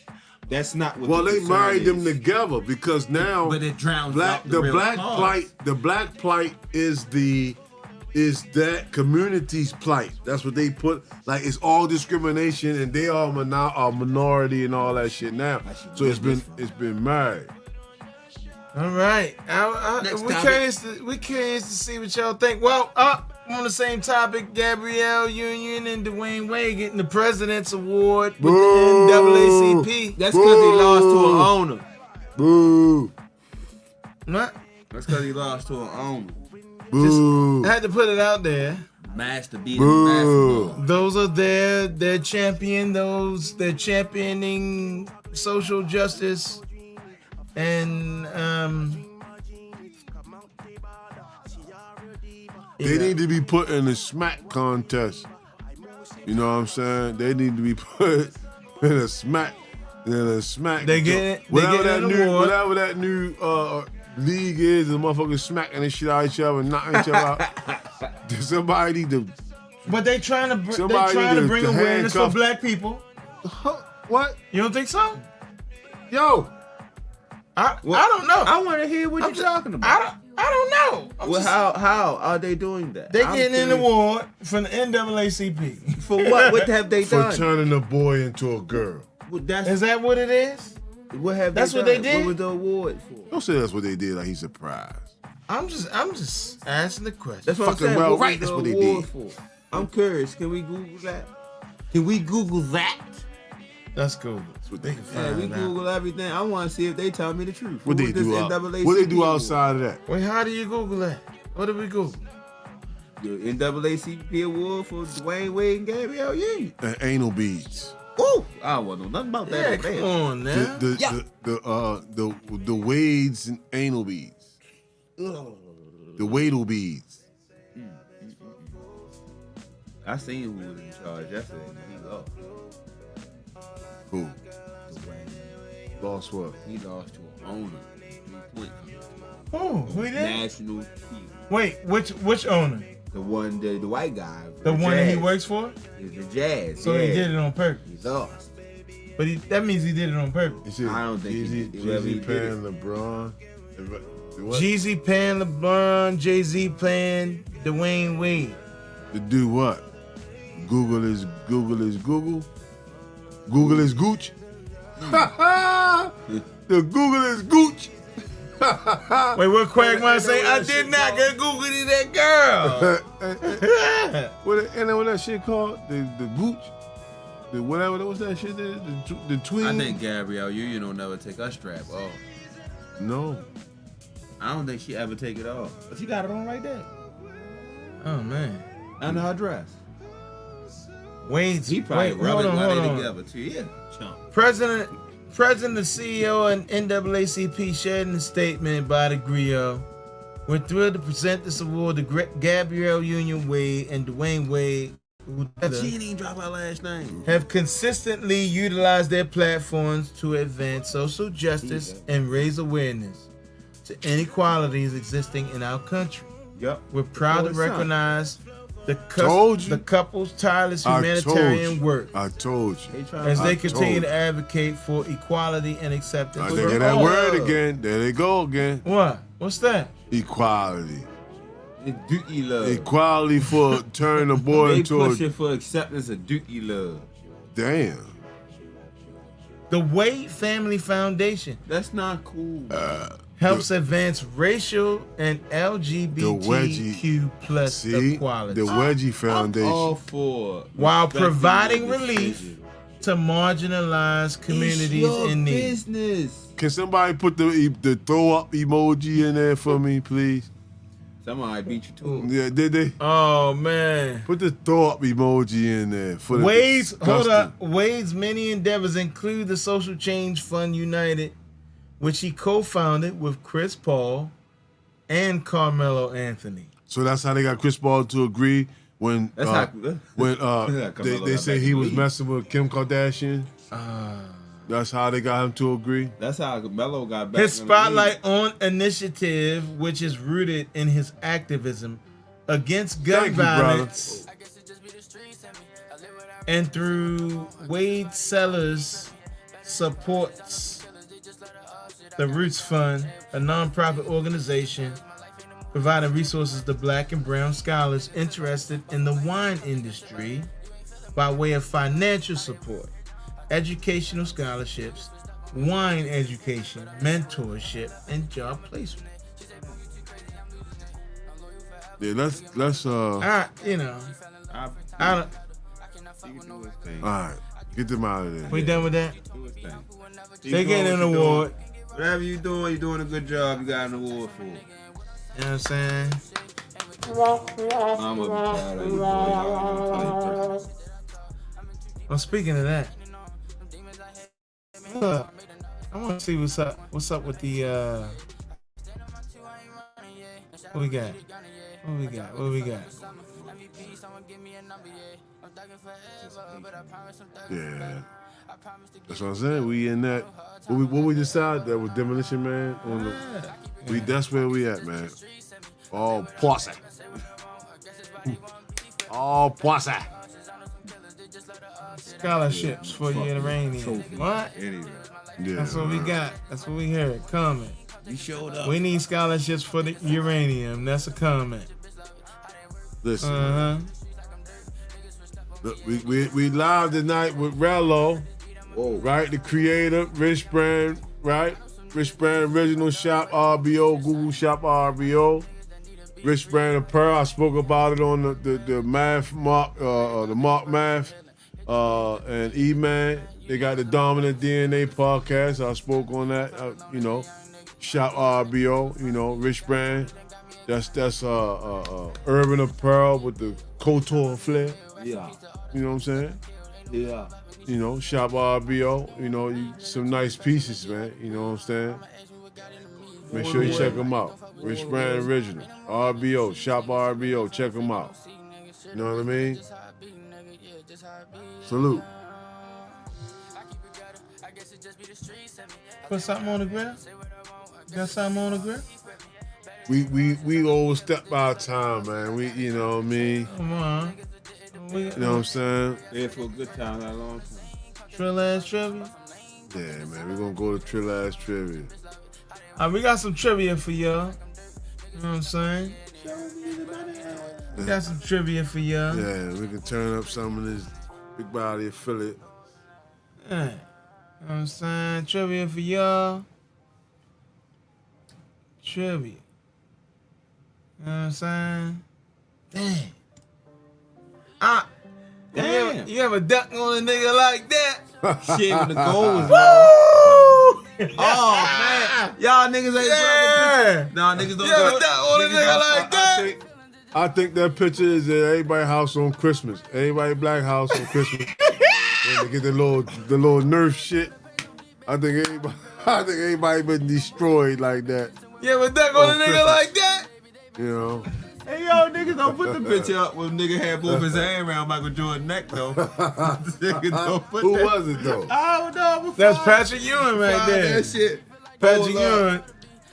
That's not what Well, the they concern married them is. together because now But it drowns black out the real black cause. plight. The black plight is that community's plight. That's what they put. Like it's all discrimination, and they are a minority and all that shit now. So it's been married. All right. Next We're topic. curious to see what y'all think. Well, On the same topic, Gabrielle Union and Dwayne Wade getting the President's Award with Boo. the NAACP. That's because he lost to an owner. Boo. What? That's because he lost to an owner. Boo. I had to put it out there. Master beating Boo. master. Those are their champion. They're championing social justice and They need to be put in a smack contest. You know what I'm saying? They need to be put in a smack. They get it. Whatever They get an award. whatever that new league is, the motherfuckers smacking the shit out of each other and knocking each other out. Somebody need to. But they trying to Somebody bring to awareness for handcuff- black people. What? You don't think so? Yo. I don't know. I want to hear what you're talking about. I don't know. Well, how are they doing that? They getting an award from the NAACP. For what? What have they For done? turning a boy into a girl. Well, that's Is that what it is? what have That's they what done? they did? What was the award for? Don't say that's what they did like he's surprised. I'm just asking the question. That's what I'm Fucking saying. well What was right, the that's what they award did. for? I'm curious. Can we Google that? Can we Google that? That's cool. What they, Yeah, we Google everything. I want to see if they tell me the truth. what Who they was do this out, NAACP what they do award? outside of that? Wait, how do you Google that? What do we Google? The NAACP award for Dwayne Wade and Gabrielle Union. And anal beads. Ooh, I don't want to know nothing about Yeah, that. come on now. The Wades and anal beads. The Wadle beads. I seen who was in charge yesterday. He lost. Who? Lost what? He lost to an owner. 3-point contest. Who he did? National team. Wait, which owner? The one, the white guy. The one that he Jazz. works for? Is the Jazz. So yeah. he did it on purpose. He lost. But that means he did it on purpose. You see, I don't think he did. Whoever he Jeezy did paying LeBron. What? Jeezy paying LeBron, Jay-Z paying Dwayne Wade. To do what? Google is Google. Google is Gooch. The Google is Gooch. Wait, what Quagmire say? I did not get Google to that girl. What that shit called? The Gooch? The whatever, what was that shit there? The tween? I think Gabrielle Union will never take her strap off. No. I don't think she ever take it off. But she got it on right there. Oh man. Under her dress. Wade's He probably wait, rubbed hold it on, while hold they on. together too. Yeah, chump. President, the CEO, and NAACP shared in a statement by the Griot. We're thrilled to present this award to Gabrielle Union Wade and Dwayne Wade, who She didn't even drop her last name. have consistently utilized their platforms to advance social justice and raise awareness to inequalities existing in our country. Yep. We're proud to Boy, son. recognize the Told you. the couple's tireless I told humanitarian you. work I told you. They trying as to they I continue told to advocate for equality and acceptance. I for think of that all. word again. There they go again. What? What's that? Equality. It's Dookie love. Equality for turning a boy They into a pushing for acceptance of Dookie love. damn. The Wade Family Foundation That's not cool. helps advance racial and LGBTQ plus See, equality the Wedgie Foundation. I'm all for while respecting providing your relief decision. to marginalized communities It's your in need. business. Can somebody put the throw up emoji in there for me, please? Somebody beat you to it. Yeah, did they? Oh man. Put the throw up emoji in there for the Wade's disgusting- Wade's many endeavors include the Social Change Fund United, which he co-founded with Chris Paul and Carmelo Anthony. So that's how they got Chris Paul to agree when That's when Carmelo they got say back he in the was league. messing with Kim Kardashian. That's how they got him to agree. That's how Melo got back. His in the Spotlight on initiative, which is rooted in his activism against gun Thank you, brother. violence, and through Wade Sellers supports the Roots Fund, a nonprofit organization providing resources to Black and brown scholars interested in the wine industry by way of financial support, educational scholarships, wine education, mentorship, and job placement. Yeah, let's you know, I don't. all right, get them out of there. We done with that? Do his thing. They getting an award. Whatever you're doing a good job. You got an award for it. You know what I'm saying? I'm gonna be proud of you, boy. Well, speaking of that, look, I want to see what's up. What's up with the what we got? What we got? Yeah, that's what I'm saying. We in that. What we decided that with Demolition Man on the. That's where we at, man. All posse. All posse. Scholarships for uranium. What? Anyway, Yeah, That's what we got. That's what we heard. Comment. you showed up. We need scholarships for the uranium. That's a comment. Listen, look, we live tonight with Rello, right? The creator, Rich Brand, right? Rich Brand Original Shop RBO, Google Shop RBO. Rich Brand Apparel. I spoke about it on the math mark, the Mark Math, and E-Man. They got the Dominant DNA podcast. I spoke on that. Shop RBO. Rich Brand. That's urban apparel with the couture flair. Yeah. You know what I'm saying? Yeah. Shop RBO. Some nice pieces, man. You know what I'm saying? Make sure you check them out. Rich Brand Original, RBO, Shop RBO, check them out. You know what I mean? Salute. Put something on the grill? Got something on the grill? We overstep our time, man. You know what I mean? Come on. You know what I'm saying? There for a good time, not a long time. Trill ass trivia? Yeah, man. We're gonna go to Trill Ass Trivia. We got some trivia for y'all. You know what I'm saying? We got some trivia for y'all. Yeah, we can turn up some of this big body affiliate. Yeah. You know what I'm saying? Trivia for y'all. Trivia. You know what I'm saying? Damn. Damn. You ever duck on a nigga like that? Shit, when the goal was Woo! Oh man, y'all niggas ain't Yeah. Nah, niggas don't. You ever duck on a nigga like that? I think that picture is at everybody's house on Christmas. Everybody black house on Christmas. When they get the little Nerf shit. I think everybody been destroyed like that. You ever duck on a nigga Christmas. like that? You know. Hey yo, niggas don't put the picture up when nigga had both his hand around Michael Jordan's neck though. Niggas don't put Who that. was it though? I don't know. That's Patrick Ewing right there. That shit. Patrick Hold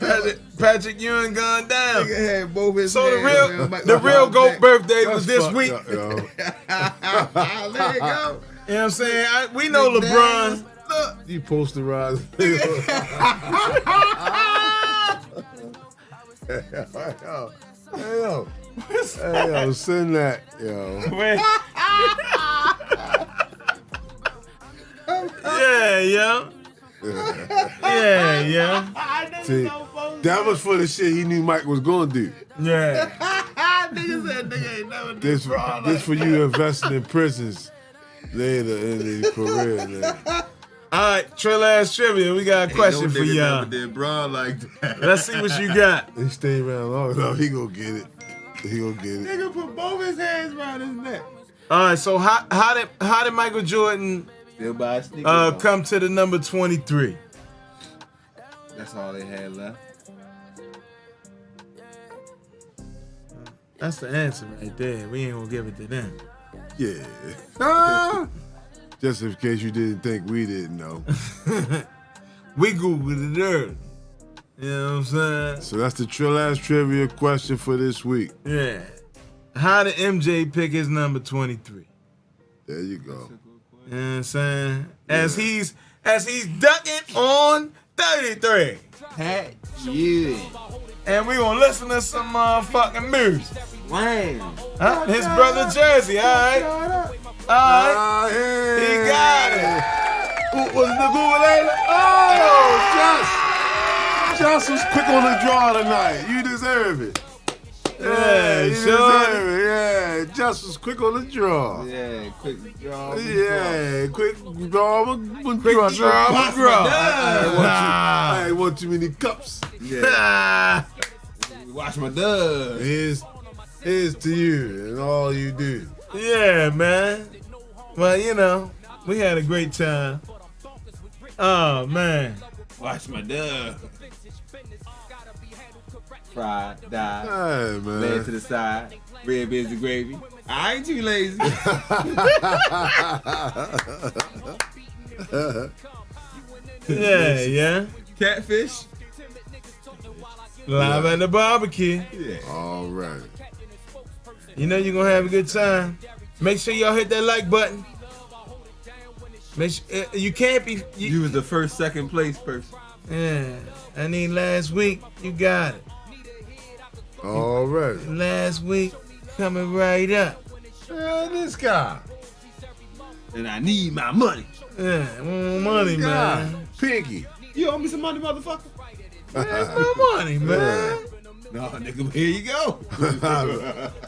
Ewing. Patrick Ewing gone down. Nigga had both his So hands around the Michael real Jordan's GOAT neck. birthday That's was this fucked week. up, yo. There you go. You know what I'm saying? We know Big LeBron. Daniels. Look. You posterized. Hey yo, send that, yo. Yeah, yeah. Yeah, yeah. See, that was for the shit he knew Mike was gonna do. Yeah. Nigga said nigga ain't never This for you investing in prisons later in your career, man. All right, Trill Ass Trivia. We got a question for y'all. Did bro like that. Let's see what you got. He stayed around long enough. He gonna get it. He gonna get it. Nigga put both his hands around his neck. All right, so how did Michael Jordan Still buy sneakers. come to the number 23? That's all they had left. That's the answer right there. We ain't gonna give it to them. Yeah. Just in case you didn't think we didn't know. We Googled it early. You know what I'm saying? So that's the Trill Ass Trivia question for this week. Yeah. How did MJ pick his number 23? There you go. You know what I'm saying? As he's ducking on 33. Pat you. And we gonna listen to some motherfucking music. Wham. Huh? His brother Jersey, alright? Alright. He got it. Was it the Google later? Oh, Josh was quick on the draw tonight. You deserve it. Yeah, you sure. deserve it. Yeah, just was quick on the draw. Yeah, quick draw. Yeah, quick draw. I ain't want too many cups. Yeah. Watch my dub. Here's to you and all you do. Yeah, man. Well, you know, we had a great time. Oh, man. Watch my dub. Fried, died, Hey, man. laid to the side, red beans and gravy. I ain't too lazy. Yeah. Catfish. Live at the barbecue. Yeah. All right. You know you're gonna have a good time. Make sure y'all hit that like button. Make sure, you can't be. You was the first, second place person. Yeah, I need last week. You got it. All right. Last week coming right up. This guy. And I need my money. Yeah, more money, man. Piggy. You owe me some money, motherfucker? That's my money, man. No, nigga, here you go.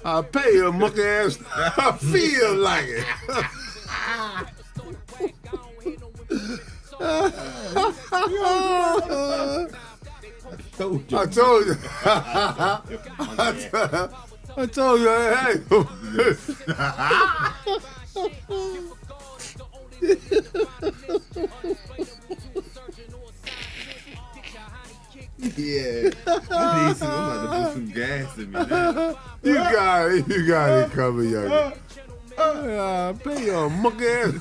I'll pay you a monkey ass. I feel like it. I told you. I told you. Hey. Yeah. I need some. I'm about to put some gas in me now. You got it covered, young. Pay your monkey ass.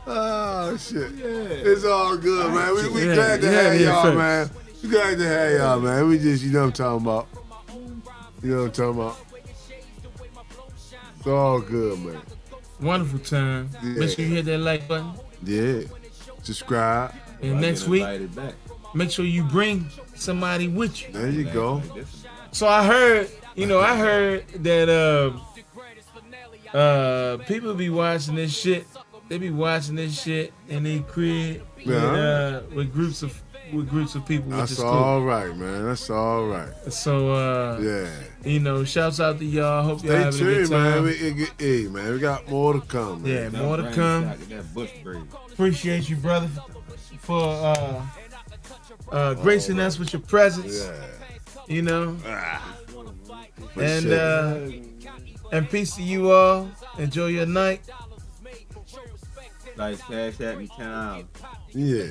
Oh shit! It's all good, man. We glad to have y'all, man. We glad to have y'all, man. We just, you know what I'm talking about. You know what I'm talking about. It's all good, man. Wonderful time. Yeah. Make sure you hit that like button. Yeah. Subscribe. And next week, make sure you bring somebody with you. There you go. So I heard that people be watching this shit. They be watching this shit in their crib with groups of people. That's all right, man. That's all right. So yeah, you know, shouts out to y'all. Hope y'all stay having a good tuned, time. man. Hey, man, we got more to come. Man. Yeah, more to come. Appreciate you, brother, for gracing us with your presence. Yeah. You know, and peace to you all. Enjoy your night. Like, cash at me $10. Yeah.